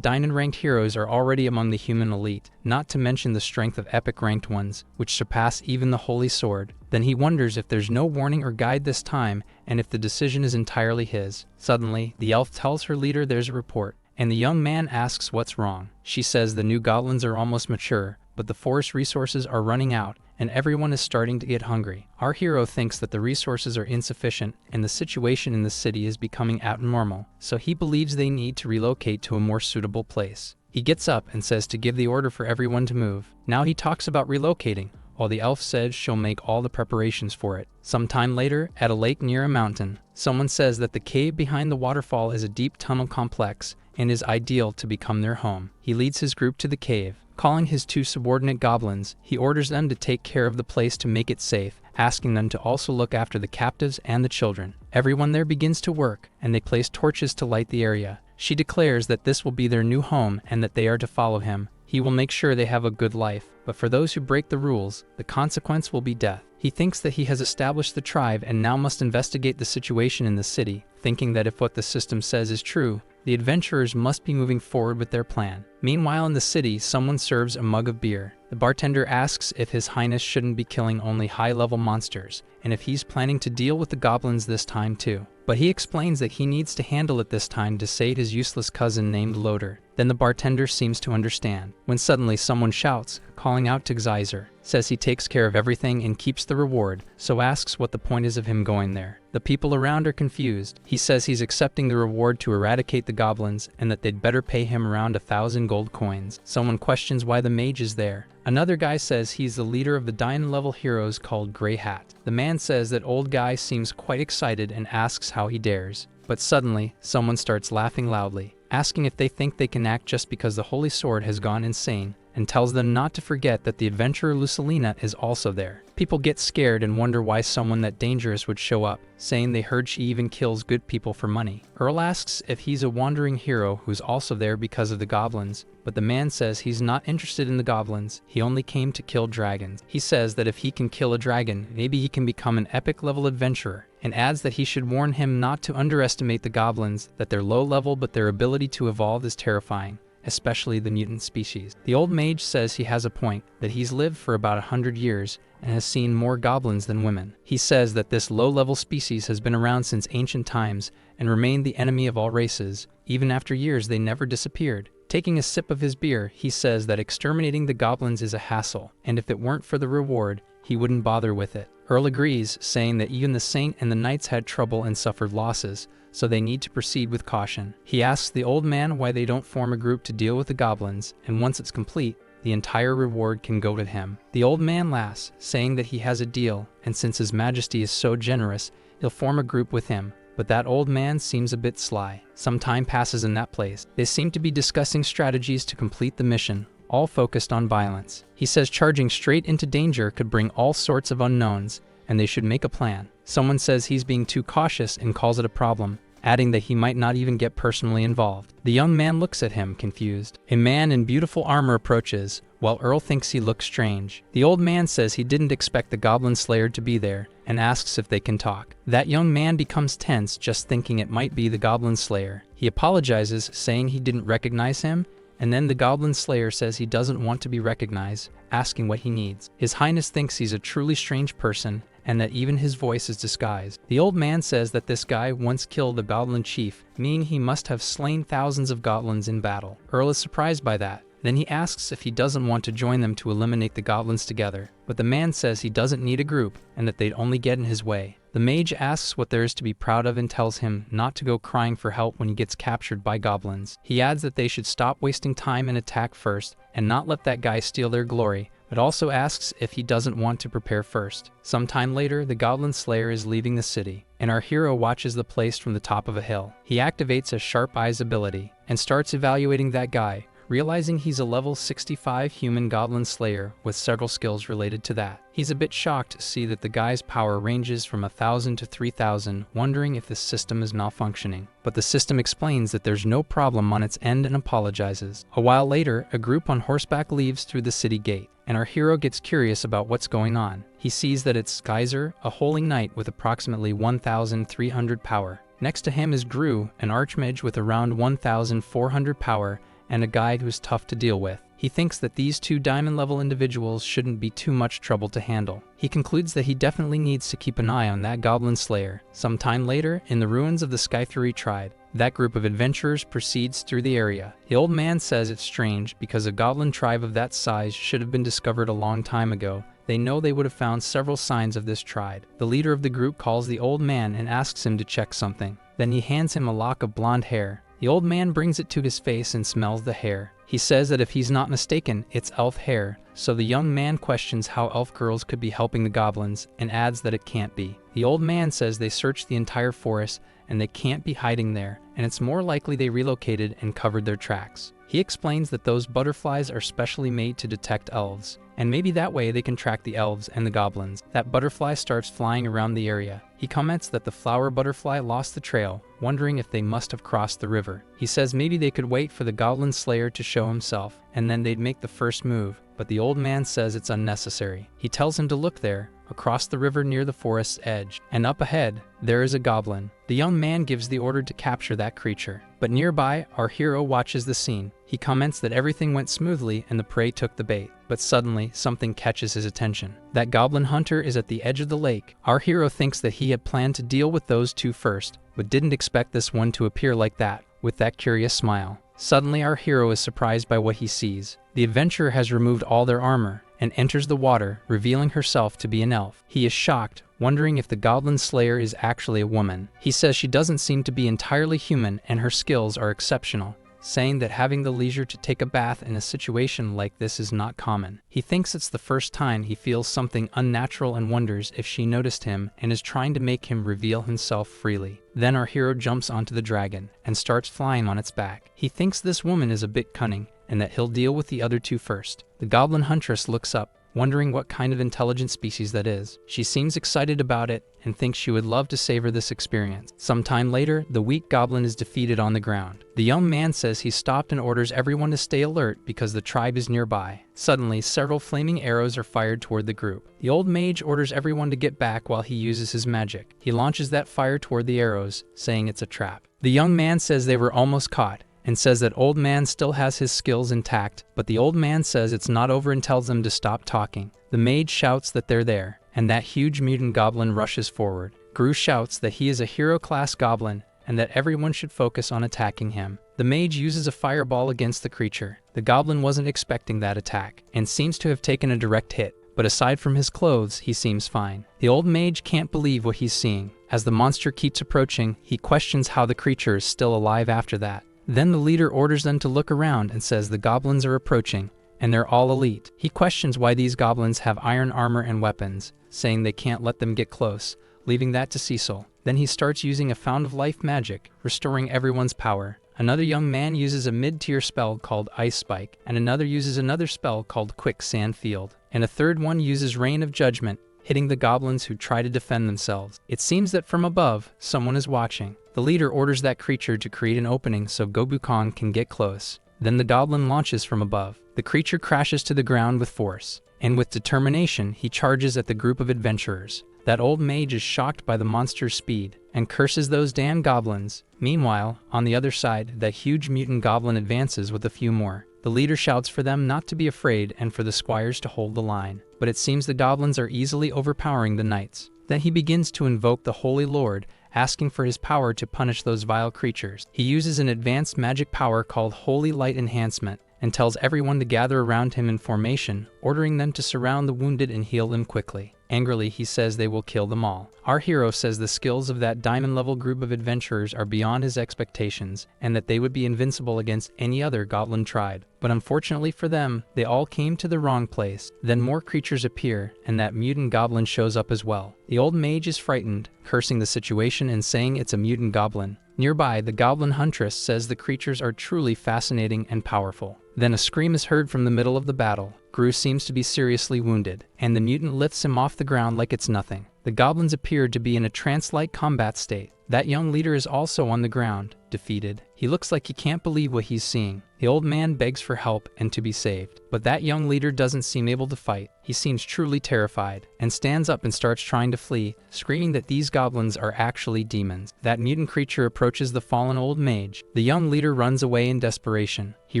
diamond ranked heroes are already among the human elite, not to mention the strength of epic ranked ones, which surpass even the Holy Sword. Then he wonders if there's no warning or guide this time, and if the decision is entirely his. Suddenly, the elf tells her leader there's a report, and the young man asks what's wrong. She says the new goblins are almost mature, but the forest resources are running out, and everyone is starting to get hungry. Our hero thinks that the resources are insufficient, and the situation in the city is becoming abnormal, so he believes they need to relocate to a more suitable place. He gets up and says to give the order for everyone to move. Now he talks about relocating, while the elf says she'll make all the preparations for it. Sometime later, at a lake near a mountain, someone says that the cave behind the waterfall is a deep tunnel complex and is ideal to become their home. He leads his group to the cave. Calling his 2 subordinate goblins, he orders them to take care of the place to make it safe, asking them to also look after the captives and the children. Everyone there begins to work, and they place torches to light the area. She declares that this will be their new home and that they are to follow him. He will make sure they have a good life, but for those who break the rules, the consequence will be death. He thinks that he has established the tribe and now must investigate the situation in the city, thinking that if what the system says is true, the adventurers must be moving forward with their plan. Meanwhile in the city, someone serves a mug of beer. The bartender asks if His Highness shouldn't be killing only high-level monsters, and if he's planning to deal with the goblins this time too. But he explains that he needs to handle it this time to save his useless cousin named Loder. Then the bartender seems to understand, when suddenly someone shouts, calling out to Geyser, says he takes care of everything and keeps the reward, so asks what the point is of him going there. The people around are confused. He says he's accepting the reward to eradicate the goblins and that they'd better pay him around 1,000 gold coins. Someone questions why the mage is there. Another guy says he's the leader of the diamond level heroes called Grey Hat. The man says that old guy seems quite excited and asks how he dares. But suddenly, someone starts laughing loudly, asking if they think they can act just because the Holy Sword has gone insane, and tells them not to forget that the adventurer Lucilina is also there. People get scared and wonder why someone that dangerous would show up, saying they heard she even kills good people for money. Earl asks if he's a wandering hero who's also there because of the goblins, but the man says he's not interested in the goblins, he only came to kill dragons. He says that if he can kill a dragon, maybe he can become an epic level adventurer, and adds that he should warn him not to underestimate the goblins, that they're low level but their ability to evolve is terrifying, especially the mutant species. The old mage says he has a point, that he's lived for about 100 years and has seen more goblins than women. He says that this low-level species has been around since ancient times and remained the enemy of all races. Even after years, they never disappeared. Taking a sip of his beer, he says that exterminating the goblins is a hassle, and if it weren't for the reward, he wouldn't bother with it. Earl agrees, saying that even the saint and the knights had trouble and suffered losses, so they need to proceed with caution. He asks the old man why they don't form a group to deal with the goblins, and once it's complete, the entire reward can go to him. The old man laughs, saying that he has a deal, and since His Majesty is so generous, he'll form a group with him. But that old man seems a bit sly. Some time passes in that place. They seem to be discussing strategies to complete the mission, all focused on violence. He says charging straight into danger could bring all sorts of unknowns, and they should make a plan. Someone says he's being too cautious and calls it a problem, adding that he might not even get personally involved. The young man looks at him, confused. A man in beautiful armor approaches, while Earl thinks he looks strange. The old man says he didn't expect the Goblin Slayer to be there, and asks if they can talk. That young man becomes tense just thinking it might be the Goblin Slayer. He apologizes, saying he didn't recognize him, and then the Goblin Slayer says he doesn't want to be recognized, asking what he needs. His Highness thinks he's a truly strange person, and that even his voice is disguised. The old man says that this guy once killed a goblin chief, meaning he must have slain thousands of goblins in battle. Earl is surprised by that. Then he asks if he doesn't want to join them to eliminate the goblins together, but the man says he doesn't need a group and that they'd only get in his way. The mage asks what there is to be proud of and tells him not to go crying for help when he gets captured by goblins. He adds that they should stop wasting time and attack first and not let that guy steal their glory, but also asks if he doesn't want to prepare first. Sometime later, the Goblin Slayer is leaving the city, and our hero watches the place from the top of a hill. He activates a Sharp Eyes ability and starts evaluating that guy, realizing he's a level 65 human goblin slayer with several skills related to that. He's a bit shocked to see that the guy's power ranges from 1,000 to 3,000, wondering if the system is malfunctioning. But the system explains that there's no problem on its end and apologizes. A while later, a group on horseback leaves through the city gate, and our hero gets curious about what's going on. He sees that it's Geyser, a holy knight with approximately 1,300 power. Next to him is Gru, an archmage with around 1,400 power, and a guide who's tough to deal with. He thinks that these two diamond-level individuals shouldn't be too much trouble to handle. He concludes that he definitely needs to keep an eye on that Goblin Slayer. Sometime later, in the ruins of the Skyfury tribe, that group of adventurers proceeds through the area. The old man says it's strange because a goblin tribe of that size should have been discovered a long time ago. They know they would have found several signs of this tribe. The leader of the group calls the old man and asks him to check something. Then he hands him a lock of blonde hair. The old man brings it to his face and smells the hair. He says that if he's not mistaken, it's elf hair, so the young man questions how elf girls could be helping the goblins and adds that it can't be. The old man says they searched the entire forest and they can't be hiding there, and it's more likely they relocated and covered their tracks. He explains that those butterflies are specially made to detect elves, and maybe that way they can track the elves and the goblins. That butterfly starts flying around the area. He comments that the flower butterfly lost the trail, wondering if they must have crossed the river. He says maybe they could wait for the Goblin Slayer to show himself, and then they'd make the first move, but the old man says it's unnecessary. He tells him to look there, across the river near the forest's edge, and up ahead, there is a goblin. The young man gives the order to capture that creature, but nearby, our hero watches the scene. He comments that everything went smoothly and the prey took the bait, but suddenly something catches his attention. That goblin hunter is at the edge of the lake. Our hero thinks that he had planned to deal with those two first, but didn't expect this one to appear like that, with that curious smile. Suddenly our hero is surprised by what he sees. The adventurer has removed all their armor and enters the water, revealing herself to be an elf. He is shocked, wondering if the Goblin Slayer is actually a woman. He says she doesn't seem to be entirely human and her skills are exceptional, saying that having the leisure to take a bath in a situation like this is not common. He thinks it's the first time he feels something unnatural and wonders if she noticed him and is trying to make him reveal himself freely. Then our hero jumps onto the dragon and starts flying on its back. He thinks this woman is a bit cunning and that he'll deal with the other two first. The Goblin Huntress looks up, wondering what kind of intelligent species that is. She seems excited about it and thinks she would love to savor this experience. Sometime later, the weak goblin is defeated on the ground. The young man says he stopped and orders everyone to stay alert because the tribe is nearby. Suddenly, several flaming arrows are fired toward the group. The old mage orders everyone to get back while he uses his magic. He launches that fire toward the arrows, saying it's a trap. The young man says they were almost caught, and says that old man still has his skills intact, but the old man says it's not over and tells them to stop talking. The mage shouts that they're there, and that huge mutant goblin rushes forward. Gru shouts that he is a hero-class goblin, and that everyone should focus on attacking him. The mage uses a fireball against the creature. The goblin wasn't expecting that attack, and seems to have taken a direct hit, but aside from his clothes, he seems fine. The old mage can't believe what he's seeing. As the monster keeps approaching, he questions how the creature is still alive after that. Then the leader orders them to look around and says the goblins are approaching, and they're all elite. He questions why these goblins have iron armor and weapons, saying they can't let them get close, leaving that to Cecil. Then he starts using a Fountain of Life magic, restoring everyone's power. Another young man uses a mid-tier spell called Ice Spike, and another uses another spell called Quicksand Field, and a third one uses Rain of Judgment, hitting the goblins who try to defend themselves. It seems that from above, someone is watching. The leader orders that creature to create an opening so Gobukon can get close. Then the goblin launches from above. The creature crashes to the ground with force, and with determination he charges at the group of adventurers. That old mage is shocked by the monster's speed, and curses those damn goblins. Meanwhile, on the other side, that huge mutant goblin advances with a few more. The leader shouts for them not to be afraid and for the squires to hold the line. But it seems the goblins are easily overpowering the knights. Then he begins to invoke the Holy Lord, asking for his power to punish those vile creatures. He uses an advanced magic power called Holy Light Enhancement and tells everyone to gather around him in formation, ordering them to surround the wounded and heal them quickly. Angrily, he says they will kill them all. Our hero says the skills of that diamond-level group of adventurers are beyond his expectations, and that they would be invincible against any other goblin tribe. But unfortunately for them, they all came to the wrong place. Then more creatures appear, and that mutant goblin shows up as well. The old mage is frightened, cursing the situation and saying it's a mutant goblin. Nearby, the Goblin Huntress says the creatures are truly fascinating and powerful. Then a scream is heard from the middle of the battle. Gru seems to be seriously wounded, and the mutant lifts him off the ground like it's nothing. The goblins appear to be in a trance-like combat state. That young leader is also on the ground, defeated. He looks like he can't believe what he's seeing. The old man begs for help and to be saved. But that young leader doesn't seem able to fight. He seems truly terrified, and stands up and starts trying to flee, screaming that these goblins are actually demons. That mutant creature approaches the fallen old mage. The young leader runs away in desperation. He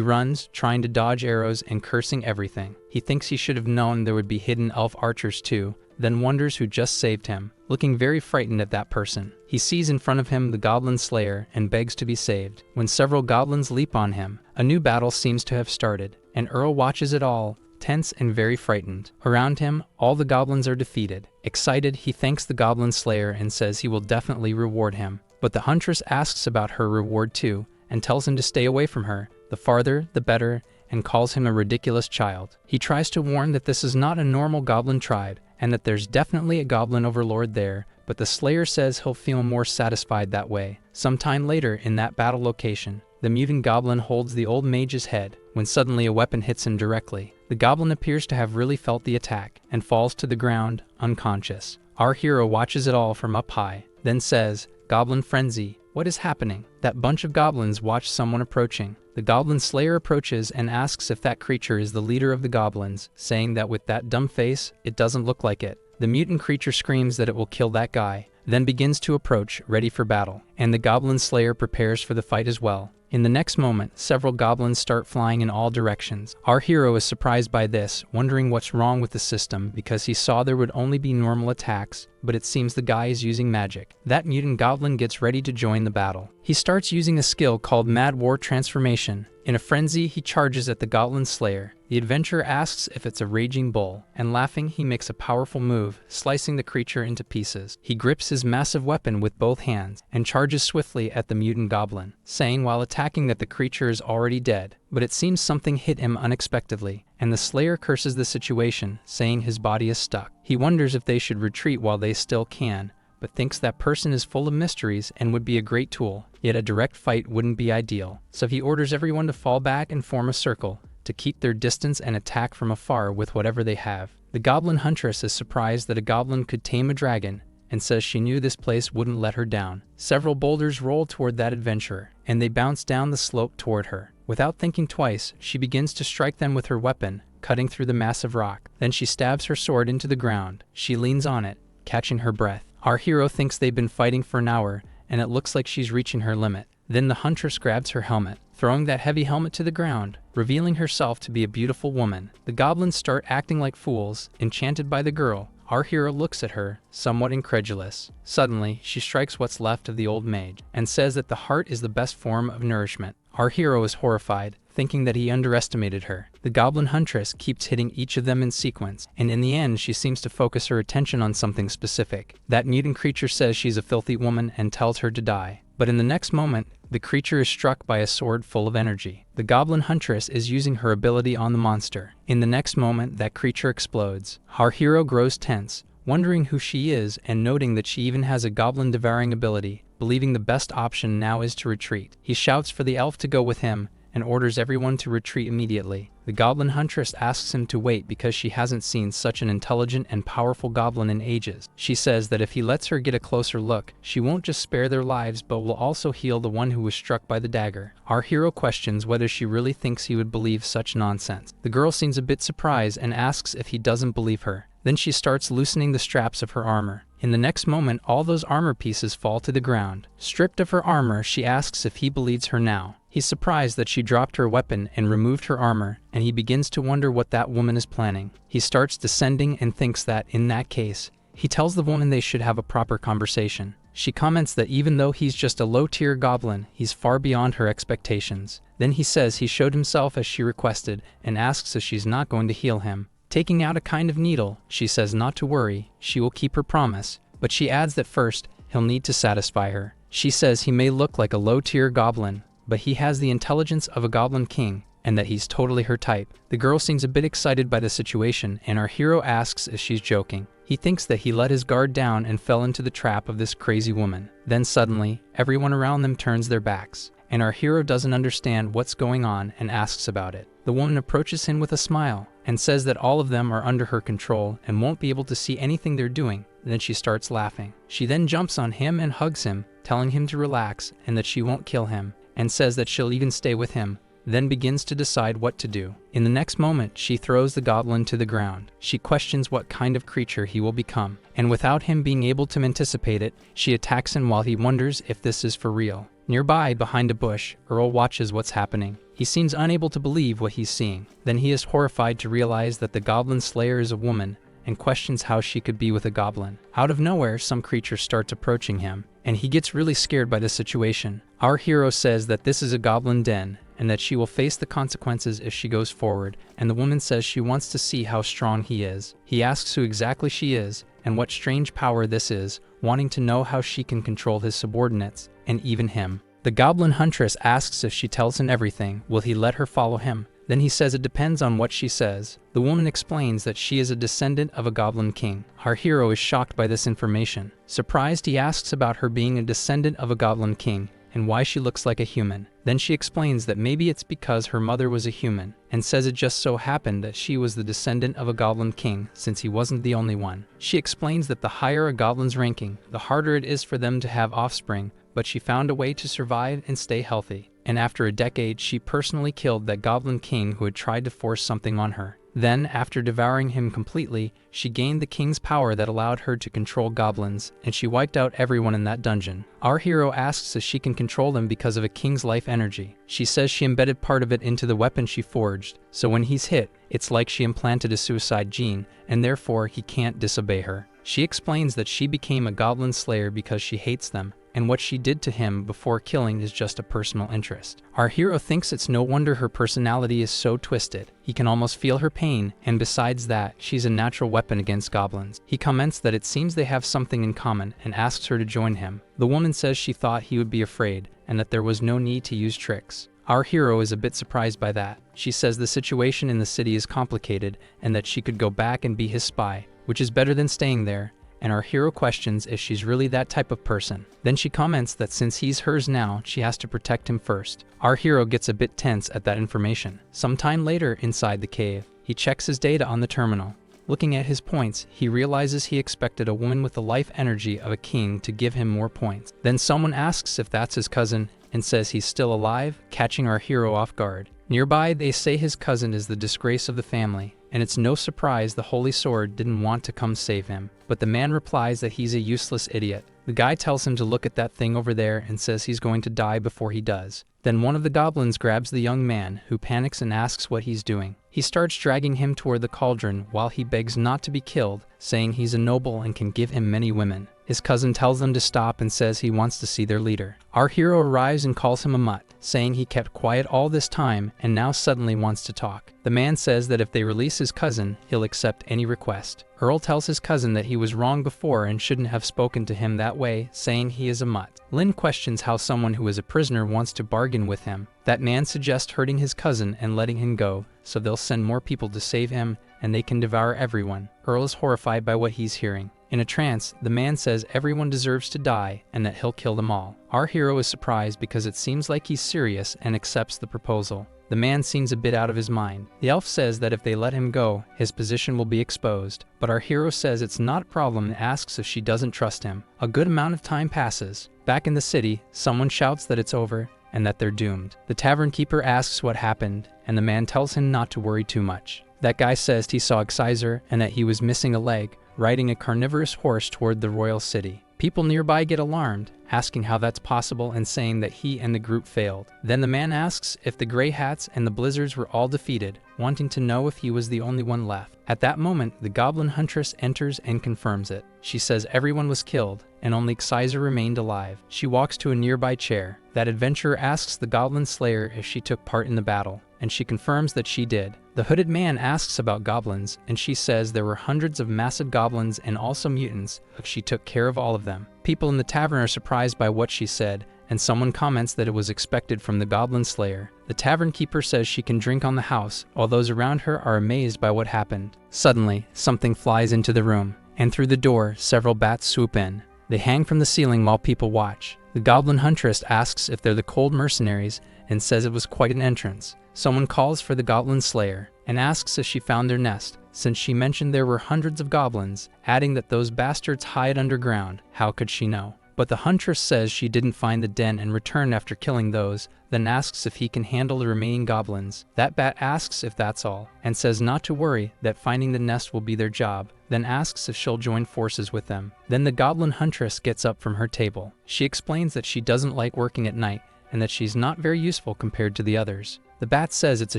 runs, trying to dodge arrows and cursing everything. He thinks he should have known there would be hidden elf archers too, then wonders who just saved him, looking very frightened at that person. He sees in front of him the goblin slayer and begs to be saved. When several goblins leap on him, a new battle seems to have started, and Earl watches it all, tense and very frightened. Around him, all the goblins are defeated. Excited, he thanks the goblin slayer and says he will definitely reward him. But the huntress asks about her reward too, and tells him to stay away from her. The farther, the better, and calls him a ridiculous child. He tries to warn that this is not a normal goblin tribe, and that there's definitely a goblin overlord there, but the slayer says he'll feel more satisfied that way. Sometime later in that battle location, the mutant goblin holds the old mage's head, when suddenly a weapon hits him directly. The goblin appears to have really felt the attack, and falls to the ground, unconscious. Our hero watches it all from up high, then says, "Goblin frenzy, what is happening?" That bunch of goblins watch someone approaching. The goblin slayer approaches and asks if that creature is the leader of the goblins, saying that with that dumb face, it doesn't look like it. The mutant creature screams that it will kill that guy, then begins to approach, ready for battle, and the goblin slayer prepares for the fight as well. In the next moment, several goblins start flying in all directions. Our hero is surprised by this, wondering what's wrong with the system because he saw there would only be normal attacks, but it seems the guy is using magic. That mutant goblin gets ready to join the battle. He starts using a skill called Mad War Transformation. In a frenzy, he charges at the goblin slayer. The adventurer asks if it's a raging bull, and laughing, he makes a powerful move, slicing the creature into pieces. He grips his massive weapon with both hands, and charges swiftly at the mutant goblin, saying while attacking that the creature is already dead. But it seems something hit him unexpectedly, and the slayer curses the situation, saying his body is stuck. He wonders if they should retreat while they still can, but thinks that person is full of mysteries and would be a great tool, yet a direct fight wouldn't be ideal. So he orders everyone to fall back and form a circle, to keep their distance and attack from afar with whatever they have. The goblin huntress is surprised that a goblin could tame a dragon, and says she knew this place wouldn't let her down. Several boulders roll toward that adventurer, and they bounce down the slope toward her. Without thinking twice, she begins to strike them with her weapon, cutting through the massive rock. Then she stabs her sword into the ground. She leans on it, catching her breath. Our hero thinks they've been fighting for an hour, and it looks like she's reaching her limit. Then the huntress grabs her helmet, throwing that heavy helmet to the ground, revealing herself to be a beautiful woman. The goblins start acting like fools, enchanted by the girl. Our hero looks at her, somewhat incredulous. Suddenly, she strikes what's left of the old mage, and says that the heart is the best form of nourishment. Our hero is horrified, thinking that he underestimated her. The goblin huntress keeps hitting each of them in sequence, and in the end she seems to focus her attention on something specific. That mutant creature says she's a filthy woman and tells her to die. But in the next moment, the creature is struck by a sword full of energy. The goblin huntress is using her ability on the monster. In the next moment, that creature explodes. Our hero grows tense, wondering who she is and noting that she even has a goblin devouring ability, believing the best option now is to retreat. He shouts for the elf to go with him, and orders everyone to retreat immediately. The goblin huntress asks him to wait because she hasn't seen such an intelligent and powerful goblin in ages. She says that if he lets her get a closer look, she won't just spare their lives but will also heal the one who was struck by the dagger. Our hero questions whether she really thinks he would believe such nonsense. The girl seems a bit surprised and asks if he doesn't believe her. Then she starts loosening the straps of her armor. In the next moment, all those armor pieces fall to the ground. Stripped of her armor, she asks if he believes her now. He's surprised that she dropped her weapon and removed her armor, and he begins to wonder what that woman is planning. He starts descending and thinks that, in that case, he tells the woman they should have a proper conversation. She comments that even though he's just a low-tier goblin, he's far beyond her expectations. Then he says he showed himself as she requested and asks if she's not going to heal him. Taking out a kind of needle, she says not to worry, she will keep her promise, but she adds that first, he'll need to satisfy her. She says he may look like a low-tier goblin, but he has the intelligence of a goblin king, and that he's totally her type. The girl seems a bit excited by the situation, and our hero asks if she's joking. He thinks that he let his guard down and fell into the trap of this crazy woman. Then suddenly, everyone around them turns their backs, and our hero doesn't understand what's going on and asks about it. The woman approaches him with a smile, and says that all of them are under her control and won't be able to see anything they're doing. Then she starts laughing. She then jumps on him and hugs him, telling him to relax and that she won't kill him, and says that she'll even stay with him, then begins to decide what to do. In the next moment, she throws the goblin to the ground. She questions what kind of creature he will become, and without him being able to anticipate it, she attacks him while he wonders if this is for real. Nearby, behind a bush, Earl watches what's happening. He seems unable to believe what he's seeing. Then he is horrified to realize that the goblin slayer is a woman, and questions how she could be with a goblin. Out of nowhere, some creature starts approaching him, and he gets really scared by the situation. Our hero says that this is a goblin den, and that she will face the consequences if she goes forward, and the woman says she wants to see how strong he is. He asks who exactly she is, and what strange power this is, wanting to know how she can control his subordinates, and even him. The goblin huntress asks if she tells him everything, will he let her follow him? Then he says it depends on what she says. The woman explains that she is a descendant of a goblin king. Our hero is shocked by this information. Surprised, he asks about her being a descendant of a goblin king, and why she looks like a human. Then she explains that maybe it's because her mother was a human, and says it just so happened that she was the descendant of a goblin king, since he wasn't the only one. She explains that the higher a goblin's ranking, the harder it is for them to have offspring, but she found a way to survive and stay healthy. And after a decade, she personally killed that goblin king who had tried to force something on her. Then, after devouring him completely, she gained the king's power that allowed her to control goblins, and she wiped out everyone in that dungeon. Our hero asks if she can control them because of a king's life energy. She says she embedded part of it into the weapon she forged, so when he's hit, it's like she implanted a suicide gene, and therefore he can't disobey her. She explains that she became a goblin slayer because she hates them, and what she did to him before killing is just a personal interest. Our hero thinks it's no wonder her personality is so twisted. He can almost feel her pain, and besides that, she's a natural weapon against goblins. He comments that it seems they have something in common and asks her to join him. The woman says she thought he would be afraid, and that there was no need to use tricks. Our hero is a bit surprised by that. She says the situation in the city is complicated, and that she could go back and be his spy, which is better than staying there. And our hero questions if she's really that type of person. Then she comments that since he's hers now, she has to protect him first. Our hero gets a bit tense at that information. Sometime later, inside the cave, he checks his data on the terminal. Looking at his points, he realizes he expected a woman with the life energy of a king to give him more points. Then someone asks if that's his cousin, and says he's still alive, catching our hero off guard. Nearby, they say his cousin is the disgrace of the family, and it's no surprise the Holy Sword didn't want to come save him. But the man replies that he's a useless idiot. The guy tells him to look at that thing over there and says he's going to die before he does. Then one of the goblins grabs the young man, who panics and asks what he's doing. He starts dragging him toward the cauldron while he begs not to be killed, saying he's a noble and can give him many women. His cousin tells them to stop and says he wants to see their leader. Our hero arrives and calls him a mutt, saying he kept quiet all this time and now suddenly wants to talk. The man says that if they release his cousin, he'll accept any request. Earl tells his cousin that he was wrong before and shouldn't have spoken to him that way, saying he is a mutt. Lynn questions how someone who is a prisoner wants to bargain with him. That man suggests hurting his cousin and letting him go, so they'll send more people to save him, and they can devour everyone. Earl is horrified by what he's hearing. In a trance, the man says everyone deserves to die and that he'll kill them all. Our hero is surprised because it seems like he's serious and accepts the proposal. The man seems a bit out of his mind. The elf says that if they let him go, his position will be exposed. But our hero says it's not a problem and asks if she doesn't trust him. A good amount of time passes. Back in the city, someone shouts that it's over and that they're doomed. The tavern keeper asks what happened, and the man tells him not to worry too much. That guy says he saw Exciser and that he was missing a leg, riding a carnivorous horse toward the royal city. People nearby get alarmed, asking how that's possible and saying that he and the group failed. Then the man asks if the Grey Hats and the Blizzards were all defeated, wanting to know if he was the only one left. At that moment, the Goblin Huntress enters and confirms it. She says everyone was killed, and only Xyzer remained alive. She walks to a nearby chair. That adventurer asks the Goblin Slayer if she took part in the battle, and she confirms that she did. The hooded man asks about goblins, and she says there were hundreds of massive goblins and also mutants, if she took care of all of them. People in the tavern are surprised by what she said, and someone comments that it was expected from the Goblin Slayer. The tavern keeper says she can drink on the house, while those around her are amazed by what happened. Suddenly, something flies into the room, and through the door, several bats swoop in. They hang from the ceiling while people watch. The Goblin Huntress asks if they're the cold mercenaries, and says it was quite an entrance. Someone calls for the Goblin Slayer, and asks if she found their nest, since she mentioned there were hundreds of goblins, adding that those bastards hide underground. How could she know? But the Huntress says she didn't find the den and returned after killing those, then asks if he can handle the remaining goblins. That bat asks if that's all, and says not to worry, that finding the nest will be their job, then asks if she'll join forces with them. Then the Goblin Huntress gets up from her table. She explains that she doesn't like working at night, and that she's not very useful compared to the others. The bat says it's a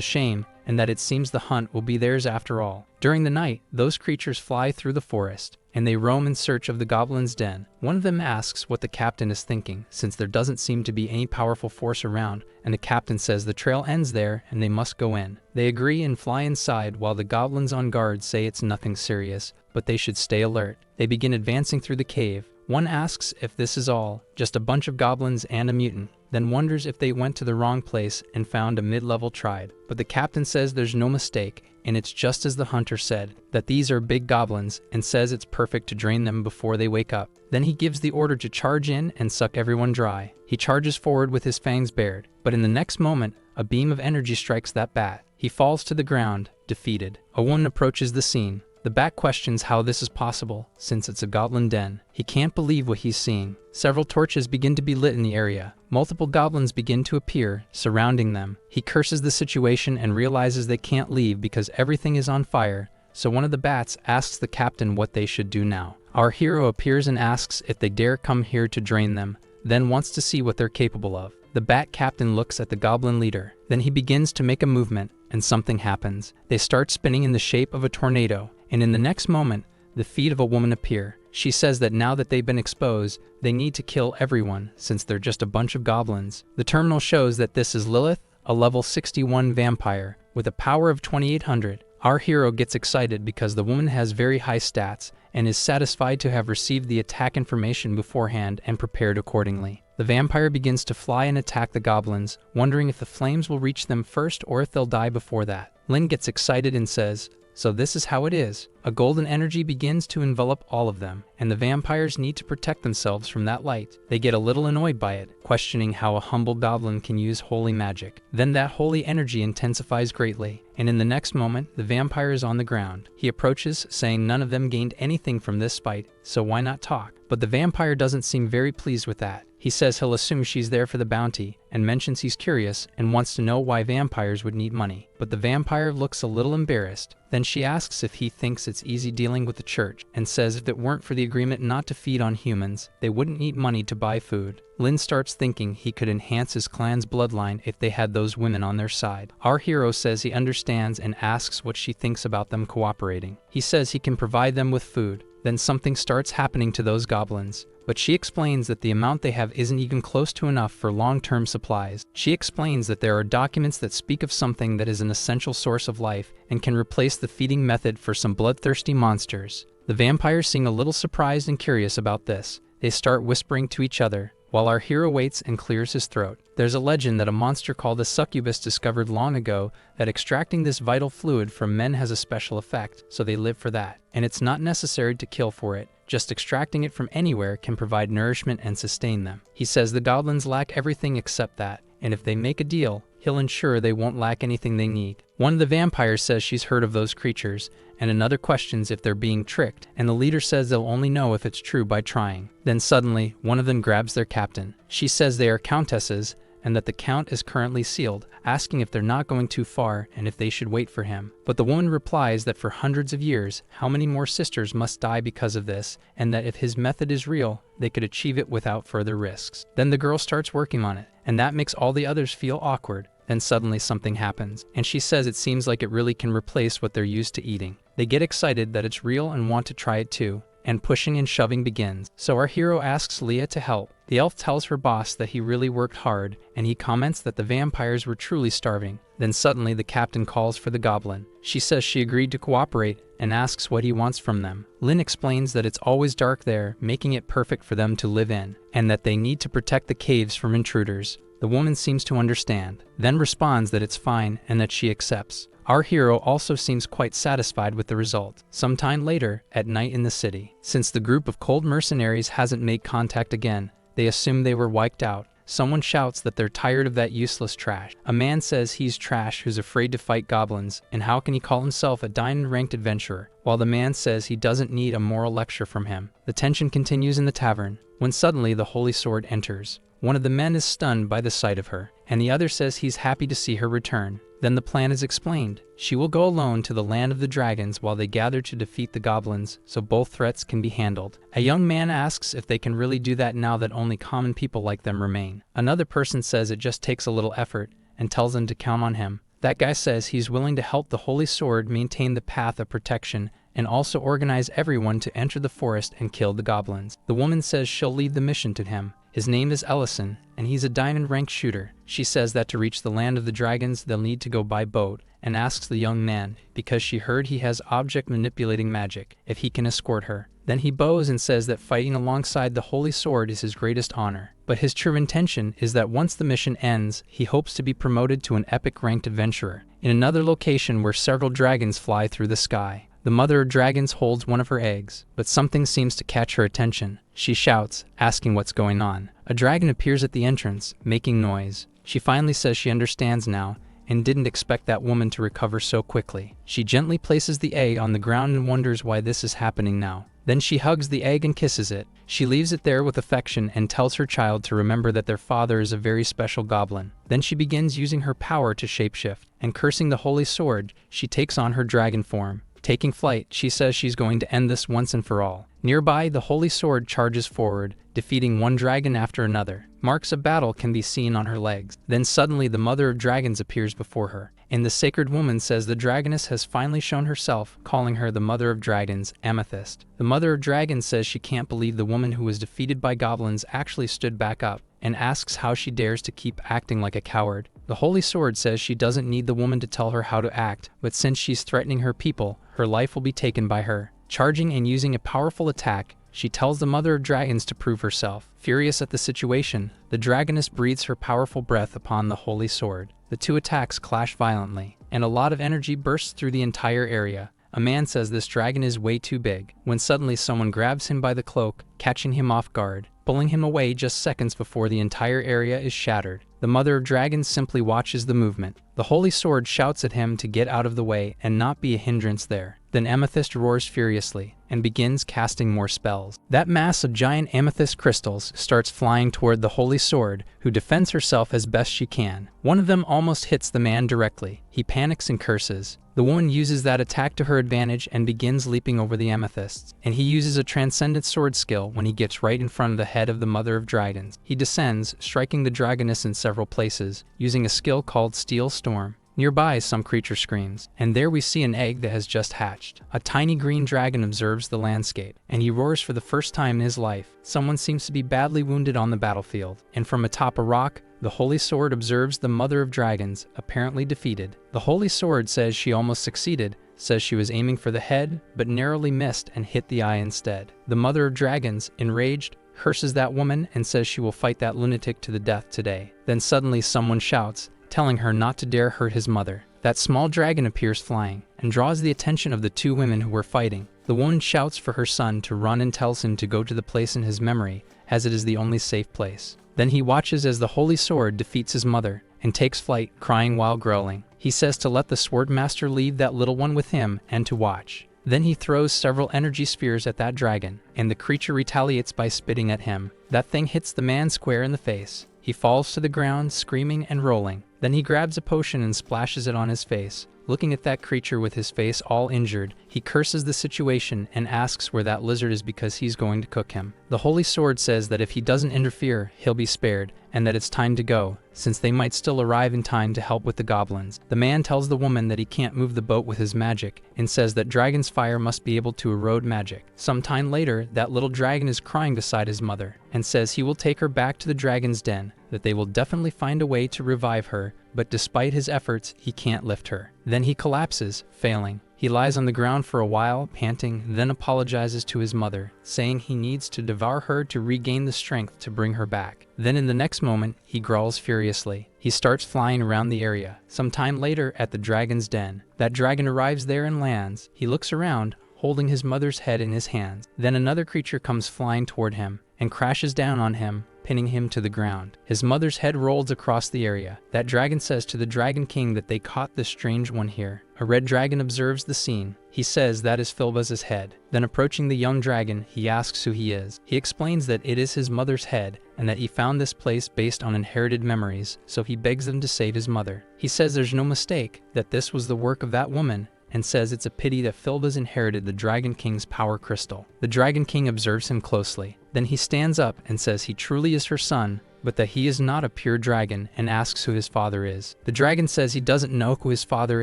shame, and that it seems the hunt will be theirs after all. During the night, those creatures fly through the forest, and they roam in search of the Goblin's den. One of them asks what the captain is thinking, since there doesn't seem to be any powerful force around, and the captain says the trail ends there and they must go in. They agree and fly inside, while the goblins on guard say it's nothing serious, but they should stay alert. They begin advancing through the cave. One asks if this is all, just a bunch of goblins and a mutant, then wonders if they went to the wrong place and found a mid-level tribe. But the captain says there's no mistake, and it's just as the hunter said, that these are big goblins, and says it's perfect to drain them before they wake up. Then he gives the order to charge in and suck everyone dry. He charges forward with his fangs bared, but in the next moment, a beam of energy strikes that bat. He falls to the ground, defeated. A woman approaches the scene. The bat questions how this is possible, since it's a goblin den. He can't believe what he's seeing. Several torches begin to be lit in the area. Multiple goblins begin to appear, surrounding them. He curses the situation and realizes they can't leave because everything is on fire, so one of the bats asks the captain what they should do now. Our hero appears and asks if they dare come here to drain them, then wants to see what they're capable of. The bat captain looks at the goblin leader. Then he begins to make a movement, and something happens. They start spinning in the shape of a tornado, and in the next moment, the feet of a woman appear. She says that now that they've been exposed, they need to kill everyone, since they're just a bunch of goblins. The terminal shows that this is Lilith, a level 61 vampire, with a power of 2800. Our hero gets excited because the woman has very high stats, and is satisfied to have received the attack information beforehand and prepared accordingly. The vampire begins to fly and attack the goblins, wondering if the flames will reach them first or if they'll die before that. Lynn gets excited and says, "So this is how it is." A golden energy begins to envelop all of them, and the vampires need to protect themselves from that light. They get a little annoyed by it, questioning how a humble goblin can use holy magic. Then that holy energy intensifies greatly, and in the next moment, the vampire is on the ground. He approaches, saying none of them gained anything from this fight, so why not talk? But the vampire doesn't seem very pleased with that. He says he'll assume she's there for the bounty, and mentions he's curious and wants to know why vampires would need money. But the vampire looks a little embarrassed. Then she asks if he thinks it's easy dealing with the church, and says if it weren't for the agreement not to feed on humans, they wouldn't need money to buy food. Lynn starts thinking he could enhance his clan's bloodline if they had those women on their side. Our hero says he understands and asks what she thinks about them cooperating. He says he can provide them with food. Then something starts happening to those goblins. But she explains that the amount they have isn't even close to enough for long-term supplies. She explains that there are documents that speak of something that is an essential source of life and can replace the feeding method for some bloodthirsty monsters. The vampires seem a little surprised and curious about this. They start whispering to each other, while our hero waits and clears his throat. There's a legend that a monster called a succubus discovered long ago that extracting this vital fluid from men has a special effect, so they live for that. And it's not necessary to kill for it. Just extracting it from anywhere can provide nourishment and sustain them. He says the goblins lack everything except that, and if they make a deal, he'll ensure they won't lack anything they need. One of the vampires says she's heard of those creatures, and another questions if they're being tricked, and the leader says they'll only know if it's true by trying. Then suddenly, one of them grabs their captain. She says they are countesses, and that the count is currently sealed, asking if they're not going too far and if they should wait for him. But the woman replies that for hundreds of years, how many more sisters must die because of this, and that if his method is real, they could achieve it without further risks. Then the girl starts working on it, and that makes all the others feel awkward. Then suddenly something happens, and she says it seems like it really can replace what they're used to eating. They get excited that it's real and want to try it too, and pushing and shoving begins. So our hero asks Leah to help. The elf tells her boss that he really worked hard, and he comments that the vampires were truly starving. Then suddenly the captain calls for the goblin. She says she agreed to cooperate and asks what he wants from them. Lynn explains that it's always dark there, making it perfect for them to live in, and that they need to protect the caves from intruders. The woman seems to understand, then responds that it's fine and that she accepts. Our hero also seems quite satisfied with the result. Sometime later, at night in the city, since the group of cold mercenaries hasn't made contact again, they assume they were wiped out. Someone shouts that they're tired of that useless trash. A man says he's trash who's afraid to fight goblins, and how can he call himself a diamond-ranked adventurer, while the man says he doesn't need a moral lecture from him. The tension continues in the tavern, when suddenly the Holy Sword enters. One of the men is stunned by the sight of her, and the other says he's happy to see her return. Then the plan is explained. She will go alone to the land of the dragons while they gather to defeat the goblins, so both threats can be handled. A young man asks if they can really do that now that only common people like them remain. Another person says it just takes a little effort, and tells them to count on him. That guy says he's willing to help the Holy Sword maintain the path of protection, and also organize everyone to enter the forest and kill the goblins. The woman says she'll leave the mission to him. His name is Ellison, and he's a diamond-ranked shooter. She says that to reach the land of the dragons, they'll need to go by boat, and asks the young man, because she heard he has object-manipulating magic, if he can escort her. Then he bows and says that fighting alongside the Holy Sword is his greatest honor. But his true intention is that once the mission ends, he hopes to be promoted to an epic-ranked adventurer. In another location where several dragons fly through the sky, the mother of dragons holds one of her eggs, but something seems to catch her attention. She shouts, asking what's going on. A dragon appears at the entrance, making noise. She finally says she understands now, and didn't expect that woman to recover so quickly. She gently places the egg on the ground and wonders why this is happening now. Then she hugs the egg and kisses it. She leaves it there with affection and tells her child to remember that their father is a very special goblin. Then she begins using her power to shapeshift, and cursing the Holy Sword, she takes on her dragon form. Taking flight, she says she's going to end this once and for all. Nearby, the Holy Sword charges forward, defeating one dragon after another. Marks of battle can be seen on her legs. Then suddenly the Mother of Dragons appears before her, and the Sacred Woman says the dragoness has finally shown herself, calling her the Mother of Dragons, Amethyst. The Mother of Dragons says she can't believe the woman who was defeated by goblins actually stood back up, and asks how she dares to keep acting like a coward. The Holy Sword says she doesn't need the woman to tell her how to act, but since she's threatening her people, her life will be taken by her. Charging and using a powerful attack, she tells the Mother of Dragons to prove herself. Furious at the situation, the dragoness breathes her powerful breath upon the Holy Sword. The two attacks clash violently, and a lot of energy bursts through the entire area. A man says this dragon is way too big, when suddenly someone grabs him by the cloak, catching him off guard, pulling him away just seconds before the entire area is shattered. The Mother of Dragons simply watches the movement. The Holy Sword shouts at him to get out of the way and not be a hindrance there. Then Amethyst roars furiously and begins casting more spells. That mass of giant amethyst crystals starts flying toward the Holy Sword, who defends herself as best she can. One of them almost hits the man directly. He panics and curses. The woman uses that attack to her advantage and begins leaping over the amethysts, and he uses a transcendent sword skill when he gets right in front of the head of the Mother of Dragons. He descends, striking the dragoness in several places, using a skill called Steel Storm. Nearby, some creature screams, and there we see an egg that has just hatched. A tiny green dragon observes the landscape, and he roars for the first time in his life. Someone seems to be badly wounded on the battlefield, and from atop a rock, the Holy Sword observes the Mother of Dragons, apparently defeated. The Holy Sword says she almost succeeded, says she was aiming for the head, but narrowly missed and hit the eye instead. The Mother of Dragons, enraged, curses that woman and says she will fight that lunatic to the death today. Then suddenly someone shouts, telling her not to dare hurt his mother. That small dragon appears flying, and draws the attention of the two women who were fighting. The woman shouts for her son to run and tells him to go to the place in his memory, as it is the only safe place. Then he watches as the Holy Sword defeats his mother, and takes flight, crying while growling. He says to let the Swordmaster leave that little one with him, and to watch. Then he throws several energy spheres at that dragon, and the creature retaliates by spitting at him. That thing hits the man square in the face. He falls to the ground, screaming and rolling. Then he grabs a potion and splashes it on his face. Looking at that creature with his face all injured, he curses the situation and asks where that lizard is because he's going to cook him. The Holy Sword says that if he doesn't interfere, he'll be spared, and that it's time to go, since they might still arrive in time to help with the goblins. The man tells the woman that he can't move the boat with his magic, and says that dragon's fire must be able to erode magic. Some time later, that little dragon is crying beside his mother, and says he will take her back to the dragon's den, that they will definitely find a way to revive her, but despite his efforts, he can't lift her. Then he collapses, failing. He lies on the ground for a while, panting, then apologizes to his mother, saying he needs to devour her to regain the strength to bring her back. Then in the next moment, he growls furiously. He starts flying around the area. Some time later, at the dragon's den, that dragon arrives there and lands. He looks around, holding his mother's head in his hands. Then another creature comes flying toward him and crashes down on him, pinning him to the ground. His mother's head rolls across the area. That dragon says to the Dragon King that they caught this strange one here. A red dragon observes the scene. He says that is Filbuz's head. Then approaching the young dragon, he asks who he is. He explains that it is his mother's head and that he found this place based on inherited memories, so he begs them to save his mother. He says there's no mistake, that this was the work of that woman, and says it's a pity that Filbuz inherited the Dragon King's power crystal. The Dragon King observes him closely. Then he stands up and says he truly is her son, but that he is not a pure dragon, and asks who his father is. The dragon says he doesn't know who his father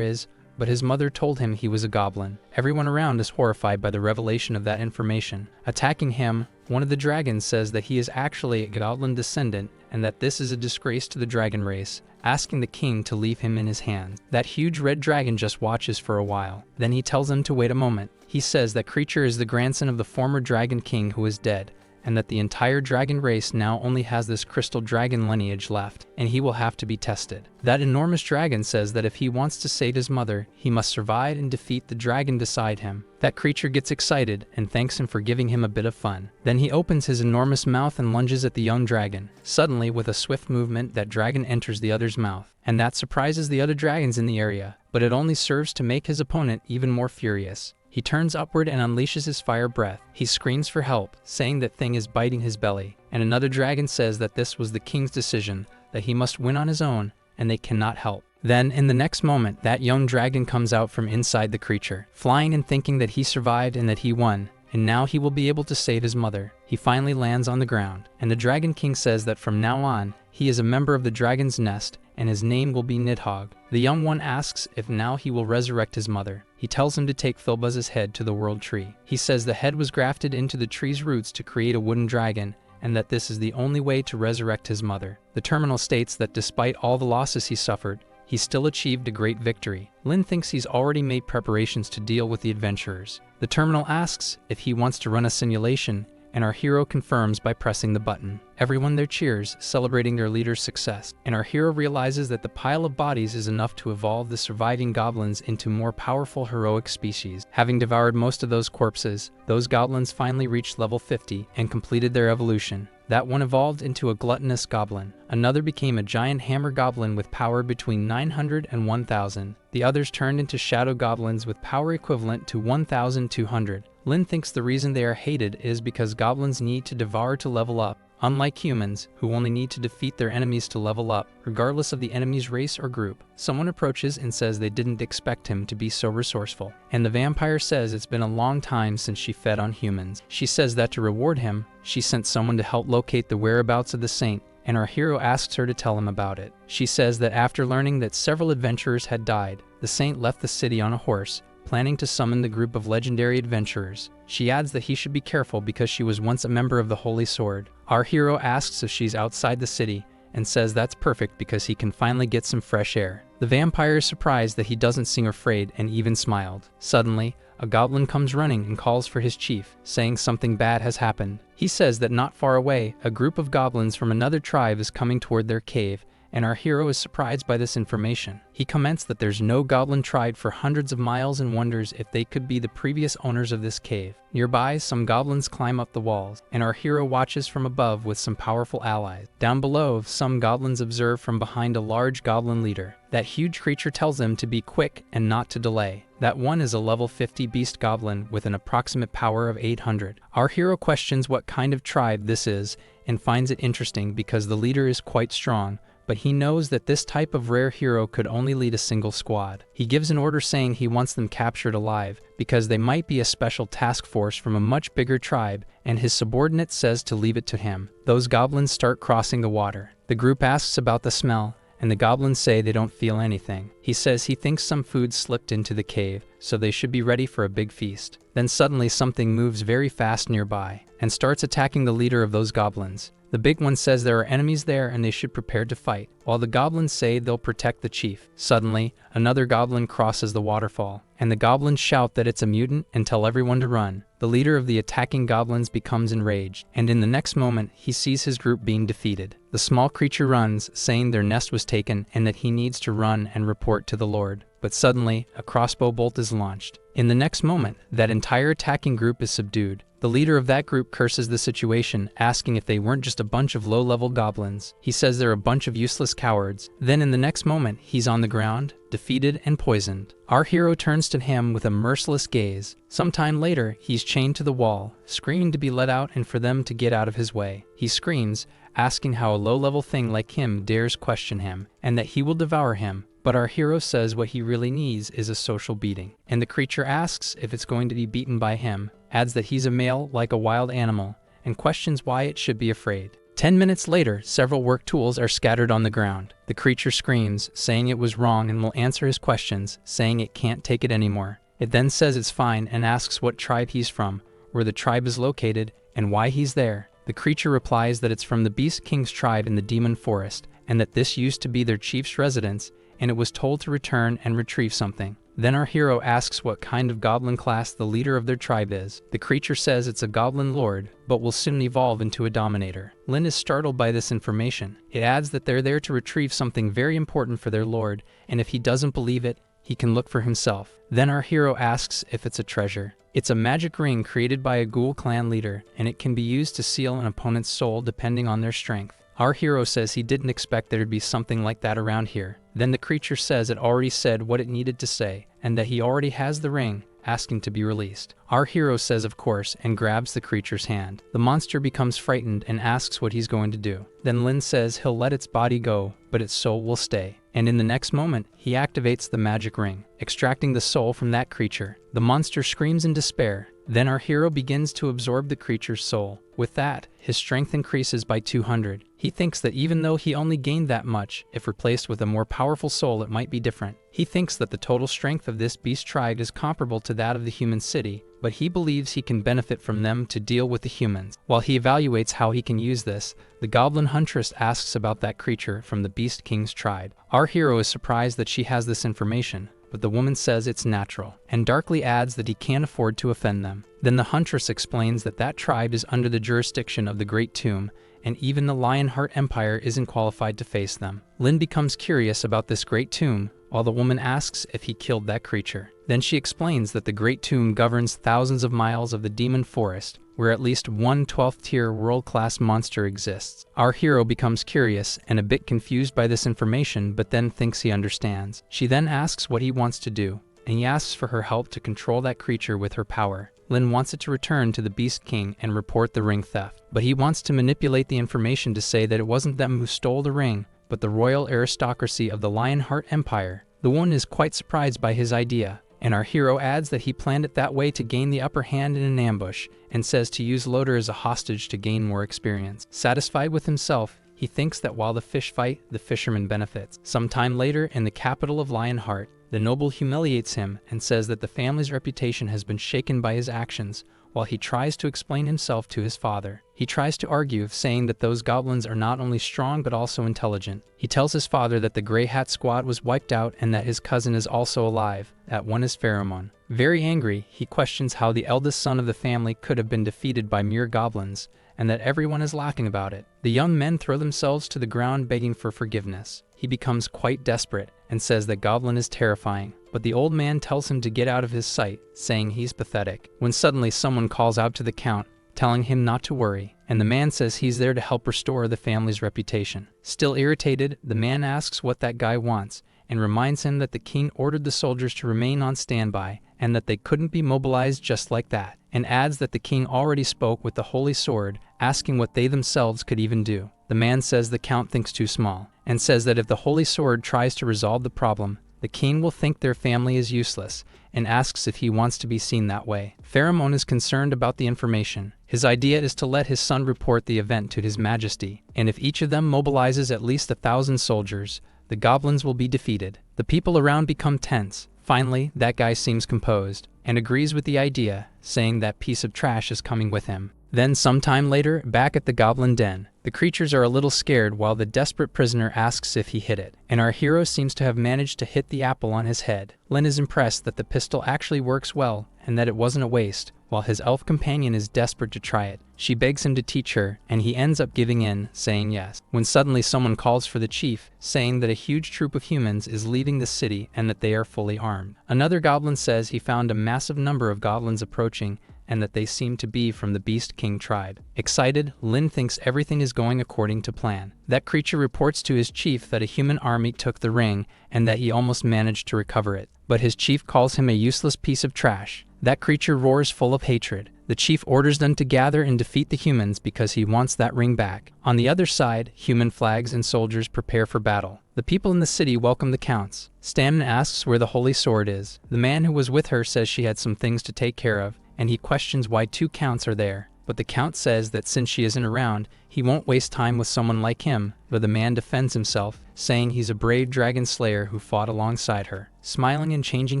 is, but his mother told him he was a goblin. Everyone around is horrified by the revelation of that information. Attacking him, one of the dragons says that he is actually a goblin descendant and that this is a disgrace to the dragon race, asking the king to leave him in his hands. That huge red dragon just watches for a while. Then he tells him to wait a moment. He says that creature is the grandson of the former dragon king who is dead, and that the entire dragon race now only has this crystal dragon lineage left, and he will have to be tested. That enormous dragon says that if he wants to save his mother, he must survive and defeat the dragon beside him. That creature gets excited and thanks him for giving him a bit of fun. Then he opens his enormous mouth and lunges at the young dragon. Suddenly, with a swift movement, that dragon enters the other's mouth, and that surprises the other dragons in the area, but it only serves to make his opponent even more furious. He turns upward and unleashes his fire breath. He screams for help, saying that thing is biting his belly. And another dragon says that this was the king's decision, that he must win on his own, and they cannot help. Then, in the next moment, that young dragon comes out from inside the creature, flying and thinking that he survived and that he won, and now he will be able to save his mother. He finally lands on the ground, and the Dragon King says that from now on, he is a member of the dragon's nest, and his name will be Nidhogg. The young one asks if now he will resurrect his mother. He tells him to take Filbuz's head to the world tree. He says the head was grafted into the tree's roots to create a wooden dragon, and that this is the only way to resurrect his mother. The terminal states that despite all the losses he suffered, he still achieved a great victory. Lin thinks he's already made preparations to deal with the adventurers. The terminal asks if he wants to run a simulation, and our hero confirms by pressing the button. Everyone there cheers, celebrating their leader's success, and our hero realizes that the pile of bodies is enough to evolve the surviving goblins into more powerful heroic species. Having devoured most of those corpses, those goblins finally reached level 50 and completed their evolution. That one evolved into a gluttonous goblin. Another became a giant hammer goblin with power between 900 and 1000. The others turned into shadow goblins with power equivalent to 1200. Lin thinks the reason they are hated is because goblins need to devour to level up, unlike humans, who only need to defeat their enemies to level up, regardless of the enemy's race or group. Someone approaches and says they didn't expect him to be so resourceful. And the vampire says it's been a long time since she fed on humans. She says that to reward him, she sent someone to help locate the whereabouts of the saint, and our hero asks her to tell him about it. She says that after learning that several adventurers had died, the saint left the city on a horse, planning to summon the group of legendary adventurers. She adds that he should be careful because she was once a member of the Holy Sword. Our hero asks if she's outside the city, and says that's perfect because he can finally get some fresh air. The vampire is surprised that he doesn't seem afraid and even smiled. Suddenly, a goblin comes running and calls for his chief, saying something bad has happened. He says that not far away, a group of goblins from another tribe is coming toward their cave, and our hero is surprised by this information. He comments that there's no goblin tried for hundreds of miles and wonders if they could be the previous owners of this cave. Nearby, some goblins climb up the walls, and our hero watches from above with some powerful allies. Down below, some goblins observe from behind a large goblin leader. That huge creature tells them to be quick and not to delay. That one is a level 50 beast goblin with an approximate power of 800. Our hero questions what kind of tribe this is and finds it interesting because the leader is quite strong, but he knows that this type of rare hero could only lead a single squad. He gives an order saying he wants them captured alive because they might be a special task force from a much bigger tribe, and his subordinate says to leave it to him. Those goblins start crossing the water. The group asks about the smell, and the goblins say they don't feel anything. He says he thinks some food slipped into the cave, so they should be ready for a big feast. Then suddenly something moves very fast nearby and starts attacking the leader of those goblins. The big one says there are enemies there and they should prepare to fight, while the goblins say they'll protect the chief. Suddenly, another goblin crosses the waterfall, and the goblins shout that it's a mutant and tell everyone to run. The leader of the attacking goblins becomes enraged, and in the next moment, he sees his group being defeated. The small creature runs, saying their nest was taken and that he needs to run and report to the Lord. But suddenly, a crossbow bolt is launched. In the next moment, that entire attacking group is subdued. The leader of that group curses the situation, asking if they weren't just a bunch of low-level goblins. He says they're a bunch of useless cowards. Then in the next moment, he's on the ground, defeated and poisoned. Our hero turns to him with a merciless gaze. Sometime later, he's chained to the wall, screaming to be let out and for them to get out of his way. He screams, asking how a low-level thing like him dares question him, and that he will devour him. But our hero says what he really needs is a social beating. And the creature asks if it's going to be beaten by him, adds that he's a male like a wild animal, and questions why it should be afraid. 10 minutes later, several work tools are scattered on the ground. The creature screams, saying it was wrong and will answer his questions, saying it can't take it anymore. It then says it's fine and asks what tribe he's from, where the tribe is located, and why he's there. The creature replies that it's from the Beast King's tribe in the Demon Forest, and that this used to be their chief's residence, and it was told to return and retrieve something. Then our hero asks what kind of goblin class the leader of their tribe is. The creature says it's a goblin lord, but will soon evolve into a dominator. Lin is startled by this information. It adds that they're there to retrieve something very important for their lord, and if he doesn't believe it, he can look for himself. Then our hero asks if it's a treasure. It's a magic ring created by a ghoul clan leader, and it can be used to seal an opponent's soul depending on their strength. Our hero says he didn't expect there'd be something like that around here. Then the creature says it already said what it needed to say, and that he already has the ring, asking to be released. Our hero says of course and grabs the creature's hand. The monster becomes frightened and asks what he's going to do. Then Lin says he'll let its body go, but its soul will stay. And in the next moment, he activates the magic ring, extracting the soul from that creature. The monster screams in despair. Then our hero begins to absorb the creature's soul. With that, his strength increases by 200. He thinks that even though he only gained that much, if replaced with a more powerful soul it might be different. He thinks that the total strength of this beast tribe is comparable to that of the human city, but he believes he can benefit from them to deal with the humans. While he evaluates how he can use this, the Goblin Huntress asks about that creature from the Beast King's tribe. Our hero is surprised that she has this information, but the woman says it's natural, and darkly adds that he can't afford to offend them. Then the Huntress explains that that tribe is under the jurisdiction of the Great Tomb, and even the Lionheart Empire isn't qualified to face them. Lin becomes curious about this Great Tomb, while the woman asks if he killed that creature. Then she explains that the Great Tomb governs thousands of miles of the Demon Forest, where at least one 12th tier world-class monster exists. Our hero becomes curious and a bit confused by this information, but then thinks he understands. She then asks what he wants to do, and he asks for her help to control that creature with her power. Lin wants it to return to the Beast King and report the ring theft, but he wants to manipulate the information to say that it wasn't them who stole the ring, but the royal aristocracy of the Lionheart Empire. The woman is quite surprised by his idea, and our hero adds that he planned it that way to gain the upper hand in an ambush, and says to use Loder as a hostage to gain more experience. Satisfied with himself, he thinks that while the fish fight, the fisherman benefits. Sometime later, in the capital of Lionheart, the noble humiliates him and says that the family's reputation has been shaken by his actions, while he tries to explain himself to his father. He tries to argue, saying that those goblins are not only strong but also intelligent. He tells his father that the Grey Hat Squad was wiped out and that his cousin is also alive, that one is Pheromone. Very angry, he questions how the eldest son of the family could have been defeated by mere goblins, and that everyone is laughing about it. The young men throw themselves to the ground begging for forgiveness. He becomes quite desperate and says that Goblin is terrifying, but the old man tells him to get out of his sight, saying he's pathetic. When suddenly someone calls out to the Count, telling him not to worry, and the man says he's there to help restore the family's reputation. Still irritated, the man asks what that guy wants, and reminds him that the king ordered the soldiers to remain on standby and that they couldn't be mobilized just like that, and adds that the king already spoke with the Holy Sword, asking what they themselves could even do. The man says the count thinks too small, and says that if the Holy Sword tries to resolve the problem, the king will think their family is useless, and asks if he wants to be seen that way. Pharamond is concerned about the information. His idea is to let his son report the event to His Majesty, and if each of them mobilizes at least 1,000 soldiers, the goblins will be defeated. The people around become tense. Finally, that guy seems composed, and agrees with the idea, saying that piece of trash is coming with him. Then sometime later, back at the Goblin Den, the creatures are a little scared while the desperate prisoner asks if he hit it, and our hero seems to have managed to hit the apple on his head. Lin is impressed that the pistol actually works well, and that it wasn't a waste, while his elf companion is desperate to try it. She begs him to teach her, and he ends up giving in, saying yes, when suddenly someone calls for the chief, saying that a huge troop of humans is leaving the city and that they are fully armed. Another goblin says he found a massive number of goblins approaching, and that they seem to be from the Beast King tribe. Excited, Lin thinks everything is going according to plan. That creature reports to his chief that a human army took the ring, and that he almost managed to recover it. But his chief calls him a useless piece of trash. That creature roars full of hatred. The chief orders them to gather and defeat the humans because he wants that ring back. On the other side, human flags and soldiers prepare for battle. The people in the city welcome the counts. Stammen asks where the Holy Sword is. The man who was with her says she had some things to take care of, and he questions why 2 counts are there. But the count says that since she isn't around, he won't waste time with someone like him, but the man defends himself, saying he's a brave dragon slayer who fought alongside her. Smiling and changing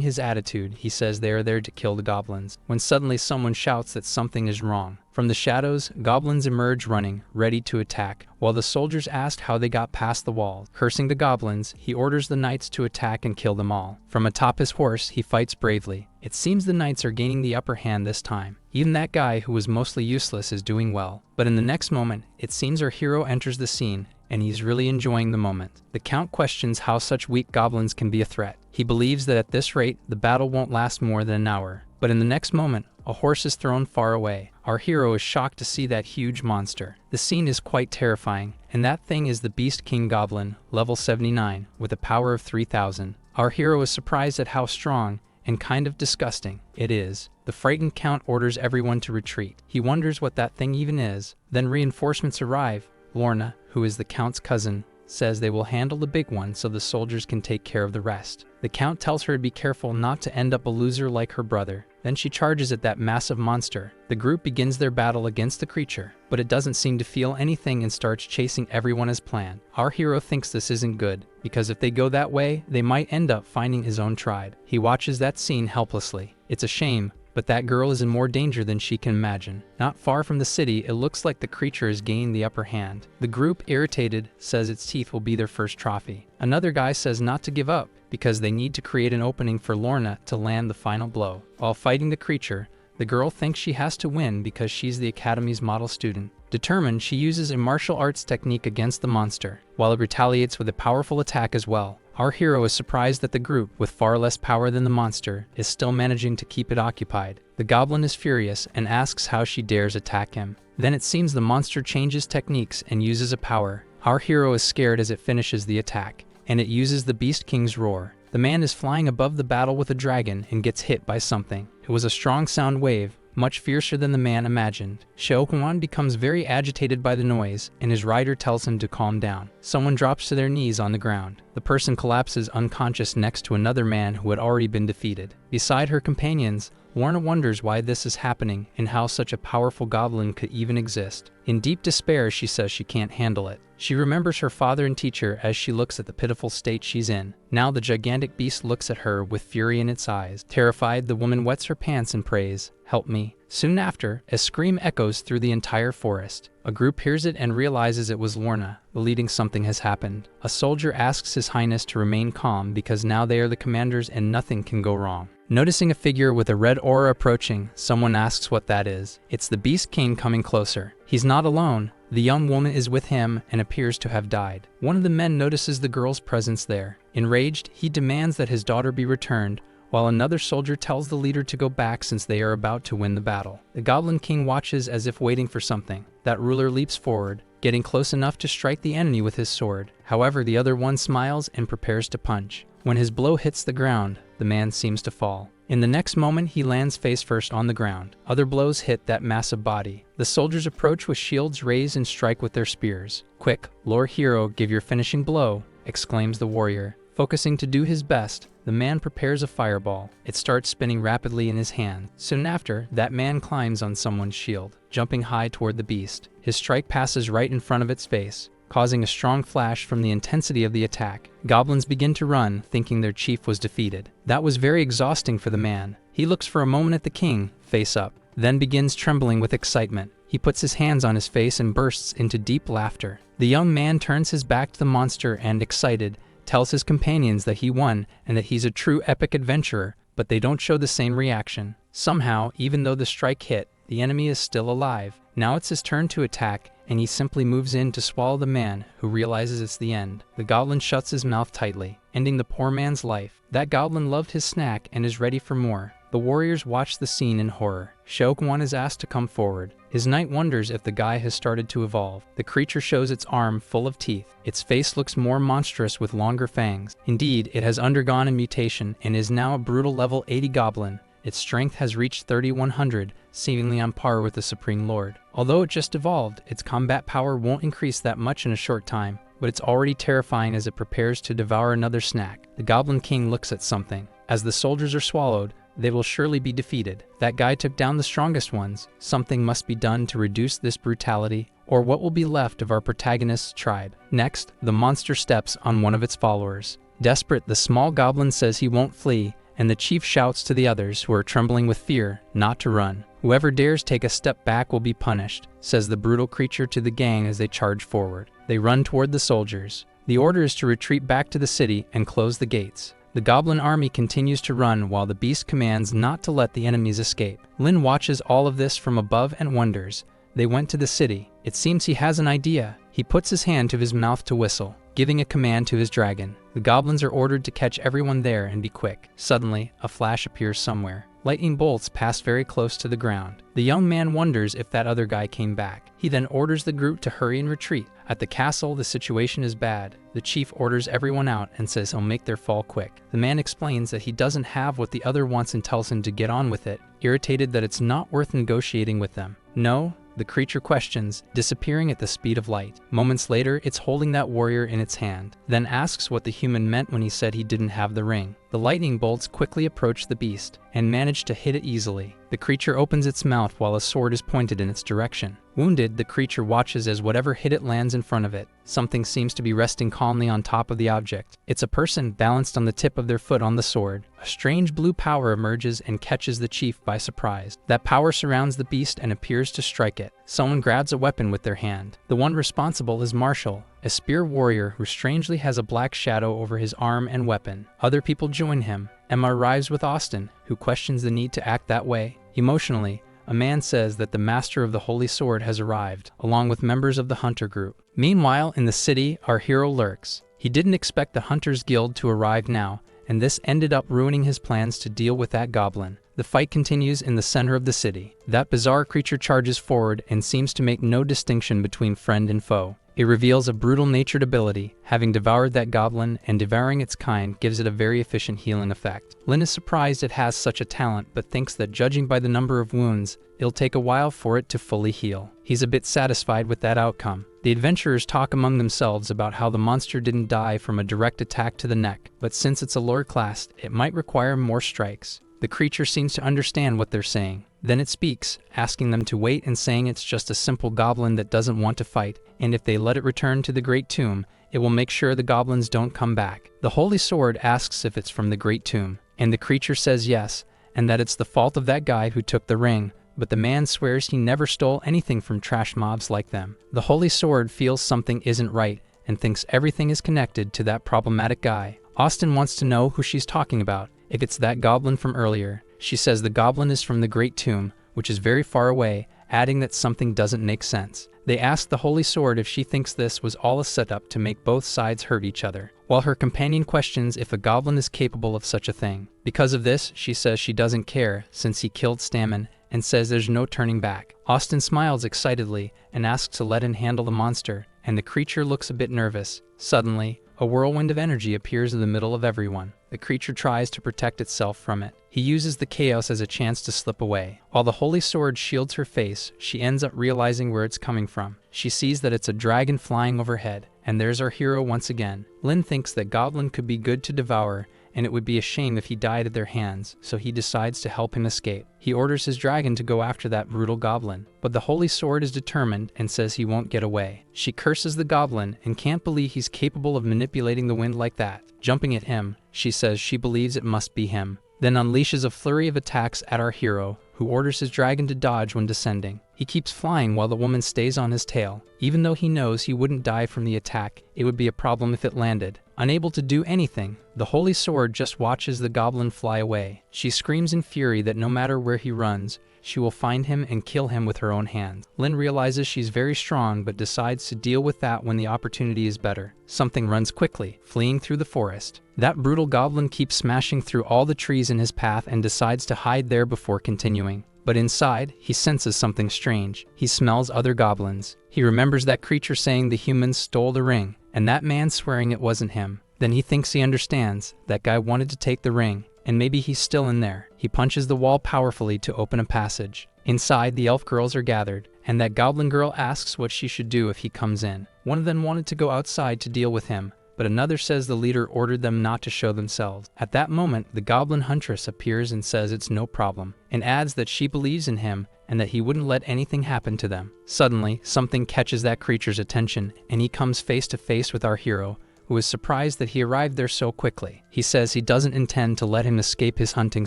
his attitude, he says they are there to kill the goblins, when suddenly someone shouts that something is wrong. From the shadows, goblins emerge running, ready to attack, while the soldiers ask how they got past the walls. Cursing the goblins, he orders the knights to attack and kill them all. From atop his horse, he fights bravely. It seems the knights are gaining the upper hand this time. Even that guy who was mostly useless is doing well. But in the next moment, it seems our hero enters the scene, and he's really enjoying the moment. The count questions how such weak goblins can be a threat. He believes that at this rate, the battle won't last more than an hour. But in the next moment, a horse is thrown far away. Our hero is shocked to see that huge monster. The scene is quite terrifying, and that thing is the Beast King Goblin, level 79, with a power of 3,000. Our hero is surprised at how strong, and kind of disgusting, it is. The frightened count orders everyone to retreat. He wonders what that thing even is. Then reinforcements arrive. Lorna, who is the count's cousin, says they will handle the big one so the soldiers can take care of the rest. The count tells her to be careful not to end up a loser like her brother. Then she charges at that massive monster. The group begins their battle against the creature, but it doesn't seem to feel anything and starts chasing everyone as planned. Our hero thinks this isn't good, because if they go that way, they might end up finding his own tribe. He watches that scene helplessly. It's a shame, but that girl is in more danger than she can imagine. Not far from the city, it looks like the creature is gaining the upper hand. The group, irritated, says its teeth will be their first trophy. Another guy says not to give up, because they need to create an opening for Lorna to land the final blow. While fighting the creature, the girl thinks she has to win because she's the Academy's model student. Determined, she uses a martial arts technique against the monster, while it retaliates with a powerful attack as well. Our hero is surprised that the group, with far less power than the monster, is still managing to keep it occupied. The goblin is furious and asks how she dares attack him. Then it seems the monster changes techniques and uses a power. Our hero is scared as it finishes the attack, and it uses the Beast King's roar. The man is flying above the battle with a dragon and gets hit by something. It was a strong sound wave, much fiercer than the man imagined. Xiaoquan becomes very agitated by the noise, and his rider tells him to calm down. Someone drops to their knees on the ground. The person collapses unconscious next to another man who had already been defeated. Beside her companions, Lorna wonders why this is happening and how such a powerful goblin could even exist. In deep despair, she says she can't handle it. She remembers her father and teacher as she looks at the pitiful state she's in. Now the gigantic beast looks at her with fury in its eyes. Terrified, the woman wets her pants and prays, "Help me." Soon after, a scream echoes through the entire forest. A group hears it and realizes it was Lorna, believing something has happened. A soldier asks His Highness to remain calm because now they are the commanders and nothing can go wrong. Noticing a figure with a red aura approaching, someone asks what that is. It's the Beast King coming closer. He's not alone. The young woman is with him and appears to have died. One of the men notices the girl's presence there. Enraged, he demands that his daughter be returned, while another soldier tells the leader to go back since they are about to win the battle. The Goblin King watches as if waiting for something. That ruler leaps forward, getting close enough to strike the enemy with his sword. However, the other one smiles and prepares to punch. When his blow hits the ground, the man seems to fall. In the next moment, he lands face first on the ground. Other blows hit that massive body. The soldiers approach with shields raised and strike with their spears. "Quick, Lord Hero, give your finishing blow," exclaims the warrior. Focusing to do his best, the man prepares a fireball. It starts spinning rapidly in his hand. Soon after, that man climbs on someone's shield, jumping high toward the beast. His strike passes right in front of its face, causing a strong flash from the intensity of the attack. Goblins begin to run, thinking their chief was defeated. That was very exhausting for the man. He looks for a moment at the king, face up, then begins trembling with excitement. He puts his hands on his face and bursts into deep laughter. The young man turns his back to the monster and, excited, tells his companions that he won and that he's a true epic adventurer, but they don't show the same reaction. Somehow, even though the strike hit, the enemy is still alive. Now it's his turn to attack, and he simply moves in to swallow the man, who realizes it's the end. The goblin shuts his mouth tightly, ending the poor man's life. That goblin loved his snack and is ready for more. The warriors watch the scene in horror. Shogun is asked to come forward. His knight wonders if the guy has started to evolve. The creature shows its arm full of teeth. Its face looks more monstrous with longer fangs. Indeed, it has undergone a mutation and is now a brutal level 80 goblin. Its strength has reached 3100, seemingly on par with the Supreme Lord. Although it just evolved, its combat power won't increase that much in a short time, but it's already terrifying as it prepares to devour another snack. The Goblin King looks at something. As the soldiers are swallowed, they will surely be defeated. That guy took down the strongest ones. Something must be done to reduce this brutality, or what will be left of our protagonist's tribe. Next, the monster steps on one of its followers. Desperate, the small goblin says he won't flee, and the chief shouts to the others, who are trembling with fear, not to run. "Whoever dares take a step back will be punished," says the brutal creature to the gang as they charge forward. They run toward the soldiers. The order is to retreat back to the city and close the gates. The goblin army continues to run while the beast commands not to let the enemies escape. Lin watches all of this from above and wonders. They went to the city. It seems he has an idea. He puts his hand to his mouth to whistle, giving a command to his dragon. The goblins are ordered to catch everyone there and be quick. Suddenly, a flash appears somewhere. Lightning bolts pass very close to the ground. The young man wonders if that other guy came back. He then orders the group to hurry and retreat. At the castle, the situation is bad. The chief orders everyone out and says he'll make their fall quick. The man explains that he doesn't have what the other wants and tells him to get on with it, irritated that it's not worth negotiating with them. "No?" the creature questions, disappearing at the speed of light. Moments later, it's holding that warrior in its hand, then asks what the human meant when he said he didn't have the ring. The lightning bolts quickly approach the beast and manage to hit it easily. The creature opens its mouth while a sword is pointed in its direction. Wounded, the creature watches as whatever hit it lands in front of it. Something seems to be resting calmly on top of the object. It's a person balanced on the tip of their foot on the sword. A strange blue power emerges and catches the chief by surprise. That power surrounds the beast and appears to strike it. Someone grabs a weapon with their hand. The one responsible is Marshall, a spear warrior who strangely has a black shadow over his arm and weapon. Other people join him. Emma arrives with Austin, who questions the need to act that way. Emotionally, a man says that the master of the Holy Sword has arrived, along with members of the hunter group. Meanwhile, in the city, our hero lurks. He didn't expect the Hunters Guild to arrive now, and this ended up ruining his plans to deal with that goblin. The fight continues in the center of the city. That bizarre creature charges forward and seems to make no distinction between friend and foe. It reveals a brutal-natured ability. Having devoured that goblin and devouring its kind gives it a very efficient healing effect. Lin is surprised it has such a talent, but thinks that judging by the number of wounds, it'll take a while for it to fully heal. He's a bit satisfied with that outcome. The adventurers talk among themselves about how the monster didn't die from a direct attack to the neck, but since it's a lower class, it might require more strikes. The creature seems to understand what they're saying. Then it speaks, asking them to wait and saying it's just a simple goblin that doesn't want to fight, and if they let it return to the Great Tomb, it will make sure the goblins don't come back. The Holy Sword asks if it's from the Great Tomb, and the creature says yes, and that it's the fault of that guy who took the ring, but the man swears he never stole anything from trash mobs like them. The Holy Sword feels something isn't right, and thinks everything is connected to that problematic guy. Austin wants to know who she's talking about, if it's that goblin from earlier. She says the goblin is from the Great Tomb, which is very far away, adding that something doesn't make sense. They ask the Holy Sword if she thinks this was all a setup to make both sides hurt each other, while her companion questions if a goblin is capable of such a thing. Because of this, she says she doesn't care, since he killed Stammen, and says there's no turning back. Austin smiles excitedly and asks to let him handle the monster, and the creature looks a bit nervous. Suddenly, a whirlwind of energy appears in the middle of everyone. The creature tries to protect itself from it. He uses the chaos as a chance to slip away. While the holy sword shields her face, she ends up realizing where it's coming from. She sees that it's a dragon flying overhead, and there's our hero once again. Lin thinks that Goblin could be good to devour, and it would be a shame if he died at their hands, so he decides to help him escape. He orders his dragon to go after that brutal goblin, but the holy sword is determined and says he won't get away. She curses the goblin and can't believe he's capable of manipulating the wind like that. Jumping at him, she says she believes it must be him, then unleashes a flurry of attacks at our hero, who orders his dragon to dodge when descending. He keeps flying while the woman stays on his tail. Even though he knows he wouldn't die from the attack, it would be a problem if it landed. Unable to do anything, the holy sword just watches the goblin fly away. She screams in fury that no matter where he runs, she will find him and kill him with her own hands. Lin realizes she's very strong but decides to deal with that when the opportunity is better. Something runs quickly, fleeing through the forest. That brutal goblin keeps smashing through all the trees in his path and decides to hide there before continuing. But inside, he senses something strange. He smells other goblins. He remembers that creature saying the humans stole the ring, and that man swearing it wasn't him. Then he thinks he understands. That guy wanted to take the ring, and maybe he's still in there. He punches the wall powerfully to open a passage. Inside, the elf girls are gathered, and that goblin girl asks what she should do if he comes in. One of them wanted to go outside to deal with him, but another says the leader ordered them not to show themselves. At that moment, the Goblin Huntress appears and says it's no problem, and adds that she believes in him and that he wouldn't let anything happen to them. Suddenly, something catches that creature's attention, and he comes face to face with our hero, who is surprised that he arrived there so quickly. He says he doesn't intend to let him escape his hunting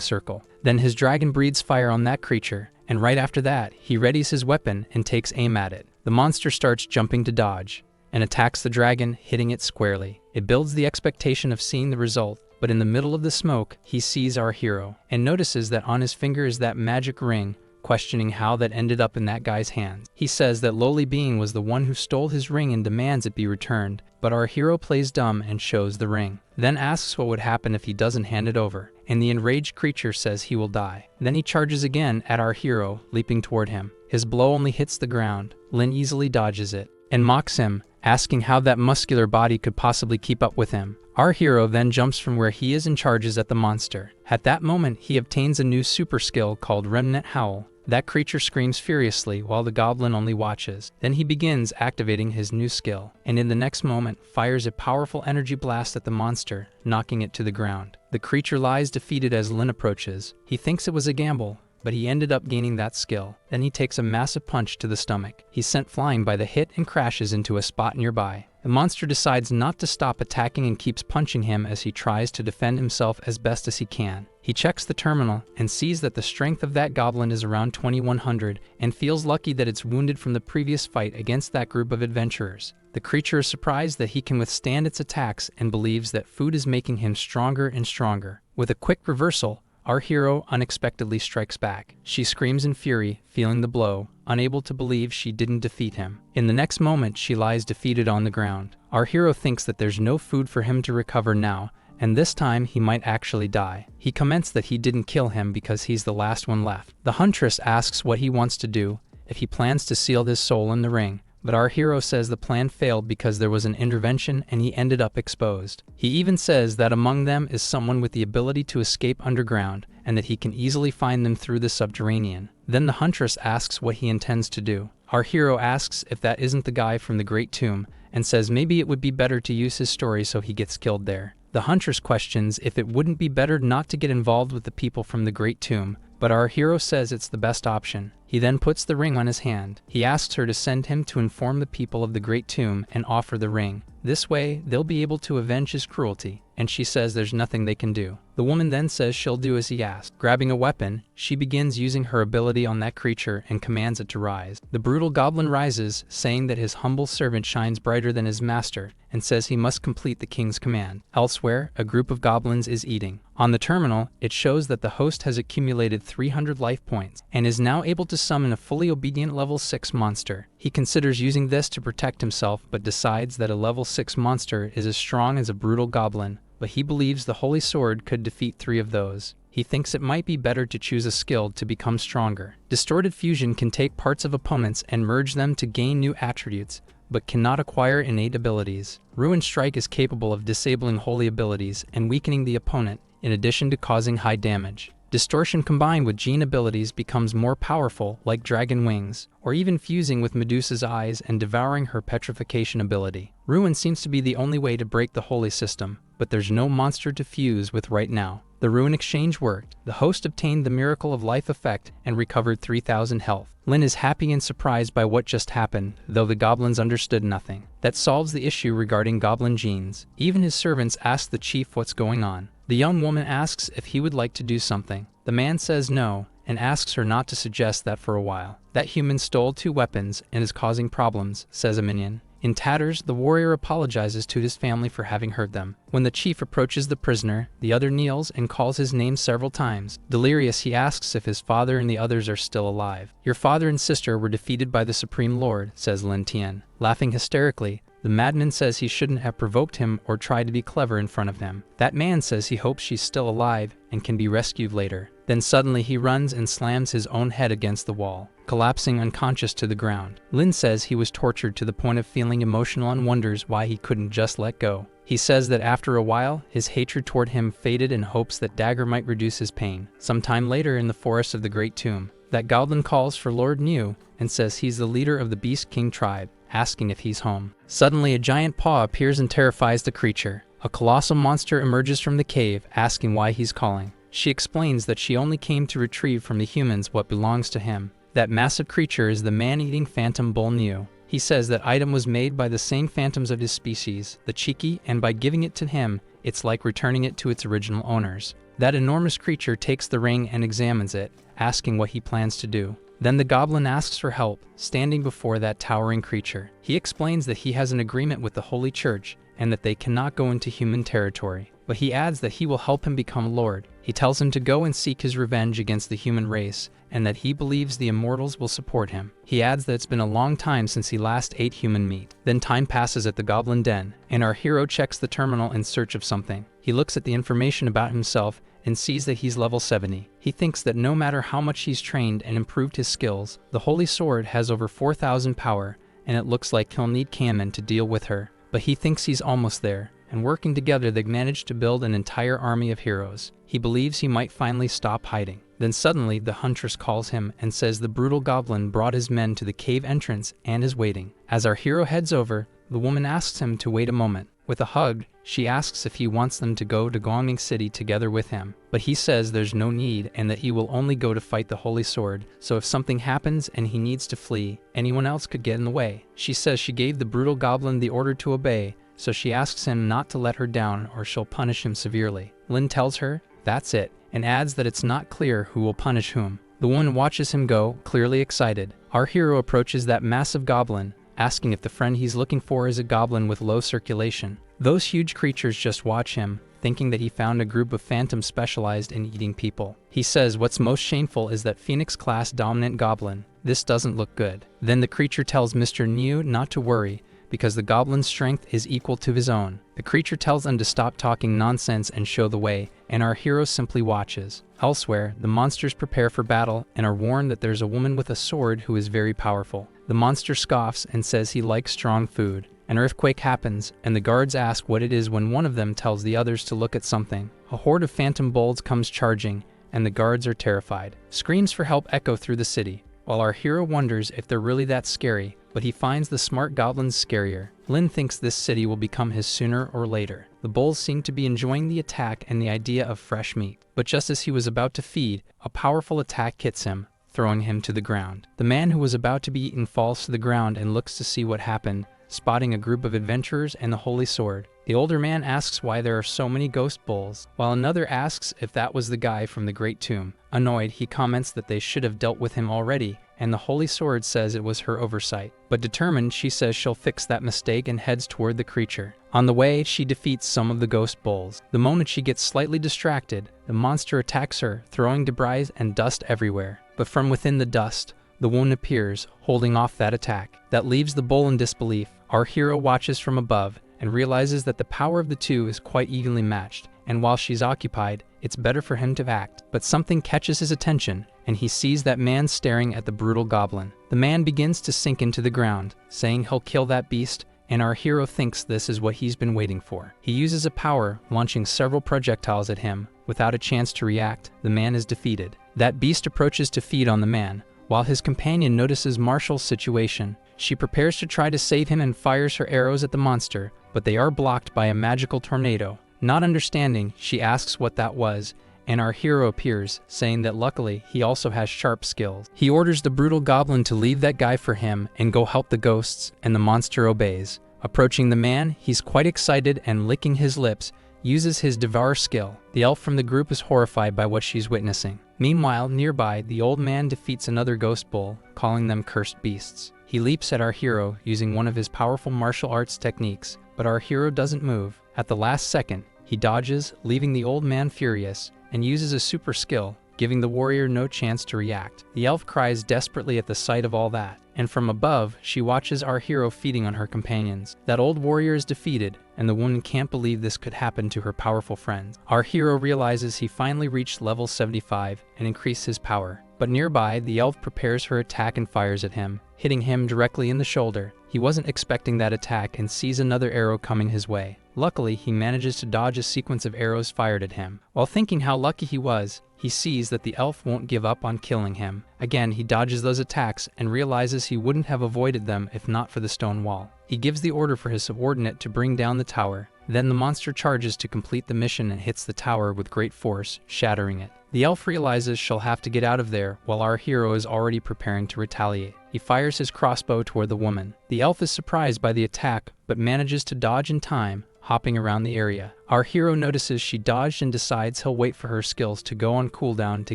circle. Then his dragon breathes fire on that creature, and right after that, he readies his weapon and takes aim at it. The monster starts jumping to dodge, and attacks the dragon, hitting it squarely. It builds the expectation of seeing the result, but in the middle of the smoke, he sees our hero, and notices that on his finger is that magic ring, questioning how that ended up in that guy's hands. He says that lowly being was the one who stole his ring and demands it be returned, but our hero plays dumb and shows the ring. Then asks what would happen if he doesn't hand it over, and the enraged creature says he will die. Then he charges again at our hero, leaping toward him. His blow only hits the ground. Lin easily dodges it, and mocks him, asking how that muscular body could possibly keep up with him. Our hero then jumps from where he is and charges at the monster. At that moment, he obtains a new super skill called Remnant Howl. That creature screams furiously while the goblin only watches. Then he begins activating his new skill, and in the next moment fires a powerful energy blast at the monster, knocking it to the ground. The creature lies defeated as Lin approaches. He thinks it was a gamble, but he ended up gaining that skill. Then he takes a massive punch to the stomach. He's sent flying by the hit and crashes into a spot nearby. The monster decides not to stop attacking and keeps punching him as he tries to defend himself as best as he can. He checks the terminal and sees that the strength of that goblin is around 2100 and feels lucky that it's wounded from the previous fight against that group of adventurers. The creature is surprised that he can withstand its attacks and believes that food is making him stronger and stronger. With a quick reversal, our hero unexpectedly strikes back. She screams in fury, feeling the blow, unable to believe she didn't defeat him. In the next moment, she lies defeated on the ground. Our hero thinks that there's no food for him to recover now, and this time he might actually die. He comments that he didn't kill him because he's the last one left. The Huntress asks what he wants to do, if he plans to seal his soul in the ring. But our hero says the plan failed because there was an intervention and he ended up exposed. He even says that among them is someone with the ability to escape underground and that he can easily find them through the subterranean. Then the Huntress asks what he intends to do. Our hero asks if that isn't the guy from the Great Tomb and says maybe it would be better to use his story so he gets killed there. The Huntress questions if it wouldn't be better not to get involved with the people from the Great Tomb, but our hero says it's the best option. He then puts the ring on his hand. He asks her to send him to inform the people of the Great Tomb and offer the ring. This way, they'll be able to avenge his cruelty, and she says there's nothing they can do. The woman then says she'll do as he asked. Grabbing a weapon, she begins using her ability on that creature and commands it to rise. The brutal goblin rises, saying that his humble servant shines brighter than his master, and says he must complete the king's command. Elsewhere, a group of goblins is eating. On the terminal, it shows that the host has accumulated 300 life points, and is now able to summon a fully obedient level 6 monster. He considers using this to protect himself, but decides that a level 6 monster is as strong as a brutal goblin, but he believes the holy sword could defeat 3 of those. He thinks it might be better to choose a skill to become stronger. Distorted fusion can take parts of opponents and merge them to gain new attributes, but cannot acquire innate abilities. Ruin Strike is capable of disabling holy abilities and weakening the opponent, in addition to causing high damage. Distortion combined with Gene abilities becomes more powerful, like Dragon Wings, or even fusing with Medusa's eyes and devouring her petrification ability. Ruin seems to be the only way to break the holy system, but there's no monster to fuse with right now. The Ruin exchange worked. The host obtained the Miracle of Life effect and recovered 3,000 health. Lin is happy and surprised by what just happened, though the goblins understood nothing. That solves the issue regarding goblin genes. Even his servants ask the chief what's going on. The young woman asks if he would like to do something. The man says no, and asks her not to suggest that for a while. That human stole 2 weapons and is causing problems, says a minion. In tatters, the warrior apologizes to his family for having hurt them. When the chief approaches the prisoner, the other kneels and calls his name several times. Delirious, he asks if his father and the others are still alive. Your father and sister were defeated by the Supreme Lord, says Lin Tian. Laughing hysterically, the madman says he shouldn't have provoked him or tried to be clever in front of him. That man says he hopes she's still alive and can be rescued later. Then suddenly he runs and slams his own head against the wall, collapsing unconscious to the ground. Lin says he was tortured to the point of feeling emotional and wonders why he couldn't just let go. He says that after a while, his hatred toward him faded in hopes that Dagger might reduce his pain. Sometime later in the forest of the Great Tomb, that goblin calls for Lord Niu and says he's the leader of the Beast King tribe, asking if he's home. Suddenly a giant paw appears and terrifies the creature. A colossal monster emerges from the cave, asking why he's calling. She explains that she only came to retrieve from the humans what belongs to him. That massive creature is the man-eating phantom bull Niu. He says that item was made by the same phantoms of his species, the Cheeky, and by giving it to him, it's like returning it to its original owners. That enormous creature takes the ring and examines it, asking what he plans to do. Then the goblin asks for help, standing before that towering creature. He explains that he has an agreement with the Holy Church and that they cannot go into human territory. But he adds that he will help him become Lord. He tells him to go and seek his revenge against the human race, and that he believes the immortals will support him. He adds that it's been a long time since he last ate human meat. Then time passes at the Goblin Den, and our hero checks the terminal in search of something. He looks at the information about himself and sees that he's level 70. He thinks that no matter how much he's trained and improved his skills, the Holy Sword has over 4,000 power, and it looks like he'll need Kamen to deal with her. But he thinks he's almost there, and working together they've managed to build an entire army of heroes. He believes he might finally stop hiding. Then suddenly the Huntress calls him and says the brutal goblin brought his men to the cave entrance and is waiting. As our hero heads over, the woman asks him to wait a moment. With a hug, she asks if he wants them to go to Gongming City together with him, but he says there's no need and that he will only go to fight the Holy Sword, so if something happens and he needs to flee, anyone else could get in the way. She says she gave the brutal goblin the order to obey, so she asks him not to let her down or she'll punish him severely. Lin tells her, that's it, and adds that it's not clear who will punish whom. The woman watches him go, clearly excited. Our hero approaches that massive goblin, asking if the friend he's looking for is a goblin with low circulation. Those huge creatures just watch him, thinking that he found a group of phantoms specialized in eating people. He says what's most shameful is that Phoenix-class dominant goblin. This doesn't look good. Then the creature tells Mr. Niu not to worry, because the goblin's strength is equal to his own. The creature tells them to stop talking nonsense and show the way, and our hero simply watches. Elsewhere, the monsters prepare for battle and are warned that there's a woman with a sword who is very powerful. The monster scoffs and says he likes strong food. An earthquake happens, and the guards ask what it is when one of them tells the others to look at something. A horde of phantom bulls comes charging, and the guards are terrified. Screams for help echo through the city, while our hero wonders if they're really that scary, but he finds the smart goblins scarier. Lin thinks this city will become his sooner or later. The bulls seem to be enjoying the attack and the idea of fresh meat. But just as he was about to feed, a powerful attack hits him, throwing him to the ground. The man who was about to be eaten falls to the ground and looks to see what happened, spotting a group of adventurers and the Holy Sword. The older man asks why there are so many ghost bulls, while another asks if that was the guy from the Great Tomb. Annoyed, he comments that they should have dealt with him already, and the Holy Sword says it was her oversight. But determined, she says she'll fix that mistake and heads toward the creature. On the way, she defeats some of the ghost bulls. The moment she gets slightly distracted, the monster attacks her, throwing debris and dust everywhere. But from within the dust, the woman appears, holding off that attack. That leaves the bull in disbelief. Our hero watches from above and realizes that the power of the two is quite evenly matched, and while she's occupied, it's better for him to act. But something catches his attention, and he sees that man staring at the brutal goblin. The man begins to sink into the ground, saying he'll kill that beast, and our hero thinks this is what he's been waiting for. He uses a power, launching several projectiles at him. Without a chance to react, the man is defeated. That beast approaches to feed on the man, while his companion notices Marshall's situation. She prepares to try to save him and fires her arrows at the monster, but they are blocked by a magical tornado. Not understanding, she asks what that was, and our hero appears, saying that luckily he also has sharp skills. He orders the brutal goblin to leave that guy for him and go help the ghosts, and the monster obeys. Approaching the man, he's quite excited and licking his lips, uses his devour skill. The elf from the group is horrified by what she's witnessing. Meanwhile, nearby, the old man defeats another ghost bull, calling them cursed beasts. He leaps at our hero using one of his powerful martial arts techniques, but our hero doesn't move. At the last second, he dodges, leaving the old man furious, and uses a super skill, giving the warrior no chance to react. The elf cries desperately at the sight of all that, and from above, she watches our hero feeding on her companions. That old warrior is defeated, and the woman can't believe this could happen to her powerful friends. Our hero realizes he finally reached level 75 and increased his power. But nearby, the elf prepares her attack and fires at him, hitting him directly in the shoulder. He wasn't expecting that attack and sees another arrow coming his way. Luckily, he manages to dodge a sequence of arrows fired at him. While thinking how lucky he was, he sees that the elf won't give up on killing him. Again, he dodges those attacks and realizes he wouldn't have avoided them if not for the stone wall. He gives the order for his subordinate to bring down the tower. Then the monster charges to complete the mission and hits the tower with great force, shattering it. The elf realizes she'll have to get out of there while our hero is already preparing to retaliate. He fires his crossbow toward the woman. The elf is surprised by the attack, but manages to dodge in time, hopping around the area. Our hero notices she dodged and decides he'll wait for her skills to go on cooldown to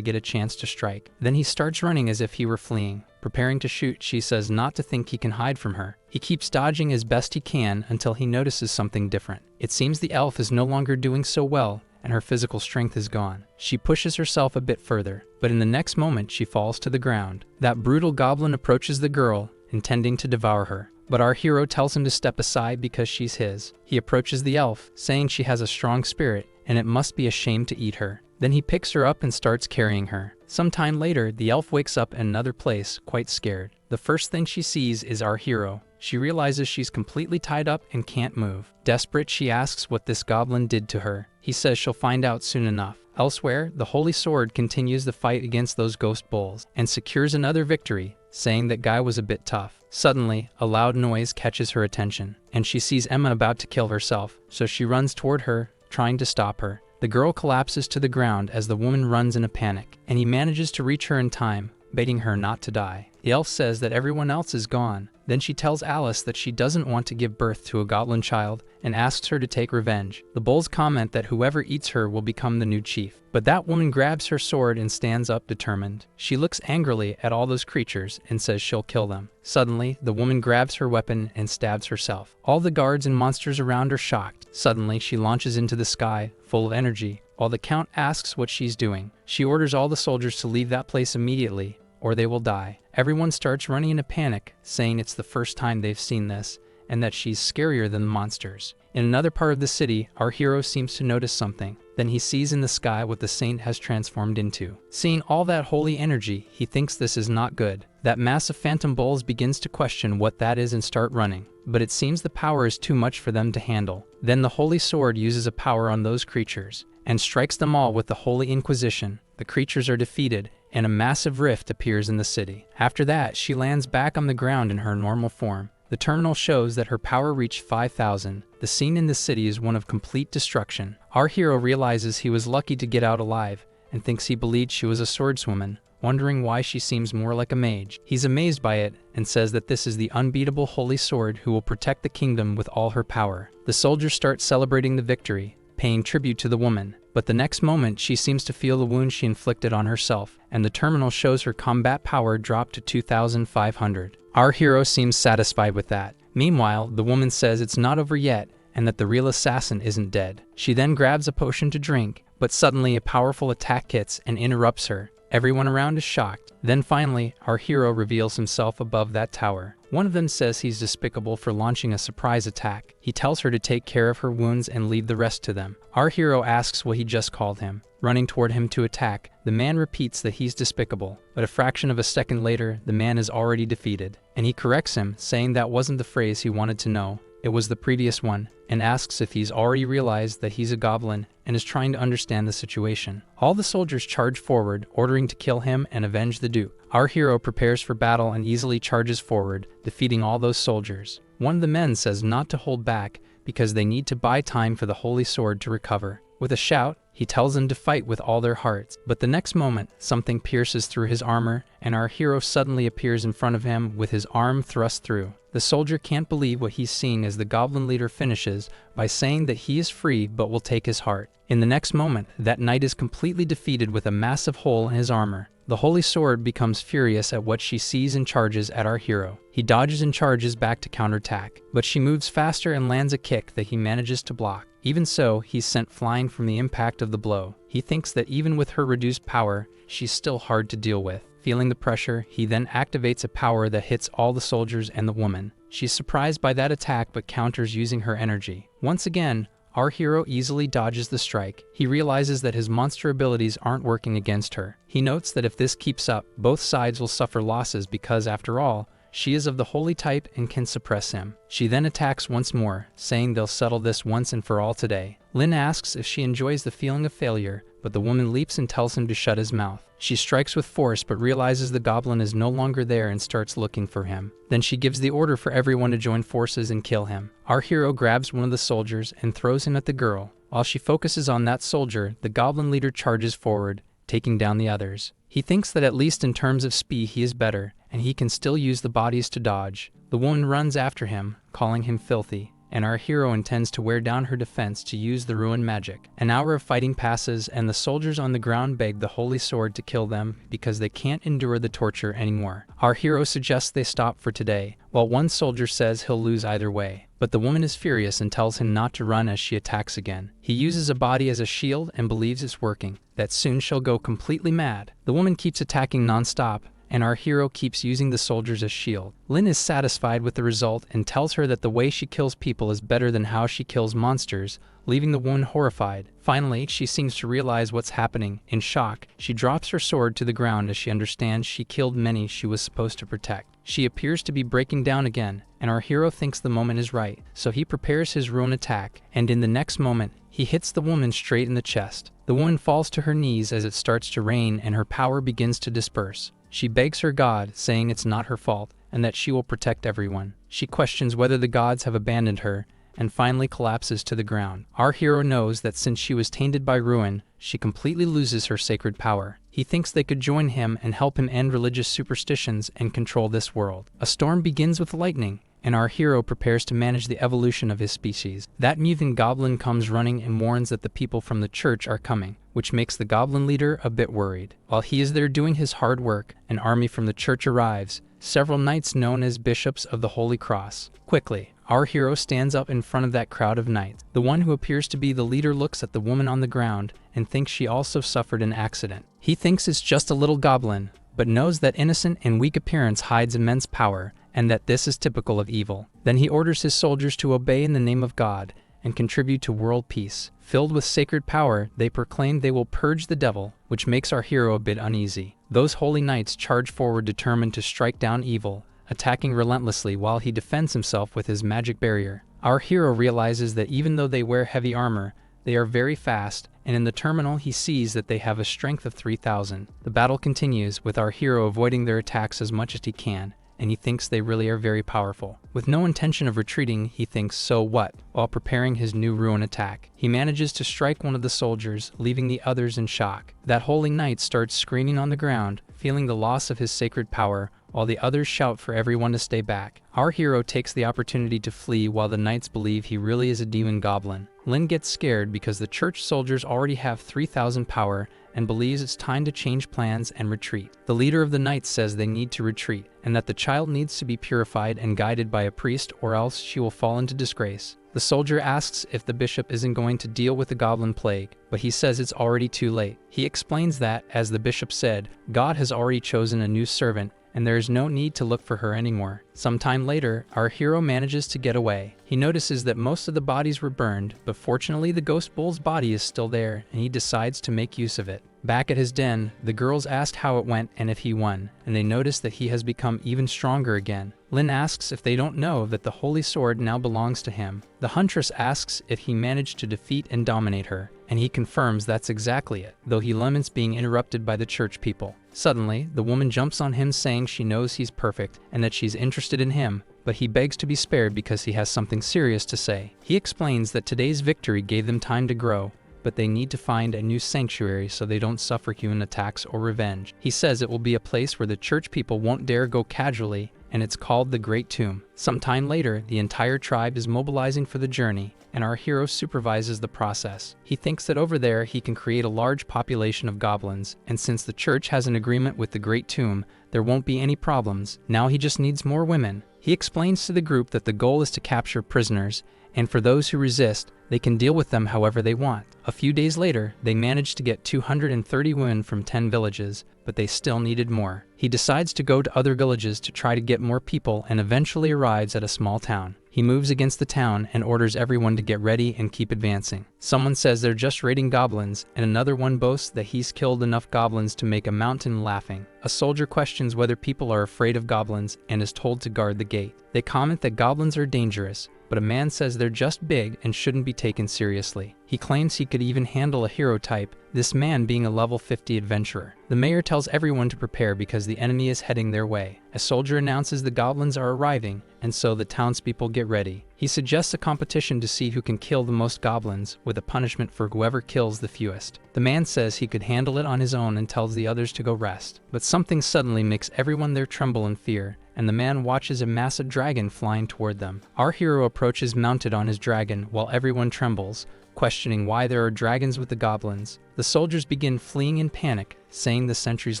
get a chance to strike. Then he starts running as if he were fleeing. Preparing to shoot, she says not to think he can hide from her. He keeps dodging as best he can until he notices something different. It seems the elf is no longer doing so well, and her physical strength is gone. She pushes herself a bit further, but in the next moment she falls to the ground. That brutal goblin approaches the girl, intending to devour her. But our hero tells him to step aside because she's his. He approaches the elf, saying she has a strong spirit, and it must be a shame to eat her. Then he picks her up and starts carrying her. Sometime later, the elf wakes up in another place, quite scared. The first thing she sees is our hero. She realizes she's completely tied up and can't move. Desperate, she asks what this goblin did to her. He says she'll find out soon enough. Elsewhere, the Holy Sword continues the fight against those ghost bulls, and secures another victory, saying that guy was a bit tough. Suddenly, a loud noise catches her attention, and she sees Emma about to kill herself, so she runs toward her, trying to stop her. The girl collapses to the ground as the woman runs in a panic, and he manages to reach her in time, begging her not to die. The elf says that everyone else is gone. Then she tells Alice that she doesn't want to give birth to a goblin child and asks her to take revenge. The bulls comment that whoever eats her will become the new chief. But that woman grabs her sword and stands up determined. She looks angrily at all those creatures and says she'll kill them. Suddenly, the woman grabs her weapon and stabs herself. All the guards and monsters around are shocked. Suddenly, she launches into the sky, full of energy. While the count asks what she's doing, she orders all the soldiers to leave that place immediately, or they will die. Everyone starts running in a panic, saying it's the first time they've seen this, and that she's scarier than the monsters. In another part of the city, our hero seems to notice something. Then he sees in the sky what the saint has transformed into. Seeing all that holy energy, he thinks this is not good. That mass of phantom bulls begins to question what that is and start running. But it seems the power is too much for them to handle. Then the Holy Sword uses a power on those creatures, and strikes them all with the Holy Inquisition. The creatures are defeated, and a massive rift appears in the city. After that, she lands back on the ground in her normal form. The terminal shows that her power reached 5,000. The scene in the city is one of complete destruction. Our hero realizes he was lucky to get out alive, and thinks he believed she was a swordswoman, wondering why she seems more like a mage. He's amazed by it, and says that this is the unbeatable Holy Sword who will protect the kingdom with all her power. The soldiers start celebrating the victory, paying tribute to the woman. But the next moment, she seems to feel the wound she inflicted on herself, and the terminal shows her combat power drop to 2,500. Our hero seems satisfied with that. Meanwhile, the woman says it's not over yet, and that the real assassin isn't dead. She then grabs a potion to drink, but suddenly a powerful attack hits and interrupts her. Everyone around is shocked. Then finally, our hero reveals himself above that tower. One of them says he's despicable for launching a surprise attack. He tells her to take care of her wounds and leave the rest to them. Our hero asks what he just called him. Running toward him to attack, the man repeats that he's despicable, but a fraction of a second later, the man is already defeated. And he corrects him, saying that wasn't the phrase he wanted to know. It was the previous one, and asks if he's already realized that he's a goblin and is trying to understand the situation. All the soldiers charge forward, ordering to kill him and avenge the Duke. Our hero prepares for battle and easily charges forward, defeating all those soldiers. One of the men says not to hold back because they need to buy time for the holy sword to recover. With a shout, he tells them to fight with all their hearts. But the next moment, something pierces through his armor, and our hero suddenly appears in front of him with his arm thrust through. The soldier can't believe what he's seeing as the goblin leader finishes by saying that he is free but will take his heart. In the next moment, that knight is completely defeated with a massive hole in his armor. The holy sword becomes furious at what she sees and charges at our hero. He dodges and charges back to counterattack, but she moves faster and lands a kick that he manages to block. Even so, he's sent flying from the impact of the blow. He thinks that even with her reduced power, she's still hard to deal with. Feeling the pressure, he then activates a power that hits all the soldiers and the woman. She's surprised by that attack but counters using her energy. Once again, our hero easily dodges the strike. He realizes that his monster abilities aren't working against her. He notes that if this keeps up, both sides will suffer losses because, after all, she is of the holy type and can suppress him. She then attacks once more, saying they'll settle this once and for all today. Lin asks if she enjoys the feeling of failure, but the woman leaps and tells him to shut his mouth. She strikes with force but realizes the goblin is no longer there and starts looking for him. Then she gives the order for everyone to join forces and kill him. Our hero grabs one of the soldiers and throws him at the girl. While she focuses on that soldier, the goblin leader charges forward, taking down the others. He thinks that at least in terms of speed he is better, and he can still use the bodies to dodge. The woman runs after him, calling him filthy, and our hero intends to wear down her defense to use the ruin magic. An hour of fighting passes, and the soldiers on the ground beg the holy sword to kill them because they can't endure the torture anymore. Our hero suggests they stop for today, while one soldier says he'll lose either way. But the woman is furious and tells him not to run as she attacks again. He uses a body as a shield and believes it's working, that soon she'll go completely mad. The woman keeps attacking non-stop, and our hero keeps using the soldiers as shield. Lin is satisfied with the result and tells her that the way she kills people is better than how she kills monsters, leaving the woman horrified. Finally, she seems to realize what's happening. In shock, she drops her sword to the ground as she understands she killed many she was supposed to protect. She appears to be breaking down again, and our hero thinks the moment is right, so he prepares his ruin attack, and in the next moment, he hits the woman straight in the chest. The woman falls to her knees as it starts to rain and her power begins to disperse. She begs her god, saying it's not her fault, and that she will protect everyone. She questions whether the gods have abandoned her, and finally collapses to the ground. Our hero knows that since she was tainted by ruin, she completely loses her sacred power. He thinks they could join him and help him end religious superstitions and control this world. A storm begins with lightning, and our hero prepares to manage the evolution of his species. That mutant goblin comes running and warns that the people from the church are coming, which makes the goblin leader a bit worried. While he is there doing his hard work, an army from the church arrives, several knights known as bishops of the Holy Cross. Quickly, our hero stands up in front of that crowd of knights. The one who appears to be the leader looks at the woman on the ground and thinks she also suffered an accident. He thinks it's just a little goblin, but knows that innocent and weak appearance hides immense power, and that this is typical of evil. Then he orders his soldiers to obey in the name of God and contribute to world peace. Filled with sacred power, they proclaim they will purge the devil, which makes our hero a bit uneasy. Those holy knights charge forward determined to strike down evil, attacking relentlessly while he defends himself with his magic barrier. Our hero realizes that even though they wear heavy armor, they are very fast, and in the terminal he sees that they have a strength of 3,000. The battle continues, with our hero avoiding their attacks as much as he can, and he thinks they really are very powerful. With no intention of retreating, he thinks, so what, while preparing his new ruin attack. He manages to strike one of the soldiers, leaving the others in shock. That holy knight starts screaming on the ground, feeling the loss of his sacred power, while the others shout for everyone to stay back. Our hero takes the opportunity to flee while the knights believe he really is a demon goblin. Lin gets scared because the church soldiers already have 3,000 power and believes it's time to change plans and retreat. The leader of the knights says they need to retreat and that the child needs to be purified and guided by a priest or else she will fall into disgrace. The soldier asks if the bishop isn't going to deal with the goblin plague, but he says it's already too late. He explains that, as the bishop said, God has already chosen a new servant and there is no need to look for her anymore. Sometime later, our hero manages to get away. He notices that most of the bodies were burned, but fortunately the ghost bull's body is still there, and he decides to make use of it. Back at his den, the girls asked how it went and if he won, and they notice that he has become even stronger again. Lin asks if they don't know that the holy sword now belongs to him. The Huntress asks if he managed to defeat and dominate her, and he confirms that's exactly it, though he laments being interrupted by the church people. Suddenly, the woman jumps on him saying she knows he's perfect and that she's interested in him, but he begs to be spared because he has something serious to say. He explains that today's victory gave them time to grow, but they need to find a new sanctuary so they don't suffer human attacks or revenge. He says it will be a place where the church people won't dare go casually, and it's called the Great Tomb. Sometime later, the entire tribe is mobilizing for the journey, and our hero supervises the process. He thinks that over there he can create a large population of goblins, and since the church has an agreement with the Great Tomb, there won't be any problems. Now he just needs more women. He explains to the group that the goal is to capture prisoners, and for those who resist, they can deal with them however they want. A few days later, they managed to get 230 women from 10 villages, but they still needed more. He decides to go to other villages to try to get more people and eventually arrives at a small town. He moves against the town and orders everyone to get ready and keep advancing. Someone says they're just raiding goblins, and another one boasts that he's killed enough goblins to make a mountain laughing. A soldier questions whether people are afraid of goblins and is told to guard the gate. They comment that goblins are dangerous, but a man says they're just big and shouldn't be taken seriously. He claims he could even handle a hero type, this man being a level 50 adventurer. The mayor tells everyone to prepare because the enemy is heading their way. A soldier announces the goblins are arriving, and so the townspeople get ready. He suggests a competition to see who can kill the most goblins, with a punishment for whoever kills the fewest. The man says he could handle it on his own and tells the others to go rest. But something suddenly makes everyone there tremble in fear, and the man watches a massive dragon flying toward them. Our hero approaches mounted on his dragon while everyone trembles, questioning why there are dragons with the goblins. The soldiers begin fleeing in panic, saying the sentries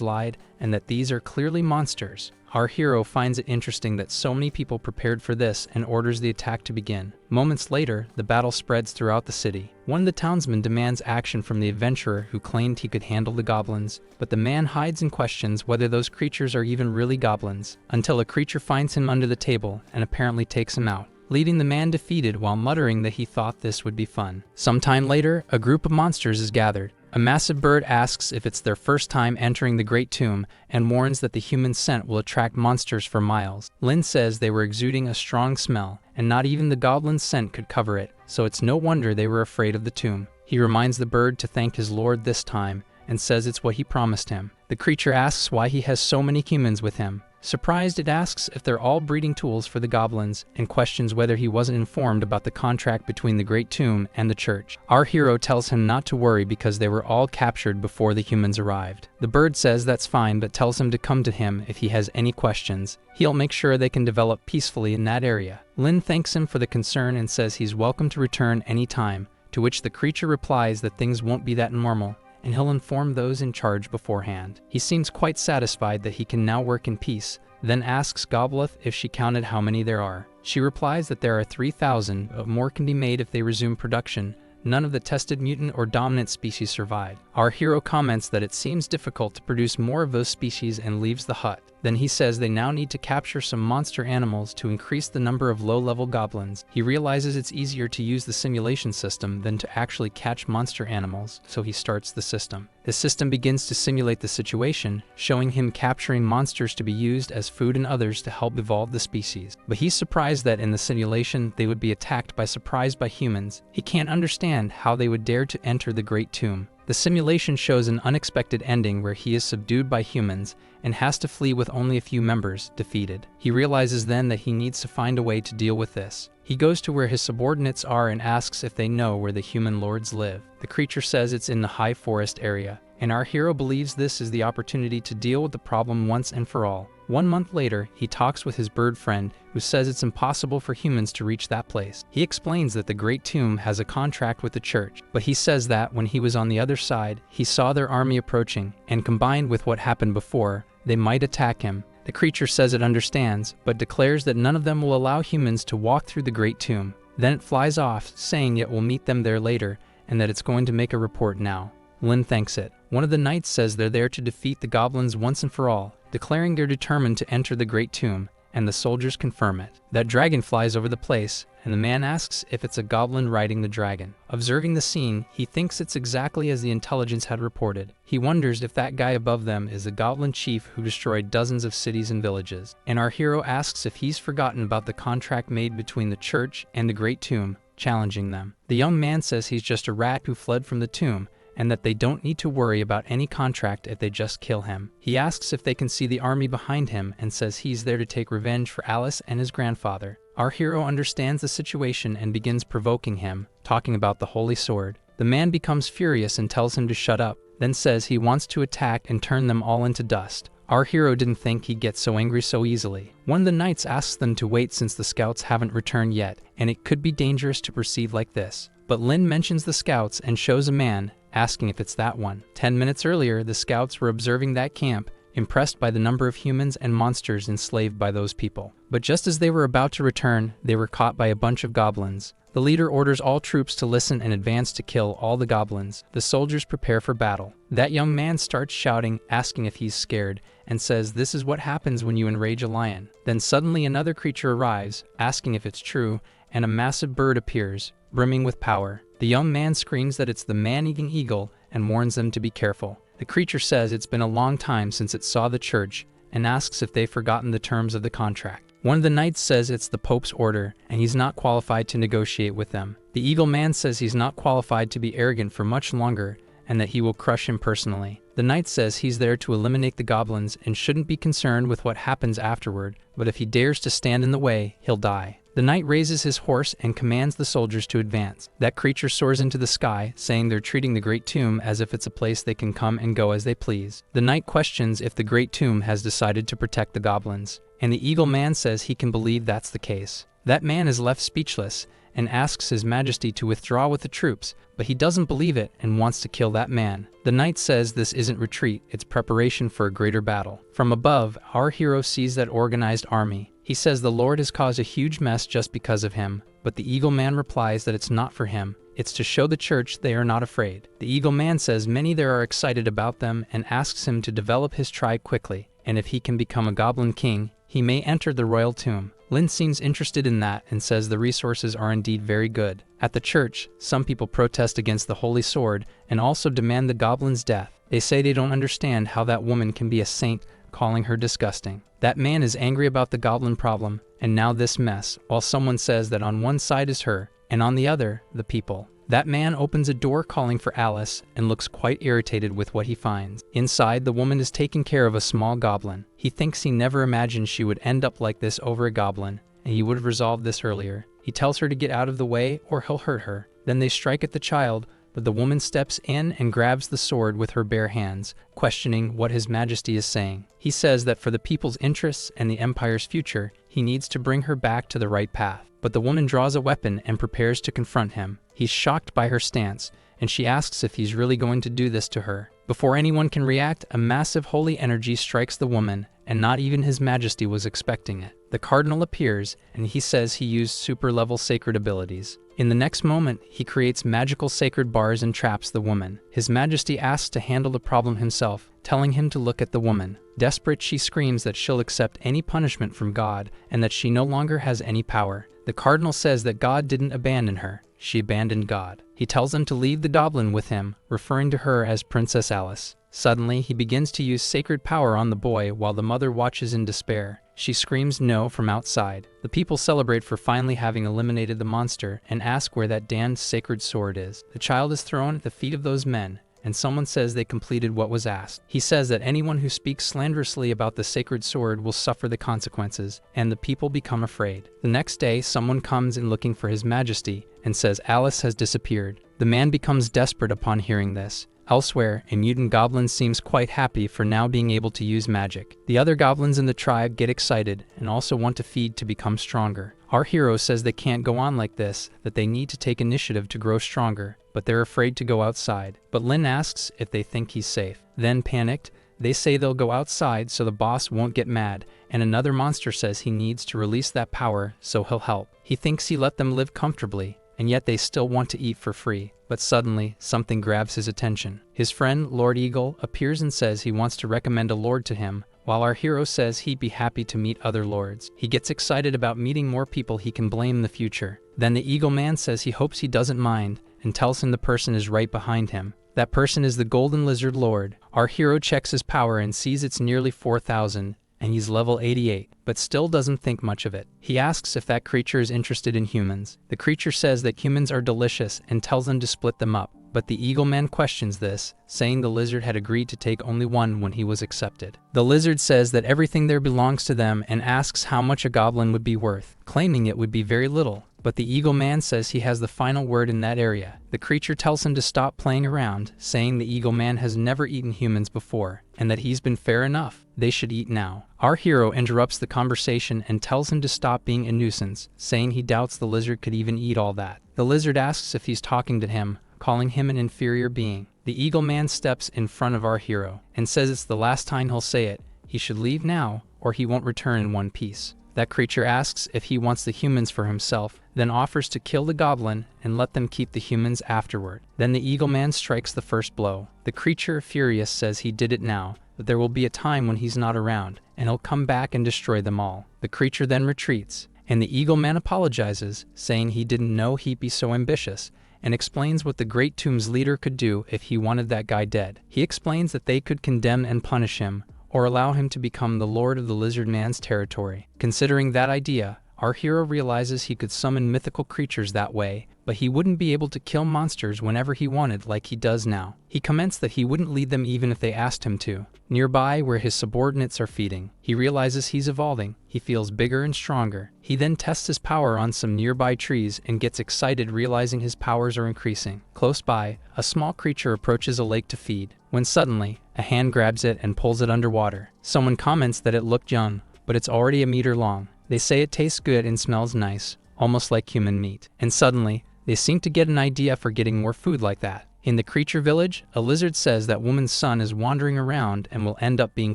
lied and that these are clearly monsters. Our hero finds it interesting that so many people prepared for this and orders the attack to begin. Moments later, the battle spreads throughout the city. One of the townsmen demands action from the adventurer who claimed he could handle the goblins, but the man hides and questions whether those creatures are even really goblins, until a creature finds him under the table and apparently takes him out, leaving the man defeated while muttering that he thought this would be fun. Sometime later, a group of monsters is gathered. A massive bird asks if it's their first time entering the Great Tomb and warns that the human scent will attract monsters for miles. Lin says they were exuding a strong smell, and not even the goblin's scent could cover it, so it's no wonder they were afraid of the tomb. He reminds the bird to thank his lord this time, and says it's what he promised him. The creature asks why he has so many humans with him. Surprised, it asks if they're all breeding tools for the goblins, and questions whether he wasn't informed about the contract between the Great Tomb and the church. Our hero tells him not to worry because they were all captured before the humans arrived. The bird says that's fine, but tells him to come to him if he has any questions. He'll make sure they can develop peacefully in that area. Lin thanks him for the concern and says he's welcome to return any time, to which the creature replies that things won't be that normal, and he'll inform those in charge beforehand. He seems quite satisfied that he can now work in peace, then asks Goblith if she counted how many there are. She replies that there are 3,000, but more can be made if they resume production. None of the tested mutant or dominant species survived. Our hero comments that it seems difficult to produce more of those species and leaves the hut. Then he says they now need to capture some monster animals to increase the number of low-level goblins. He realizes it's easier to use the simulation system than to actually catch monster animals, so he starts the system. The system begins to simulate the situation, showing him capturing monsters to be used as food and others to help evolve the species. But he's surprised that in the simulation they would be attacked by surprise by humans. He can't understand how they would dare to enter the Great Tomb. The simulation shows an unexpected ending where he is subdued by humans and has to flee with only a few members defeated. He realizes then that he needs to find a way to deal with this. He goes to where his subordinates are and asks if they know where the human lords live. The creature says it's in the high forest area, and our hero believes this is the opportunity to deal with the problem once and for all. 1 month later, he talks with his bird friend, who says it's impossible for humans to reach that place. He explains that the Great Tomb has a contract with the church, but he says that when he was on the other side, he saw their army approaching, and combined with what happened before, they might attack him. The creature says it understands, but declares that none of them will allow humans to walk through the Great Tomb. Then it flies off, saying it will meet them there later, and that it's going to make a report now. Lin thanks it. One of the knights says they're there to defeat the goblins once and for all, declaring they're determined to enter the great tomb, and the soldiers confirm it. That dragon flies over the place, and the man asks if it's a goblin riding the dragon. Observing the scene, he thinks it's exactly as the intelligence had reported. He wonders if that guy above them is the goblin chief who destroyed dozens of cities and villages. And our hero asks if he's forgotten about the contract made between the church and the great tomb, challenging them. The young man says he's just a rat who fled from the tomb, and that they don't need to worry about any contract if they just kill him. He asks if they can see the army behind him and says he's there to take revenge for Alice and his grandfather. Our hero understands the situation and begins provoking him, talking about the holy sword. The man becomes furious and tells him to shut up, then says he wants to attack and turn them all into dust. Our hero didn't think he'd get so angry so easily. One of the knights asks them to wait since the scouts haven't returned yet, and it could be dangerous to proceed like this. But Lin mentions the scouts and shows a man, asking if it's that one. 10 minutes earlier, the scouts were observing that camp, impressed by the number of humans and monsters enslaved by those people. But just as they were about to return, they were caught by a bunch of goblins. The leader orders all troops to listen and advance to kill all the goblins. The soldiers prepare for battle. That young man starts shouting, asking if he's scared, and says this is what happens when you enrage a lion. Then suddenly another creature arrives, asking if it's true, and a massive bird appears, brimming with power. The young man screams that it's the man-eating eagle and warns them to be careful. The creature says it's been a long time since it saw the church and asks if they've forgotten the terms of the contract. One of the knights says it's the Pope's order and he's not qualified to negotiate with them. The eagle man says he's not qualified to be arrogant for much longer and that he will crush him personally. The knight says he's there to eliminate the goblins and shouldn't be concerned with what happens afterward, but if he dares to stand in the way, he'll die. The knight raises his horse and commands the soldiers to advance. That creature soars into the sky, saying they're treating the Great Tomb as if it's a place they can come and go as they please. The knight questions if the Great Tomb has decided to protect the goblins, and the eagle man says he can believe that's the case. That man is left speechless and asks His Majesty to withdraw with the troops, but he doesn't believe it and wants to kill that man. The knight says this isn't retreat, it's preparation for a greater battle. From above, our hero sees that organized army. He says the Lord has caused a huge mess just because of him, but the eagle man replies that it's not for him, it's to show the church they are not afraid. The eagle man says many there are excited about them and asks him to develop his tribe quickly, and if he can become a goblin king, he may enter the royal tomb. Lin seems interested in that and says the resources are indeed very good. At the church, some people protest against the holy sword and also demand the goblin's death. They say they don't understand how that woman can be a saint, calling her disgusting. That man is angry about the goblin problem and now this mess, while someone says that on one side is her and on the other, the people. That man opens a door calling for Alice and looks quite irritated with what he finds. Inside, the woman is taking care of a small goblin. He thinks he never imagined she would end up like this over a goblin, and he would have resolved this earlier. He tells her to get out of the way or he'll hurt her. Then they strike at the child, but the woman steps in and grabs the sword with her bare hands, questioning what His Majesty is saying. He says that for the people's interests and the Empire's future, he needs to bring her back to the right path. But the woman draws a weapon and prepares to confront him. He's shocked by her stance, and she asks if he's really going to do this to her. Before anyone can react, a massive holy energy strikes the woman, and not even His Majesty was expecting it. The cardinal appears, and he says he used super-level sacred abilities. In the next moment, he creates magical sacred bars and traps the woman. His Majesty asks to handle the problem himself, telling him to look at the woman. Desperate, she screams that she'll accept any punishment from God, and that she no longer has any power. The cardinal says that God didn't abandon her, she abandoned God. He tells them to leave the goblin with him, referring to her as Princess Alice. Suddenly, he begins to use sacred power on the boy while the mother watches in despair. She screams no from outside. The people celebrate for finally having eliminated the monster and ask where that damned sacred sword is. The child is thrown at the feet of those men, and someone says they completed what was asked. He says that anyone who speaks slanderously about the sacred sword will suffer the consequences, and the people become afraid. The next day, someone comes in looking for His Majesty and says Alice has disappeared. The man becomes desperate upon hearing this. Elsewhere, a mutant goblin seems quite happy for now being able to use magic. The other goblins in the tribe get excited and also want to feed to become stronger. Our hero says they can't go on like this, that they need to take initiative to grow stronger, but they're afraid to go outside. But Lin asks if they think he's safe. Then, panicked, they say they'll go outside so the boss won't get mad, and another monster says he needs to release that power so he'll help. He thinks he let them live comfortably, and yet they still want to eat for free. But suddenly, something grabs his attention. His friend, Lord Eagle, appears and says he wants to recommend a lord to him, while our hero says he'd be happy to meet other lords. He gets excited about meeting more people he can blame in the future. Then the Eagle Man says he hopes he doesn't mind, and tells him the person is right behind him. That person is the Golden Lizard Lord. Our hero checks his power and sees it's nearly 4,000, and he's level 88, but still doesn't think much of it. He asks if that creature is interested in humans. The creature says that humans are delicious and tells them to split them up, but the Eagle Man questions this, saying the lizard had agreed to take only one when he was accepted. The lizard says that everything there belongs to them and asks how much a goblin would be worth, claiming it would be very little. But the Eagle Man says he has the final word in that area. The creature tells him to stop playing around, saying the Eagle Man has never eaten humans before, and that he's been fair enough. They should eat now. Our hero interrupts the conversation and tells him to stop being a nuisance, saying he doubts the lizard could even eat all that. The lizard asks if he's talking to him, calling him an inferior being. The Eagle Man steps in front of our hero and says it's the last time he'll say it. He should leave now, or he won't return in one piece. That creature asks if he wants the humans for himself, then offers to kill the goblin and let them keep the humans afterward. Then the Eagle Man strikes the first blow. The creature, furious, says he did it now, but there will be a time when he's not around, and he'll come back and destroy them all. The creature then retreats, and the Eagle Man apologizes, saying he didn't know he'd be so ambitious, and explains what the Great Tomb's leader could do if he wanted that guy dead. He explains that they could condemn and punish him, or allow him to become the Lord of the Lizard Man's territory. Considering that idea, our hero realizes he could summon mythical creatures that way, but he wouldn't be able to kill monsters whenever he wanted like he does now. He comments that he wouldn't lead them even if they asked him to. Nearby, where his subordinates are feeding, he realizes he's evolving. He feels bigger and stronger. He then tests his power on some nearby trees and gets excited realizing his powers are increasing. Close by, a small creature approaches a lake to feed, when suddenly, a hand grabs it and pulls it underwater. Someone comments that it looked young, but it's already a meter long. They say it tastes good and smells nice, almost like human meat. And suddenly, they seem to get an idea for getting more food like that. In the creature village, a lizard says that woman's son is wandering around and will end up being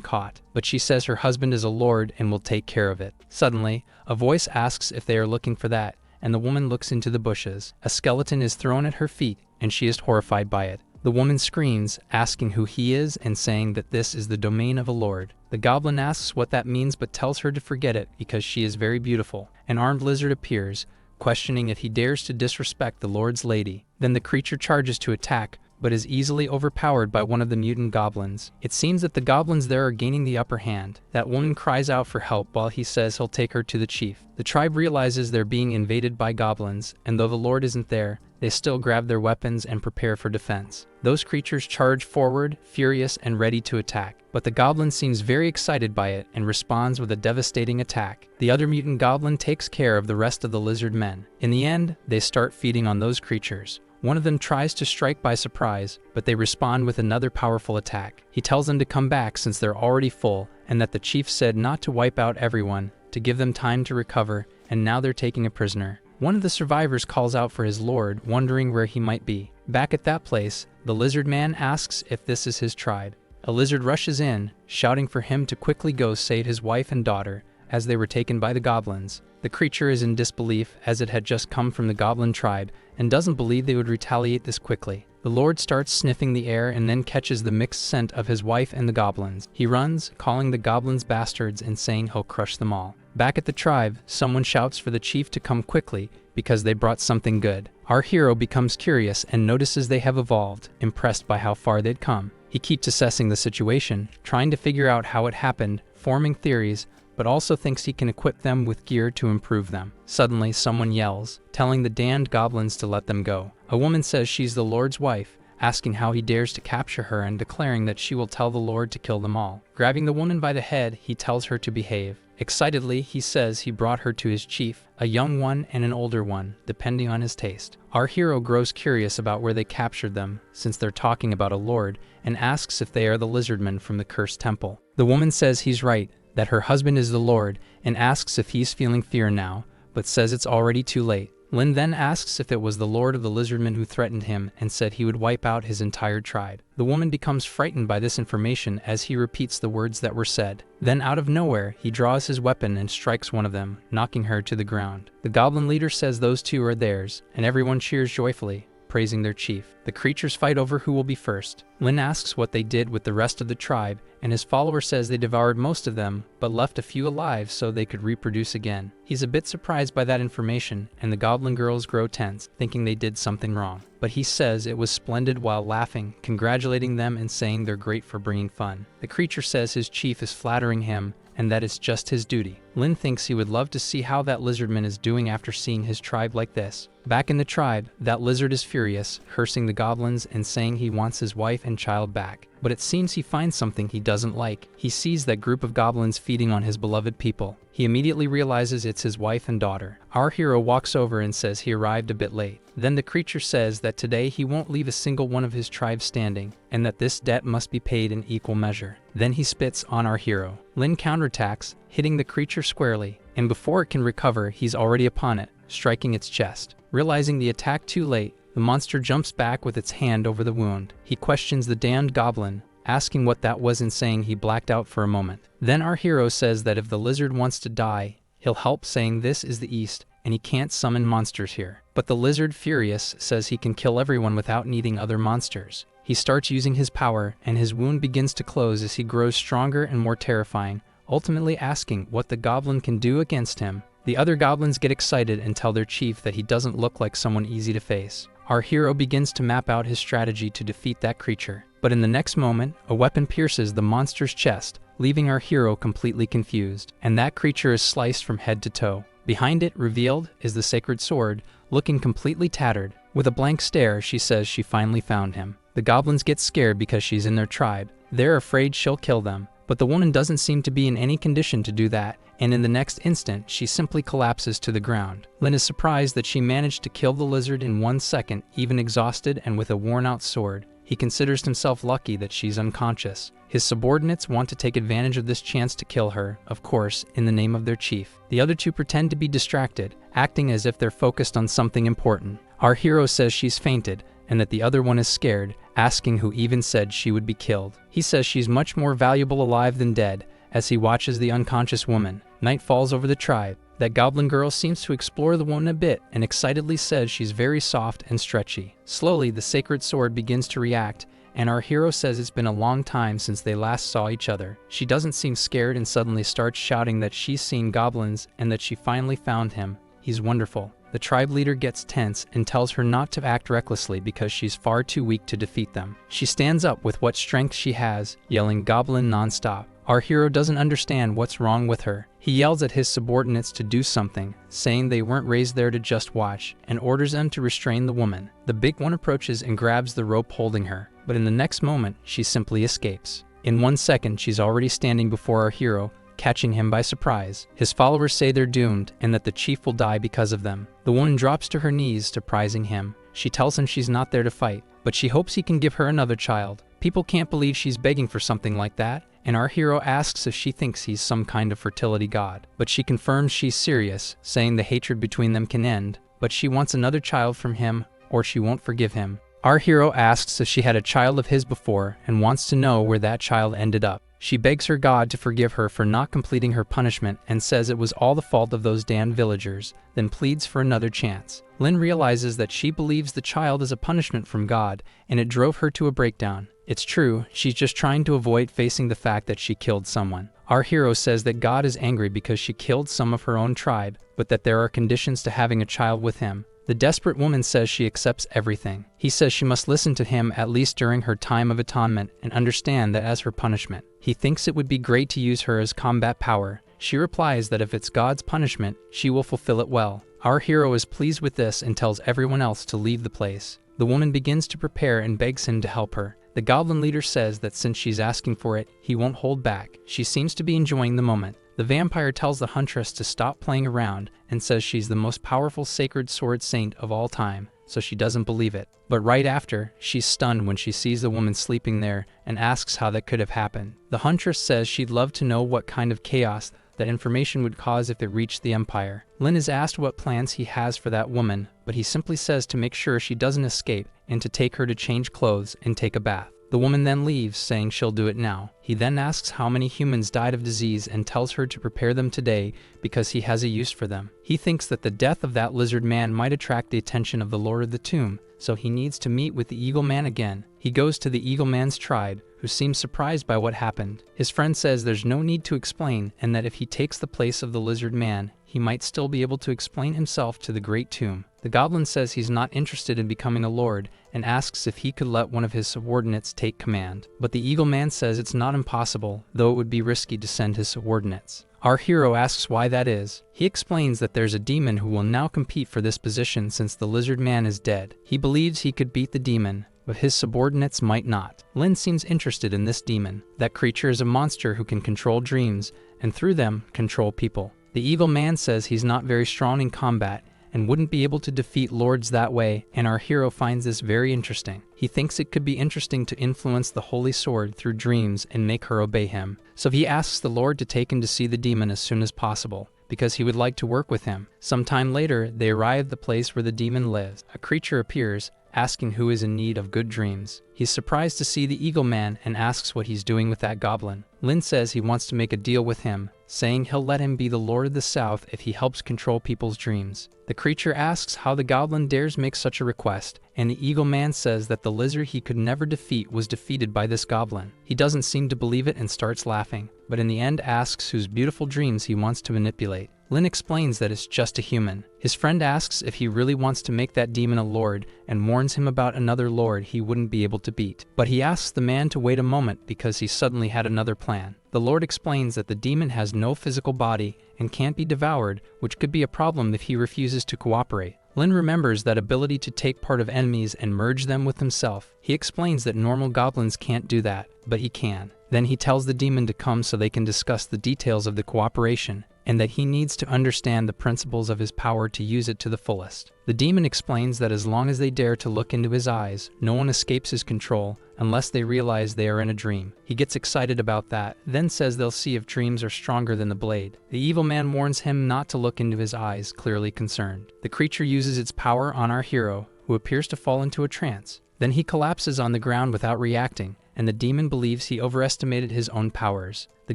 caught, but she says her husband is a lord and will take care of it. Suddenly, a voice asks if they are looking for that, and the woman looks into the bushes. A skeleton is thrown at her feet, and she is horrified by it. The woman screams, asking who he is and saying that this is the domain of a lord. The goblin asks what that means but tells her to forget it because she is very beautiful. An armed lizard appears, questioning if he dares to disrespect the lord's lady. Then the creature charges to attack, but is easily overpowered by one of the mutant goblins. It seems that the goblins there are gaining the upper hand. That woman cries out for help while he says he'll take her to the chief. The tribe realizes they're being invaded by goblins, and though the lord isn't there, they still grab their weapons and prepare for defense. Those creatures charge forward, furious and ready to attack, but the goblin seems very excited by it and responds with a devastating attack. The other mutant goblin takes care of the rest of the lizard men. In the end, they start feeding on those creatures. One of them tries to strike by surprise, but they respond with another powerful attack. He tells them to come back since they're already full, and that the chief said not to wipe out everyone, to give them time to recover, and now they're taking a prisoner. One of the survivors calls out for his lord, wondering where he might be. Back at that place, the lizard man asks if this is his tribe. A lizard rushes in, shouting for him to quickly go save his wife and daughter, as they were taken by the goblins. The creature is in disbelief, as it had just come from the goblin tribe, and doesn't believe they would retaliate this quickly. The lord starts sniffing the air and then catches the mixed scent of his wife and the goblins. He runs, calling the goblins bastards and saying he'll crush them all. Back at the tribe, someone shouts for the chief to come quickly because they brought something good. Our hero becomes curious and notices they have evolved, impressed by how far they'd come. He keeps assessing the situation, trying to figure out how it happened, forming theories, but also thinks he can equip them with gear to improve them. Suddenly, someone yells, telling the damned goblins to let them go. A woman says she's the lord's wife, asking how he dares to capture her and declaring that she will tell the lord to kill them all. Grabbing the woman by the head, he tells her to behave. Excitedly, he says he brought her to his chief, a young one and an older one, depending on his taste. Our hero grows curious about where they captured them, since they're talking about a lord, and asks if they are the lizardmen from the cursed temple. The woman says he's right, that her husband is the lord, and asks if he's feeling fear now, but says it's already too late. Lin then asks if it was the Lord of the Lizardmen who threatened him and said he would wipe out his entire tribe. The woman becomes frightened by this information as he repeats the words that were said. Then out of nowhere, he draws his weapon and strikes one of them, knocking her to the ground. The goblin leader says those two are theirs, and everyone cheers joyfully, praising their chief. The creatures fight over who will be first. Lin asks what they did with the rest of the tribe, and his follower says they devoured most of them, but left a few alive so they could reproduce again. He's a bit surprised by that information, and the goblin girls grow tense, thinking they did something wrong. But he says it was splendid while laughing, congratulating them and saying they're great for bringing fun. The creature says his chief is flattering him, and that it's just his duty. Lin thinks he would love to see how that lizardman is doing after seeing his tribe like this. Back in the tribe, that lizard is furious, cursing the goblins and saying he wants his wife and child back. But it seems he finds something he doesn't like. He sees that group of goblins feeding on his beloved people. He immediately realizes it's his wife and daughter. Our hero walks over and says he arrived a bit late. Then the creature says that today he won't leave a single one of his tribe standing, and that this debt must be paid in equal measure. Then he spits on our hero. Lin counterattacks, hitting the creature squarely, and before it can recover, he's already upon it, striking its chest. Realizing the attack too late, the monster jumps back with its hand over the wound. He questions the damned goblin, asking what that was and saying he blacked out for a moment. Then our hero says that if the lizard wants to die, he'll help, saying this is the East, and he can't summon monsters here. But the lizard, furious, says he can kill everyone without needing other monsters. He starts using his power, and his wound begins to close as he grows stronger and more terrifying, ultimately asking what the goblin can do against him. The other goblins get excited and tell their chief that he doesn't look like someone easy to face. Our hero begins to map out his strategy to defeat that creature. But in the next moment, a weapon pierces the monster's chest, leaving our hero completely confused, and that creature is sliced from head to toe. Behind it, revealed, is the sacred sword, looking completely tattered. With a blank stare, she says she finally found him. The goblins get scared because she's in their tribe. They're afraid she'll kill them, but the woman doesn't seem to be in any condition to do that, and in the next instant, she simply collapses to the ground. Lin is surprised that she managed to kill the lizard in 1 second, even exhausted and with a worn-out sword. He considers himself lucky that she's unconscious. His subordinates want to take advantage of this chance to kill her, of course, in the name of their chief. The other two pretend to be distracted, acting as if they're focused on something important. Our hero says she's fainted, and that the other one is scared, asking who even said she would be killed. He says she's much more valuable alive than dead, as he watches the unconscious woman. Night falls over the tribe. That goblin girl seems to explore the woman a bit and excitedly says she's very soft and stretchy. Slowly, the sacred sword begins to react, and our hero says it's been a long time since they last saw each other. She doesn't seem scared and suddenly starts shouting that she's seen goblins and that she finally found him. He's wonderful. The tribe leader gets tense and tells her not to act recklessly because she's far too weak to defeat them. She stands up with what strength she has, yelling "Goblin" non-stop. Our hero doesn't understand what's wrong with her. He yells at his subordinates to do something, saying they weren't raised there to just watch, and orders them to restrain the woman. The big one approaches and grabs the rope holding her, but in the next moment, she simply escapes. In 1 second, she's already standing before our hero, catching him by surprise. His followers say they're doomed and that the chief will die because of them. The woman drops to her knees, surprising him. She tells him she's not there to fight, but she hopes he can give her another child. People can't believe she's begging for something like that, and our hero asks if she thinks he's some kind of fertility god. But she confirms she's serious, saying the hatred between them can end, but she wants another child from him, or she won't forgive him. Our hero asks if she had a child of his before and wants to know where that child ended up. She begs her god to forgive her for not completing her punishment and says it was all the fault of those damned villagers, then pleads for another chance. Lin realizes that she believes the child is a punishment from God, and it drove her to a breakdown. It's true, she's just trying to avoid facing the fact that she killed someone. Our hero says that God is angry because she killed some of her own tribe, but that there are conditions to having a child with him. The desperate woman says she accepts everything. He says she must listen to him at least during her time of atonement and understand that as her punishment. He thinks it would be great to use her as combat power. She replies that if it's God's punishment, she will fulfill it well. Our hero is pleased with this and tells everyone else to leave the place. The woman begins to prepare and begs him to help her. The goblin leader says that since she's asking for it, he won't hold back. She seems to be enjoying the moment. The vampire tells the huntress to stop playing around and says she's the most powerful sacred sword saint of all time, so she doesn't believe it. But right after, she's stunned when she sees the woman sleeping there and asks how that could have happened. The huntress says she'd love to know what kind of chaos that information would cause if it reached the Empire. Lin is asked what plans he has for that woman, but he simply says to make sure she doesn't escape and to take her to change clothes and take a bath. The woman then leaves, saying she'll do it now. He then asks how many humans died of disease and tells her to prepare them today because he has a use for them. He thinks that the death of that lizard man might attract the attention of the Lord of the Tomb, so he needs to meet with the Eagle Man again. He goes to the Eagle Man's tribe, who seems surprised by what happened. His friend says there's no need to explain, and that if he takes the place of the lizard man, he might still be able to explain himself to the Great Tomb. The Goblin says he's not interested in becoming a lord and asks if he could let one of his subordinates take command. But the Eagle Man says it's not impossible, though it would be risky to send his subordinates. Our hero asks why that is. He explains that there's a demon who will now compete for this position since the lizard man is dead. He believes he could beat the demon, but his subordinates might not. Lin seems interested in this demon. That creature is a monster who can control dreams, and through them, control people. The Eagle Man says he's not very strong in combat, and wouldn't be able to defeat lords that way, and our hero finds this very interesting. He thinks it could be interesting to influence the Holy Sword through dreams and make her obey him. So he asks the Lord to take him to see the demon as soon as possible, because he would like to work with him. Sometime later, they arrive at the place where the demon lives. A creature appears, asking who is in need of good dreams. He's surprised to see the Eagle Man and asks what he's doing with that goblin. Lin says he wants to make a deal with him, saying he'll let him be the Lord of the South if he helps control people's dreams. The creature asks how the goblin dares make such a request, and the Eagle Man says that the lizard he could never defeat was defeated by this goblin. He doesn't seem to believe it and starts laughing, but in the end asks whose beautiful dreams he wants to manipulate. Lin explains that it's just a human. His friend asks if he really wants to make that demon a lord and warns him about another lord he wouldn't be able to beat. But he asks the man to wait a moment because he suddenly had another plan. The Lord explains that the demon has no physical body and can't be devoured, which could be a problem if he refuses to cooperate. Lin remembers that ability to take part of enemies and merge them with himself. He explains that normal goblins can't do that, but he can. Then he tells the demon to come so they can discuss the details of the cooperation, and that he needs to understand the principles of his power to use it to the fullest. The demon explains that as long as they dare to look into his eyes, no one escapes his control unless they realize they are in a dream. He gets excited about that, then says they'll see if dreams are stronger than the blade. The Evil Man warns him not to look into his eyes, clearly concerned. The creature uses its power on our hero, who appears to fall into a trance. Then he collapses on the ground without reacting, and the demon believes he overestimated his own powers. The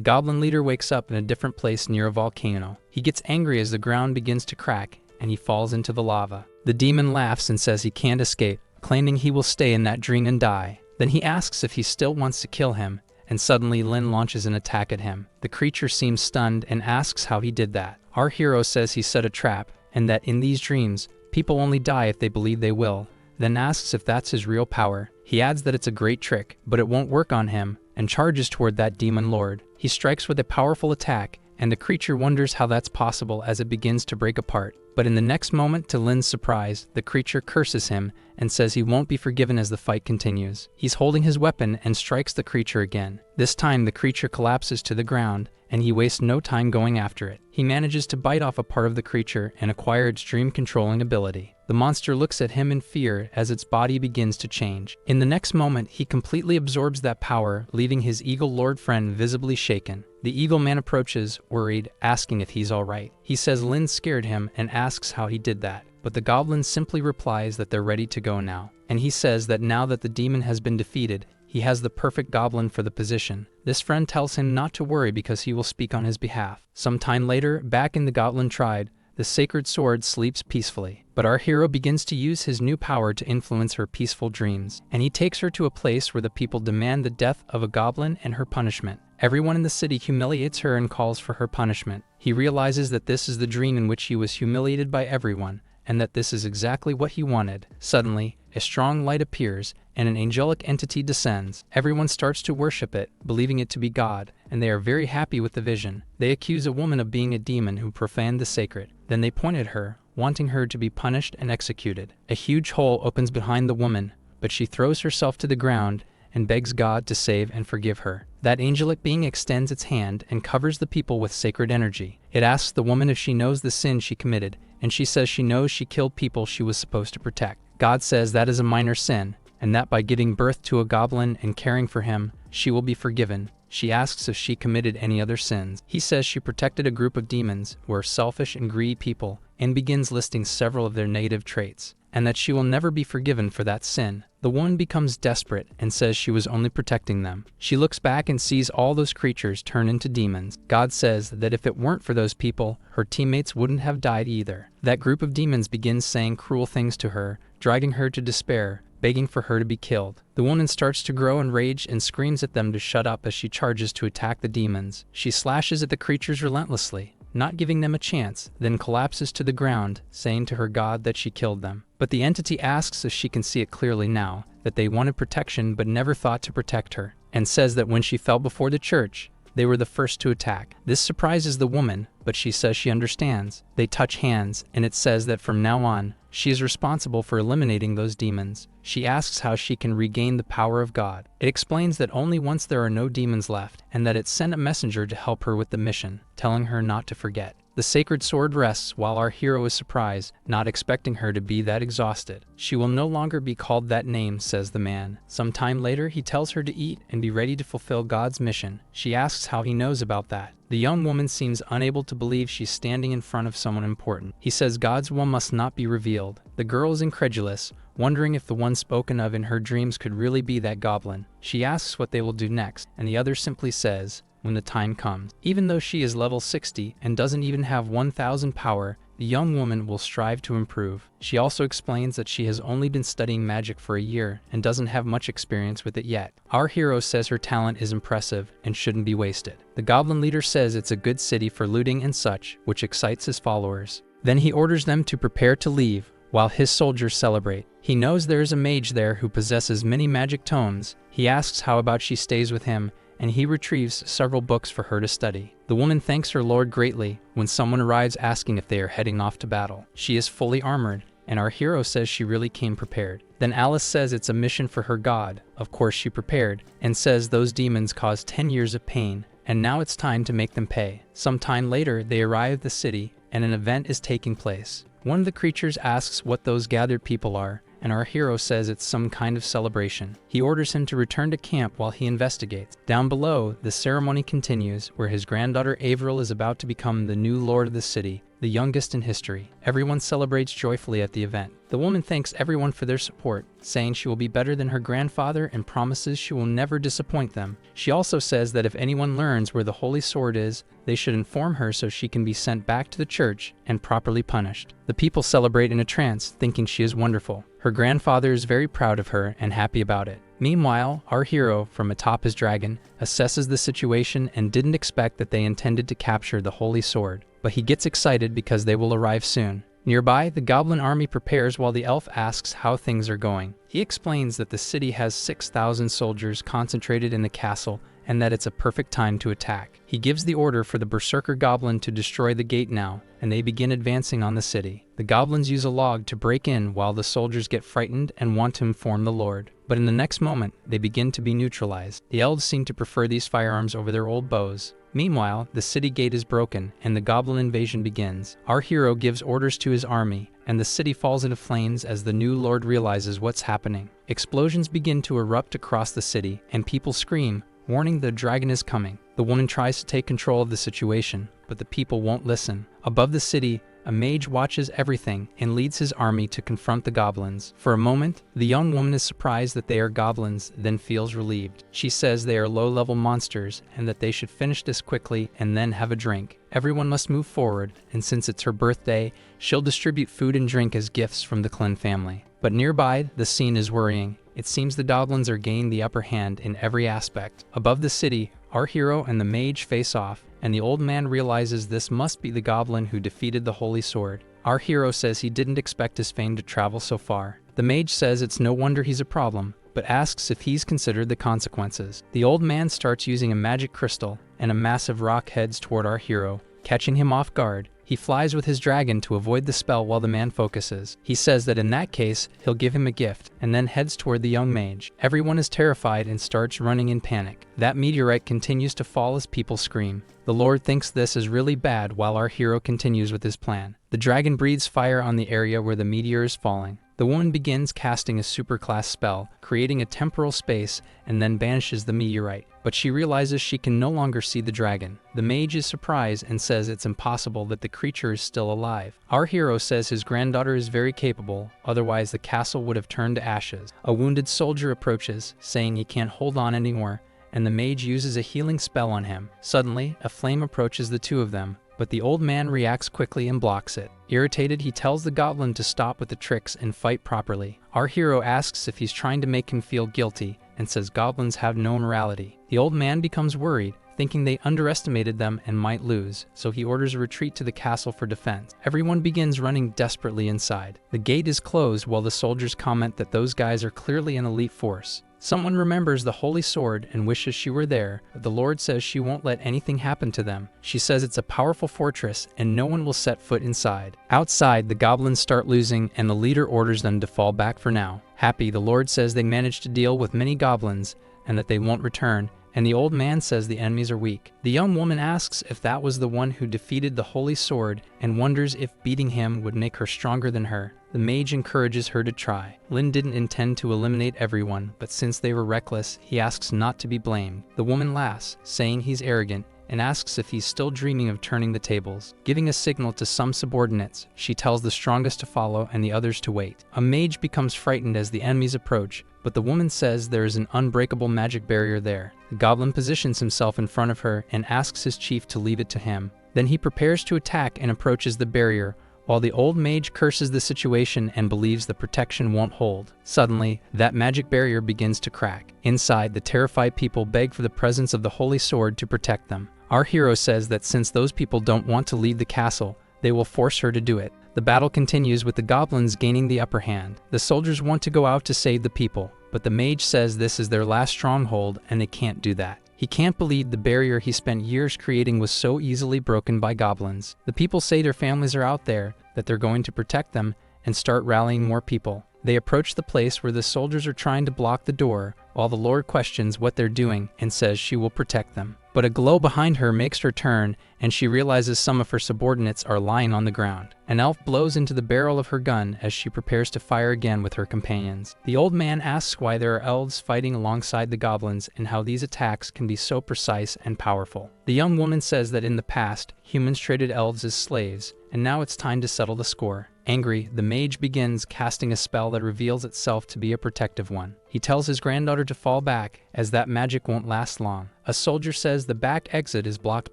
goblin leader wakes up in a different place near a volcano. He gets angry as the ground begins to crack, and he falls into the lava. The demon laughs and says he can't escape, claiming he will stay in that dream and die. Then he asks if he still wants to kill him, and suddenly Lin launches an attack at him. The creature seems stunned and asks how he did that. Our hero says he set a trap, and that in these dreams, people only die if they believe they will, then asks if that's his real power. He adds that it's a great trick, but it won't work on him, and charges toward that demon lord. He strikes with a powerful attack, and the creature wonders how that's possible as it begins to break apart. But in the next moment, to Lin's surprise, the creature curses him and says he won't be forgiven as the fight continues. He's holding his weapon and strikes the creature again. This time the creature collapses to the ground, and he wastes no time going after it. He manages to bite off a part of the creature and acquire its dream-controlling ability. The monster looks at him in fear as its body begins to change. In the next moment, he completely absorbs that power, leaving his Eagle Lord friend visibly shaken. The Eagle Man approaches, worried, asking if he's alright. He says Lin scared him and asks how he did that, but the goblin simply replies that they're ready to go now. And he says that now that the demon has been defeated, he has the perfect goblin for the position. This friend tells him not to worry because he will speak on his behalf. Some time later, back in the goblin tribe, the sacred sword sleeps peacefully. But our hero begins to use his new power to influence her peaceful dreams, and he takes her to a place where the people demand the death of a goblin and her punishment. Everyone in the city humiliates her and calls for her punishment. He realizes that this is the dream in which he was humiliated by everyone, and that this is exactly what he wanted. Suddenly, a strong light appears, and an angelic entity descends. Everyone starts to worship it, believing it to be God, and they are very happy with the vision. They accuse a woman of being a demon who profaned the sacred. Then they point at her, wanting her to be punished and executed. A huge hole opens behind the woman, but she throws herself to the ground and begs God to save and forgive her. That angelic being extends its hand and covers the people with sacred energy. It asks the woman if she knows the sin she committed, and she says she knows she killed people she was supposed to protect. God says that is a minor sin, and that by giving birth to a goblin and caring for him, she will be forgiven. She asks if she committed any other sins. He says she protected a group of demons who are selfish and greedy people, and begins listing several of their negative traits, and that she will never be forgiven for that sin. The woman becomes desperate and says she was only protecting them. She looks back and sees all those creatures turn into demons. God says that if it weren't for those people, her teammates wouldn't have died either. That group of demons begins saying cruel things to her, driving her to despair, begging for her to be killed. The woman starts to grow in rage and screams at them to shut up as she charges to attack the demons. She slashes at the creatures relentlessly, not giving them a chance, then collapses to the ground, saying to her god that she killed them. But the entity asks if she can see it clearly now, that they wanted protection but never thought to protect her, and says that when she fell before the church, they were the first to attack. This surprises the woman, but she says she understands. They touch hands, and it says that from now on, she is responsible for eliminating those demons. She asks how she can regain the power of God. It explains that only once there are no demons left, and that it sent a messenger to help her with the mission, telling her not to forget. The sacred sword rests while our hero is surprised, not expecting her to be that exhausted. She will no longer be called that name, says the man. Some time later, he tells her to eat and be ready to fulfill God's mission. She asks how he knows about that. The young woman seems unable to believe she's standing in front of someone important. He says God's will must not be revealed. The girl is incredulous, wondering if the one spoken of in her dreams could really be that goblin. She asks what they will do next, and the other simply says, when the time comes. Even though she is level 60 and doesn't even have 1000 power, the young woman will strive to improve. She also explains that she has only been studying magic for a year and doesn't have much experience with it yet. Our hero says her talent is impressive and shouldn't be wasted. The goblin leader says it's a good city for looting and such, which excites his followers. Then he orders them to prepare to leave, while his soldiers celebrate. He knows there is a mage there who possesses many magic tomes. He asks how about she stays with him, and he retrieves several books for her to study. The woman thanks her lord greatly when someone arrives asking if they are heading off to battle. She is fully armored, and our hero says she really came prepared. Then Alice says it's a mission for her god. Of course she prepared, and says those demons caused 10 years of pain, and now it's time to make them pay. Some time later, they arrive at the city, and an event is taking place. One of the creatures asks what those gathered people are, and our hero says it's some kind of celebration. He orders him to return to camp while he investigates. Down below, the ceremony continues, where his granddaughter Avril is about to become the new lord of the city, the youngest in history. Everyone celebrates joyfully at the event. The woman thanks everyone for their support, saying she will be better than her grandfather and promises she will never disappoint them. She also says that if anyone learns where the holy sword is, they should inform her so she can be sent back to the church and properly punished. The people celebrate in a trance, thinking she is wonderful. Her grandfather is very proud of her and happy about it. Meanwhile, our hero, from atop his dragon, assesses the situation and didn't expect that they intended to capture the holy sword. But he gets excited because they will arrive soon. Nearby, the goblin army prepares while the elf asks how things are going. He explains that the city has 6,000 soldiers concentrated in the castle and that it's a perfect time to attack. He gives the order for the berserker goblin to destroy the gate now, and they begin advancing on the city. The goblins use a log to break in while the soldiers get frightened and want to inform the lord. But in the next moment, they begin to be neutralized. The elves seem to prefer these firearms over their old bows. Meanwhile, the city gate is broken and the goblin invasion begins. Our hero gives orders to his army, and the city falls into flames as the new lord realizes what's happening. Explosions begin to erupt across the city, and people scream, warning the dragon is coming. The woman tries to take control of the situation, but the people won't listen. Above the city, a mage watches everything and leads his army to confront the goblins. For a moment, the young woman is surprised that they are goblins, then feels relieved. She says they are low-level monsters and that they should finish this quickly and then have a drink. Everyone must move forward, and since it's her birthday, she'll distribute food and drink as gifts from the clan family. But nearby, the scene is worrying. It seems the goblins are gaining the upper hand in every aspect. Above the city, our hero and the mage face off, and the old man realizes this must be the goblin who defeated the holy sword. Our hero says he didn't expect his fame to travel so far. The mage says it's no wonder he's a problem, but asks if he's considered the consequences. The old man starts using a magic crystal, and a massive rock heads toward our hero, catching him off guard. He flies with his dragon to avoid the spell while the man focuses. He says that in that case, he'll give him a gift, and then heads toward the young mage. Everyone is terrified and starts running in panic. That meteorite continues to fall as people scream. The Lord thinks this is really bad while our hero continues with his plan. The dragon breathes fire on the area where the meteor is falling. The woman begins casting a superclass spell, creating a temporal space, and then banishes the meteorite. But she realizes she can no longer see the dragon. The mage is surprised and says it's impossible that the creature is still alive. Our hero says his granddaughter is very capable, otherwise the castle would have turned to ashes. A wounded soldier approaches, saying he can't hold on anymore, and the mage uses a healing spell on him. Suddenly, a flame approaches the two of them, but the old man reacts quickly and blocks it. Irritated, he tells the goblin to stop with the tricks and fight properly. Our hero asks if he's trying to make him feel guilty, and says goblins have no morality. The old man becomes worried, thinking they underestimated them and might lose, so he orders a retreat to the castle for defense. Everyone begins running desperately inside. The gate is closed while the soldiers comment that those guys are clearly an elite force. Someone remembers the holy sword and wishes she were there, but the Lord says she won't let anything happen to them. She says it's a powerful fortress and no one will set foot inside. Outside, the goblins start losing and the leader orders them to fall back for now. Happy, the Lord says they managed to deal with many goblins and that they won't return, and the old man says the enemies are weak. The young woman asks if that was the one who defeated the holy sword and wonders if beating him would make her stronger than her. The mage encourages her to try. Lin didn't intend to eliminate everyone, but since they were reckless, he asks not to be blamed. The woman laughs, saying he's arrogant, and asks if he's still dreaming of turning the tables. Giving a signal to some subordinates, she tells the strongest to follow and the others to wait. A mage becomes frightened as the enemies approach, but the woman says there is an unbreakable magic barrier there. The goblin positions himself in front of her and asks his chief to leave it to him. Then he prepares to attack and approaches the barrier, while the old mage curses the situation and believes the protection won't hold. Suddenly, that magic barrier begins to crack. Inside, the terrified people beg for the presence of the holy sword to protect them. Our hero says that since those people don't want to leave the castle, they will force her to do it. The battle continues with the goblins gaining the upper hand. The soldiers want to go out to save the people, but the mage says this is their last stronghold and they can't do that. He can't believe the barrier he spent years creating was so easily broken by goblins. The people say their families are out there, that they're going to protect them, and start rallying more people. They approach the place where the soldiers are trying to block the door, while the Lord questions what they're doing and says she will protect them. But a glow behind her makes her turn, and she realizes some of her subordinates are lying on the ground. An elf blows into the barrel of her gun as she prepares to fire again with her companions. The old man asks why there are elves fighting alongside the goblins and how these attacks can be so precise and powerful. The young woman says that in the past, humans traded elves as slaves, and now it's time to settle the score. Angry, the mage begins casting a spell that reveals itself to be a protective one. He tells his granddaughter to fall back, as that magic won't last long. A soldier says the back exit is blocked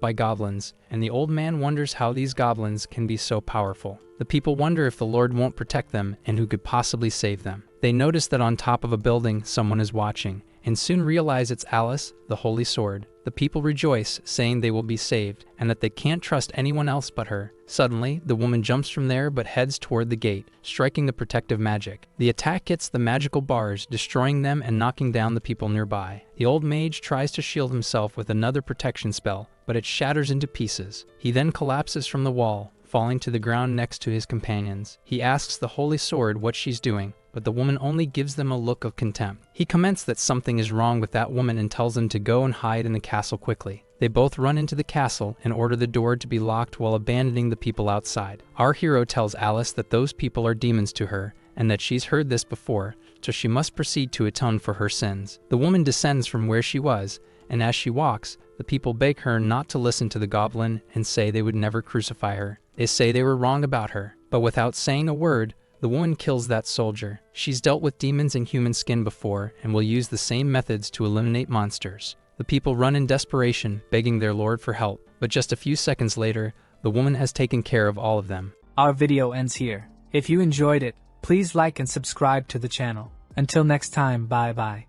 by goblins, and the old man wonders how these goblins can be so powerful. The people wonder if the Lord won't protect them and who could possibly save them. They notice that on top of a building someone is watching, and soon realize it's Alice, the Holy Sword. The people rejoice, saying they will be saved, and that they can't trust anyone else but her. Suddenly, the woman jumps from there but heads toward the gate, striking the protective magic. The attack hits the magical bars, destroying them and knocking down the people nearby. The old mage tries to shield himself with another protection spell, but it shatters into pieces. He then collapses from the wall, falling to the ground next to his companions. He asks the Holy Sword what she's doing, but the woman only gives them a look of contempt. He comments that something is wrong with that woman and tells them to go and hide in the castle quickly. They both run into the castle and order the door to be locked while abandoning the people outside. Our hero tells Alice that those people are demons to her, and that she's heard this before, so she must proceed to atone for her sins. The woman descends from where she was, and as she walks, the people beg her not to listen to the goblin and say they would never crucify her. They say they were wrong about her, but without saying a word, the woman kills that soldier. She's dealt with demons in human skin before and will use the same methods to eliminate monsters. The people run in desperation, begging their lord for help, but just a few seconds later, the woman has taken care of all of them. Our video ends here. If you enjoyed it, please like and subscribe to the channel. Until next time, bye bye.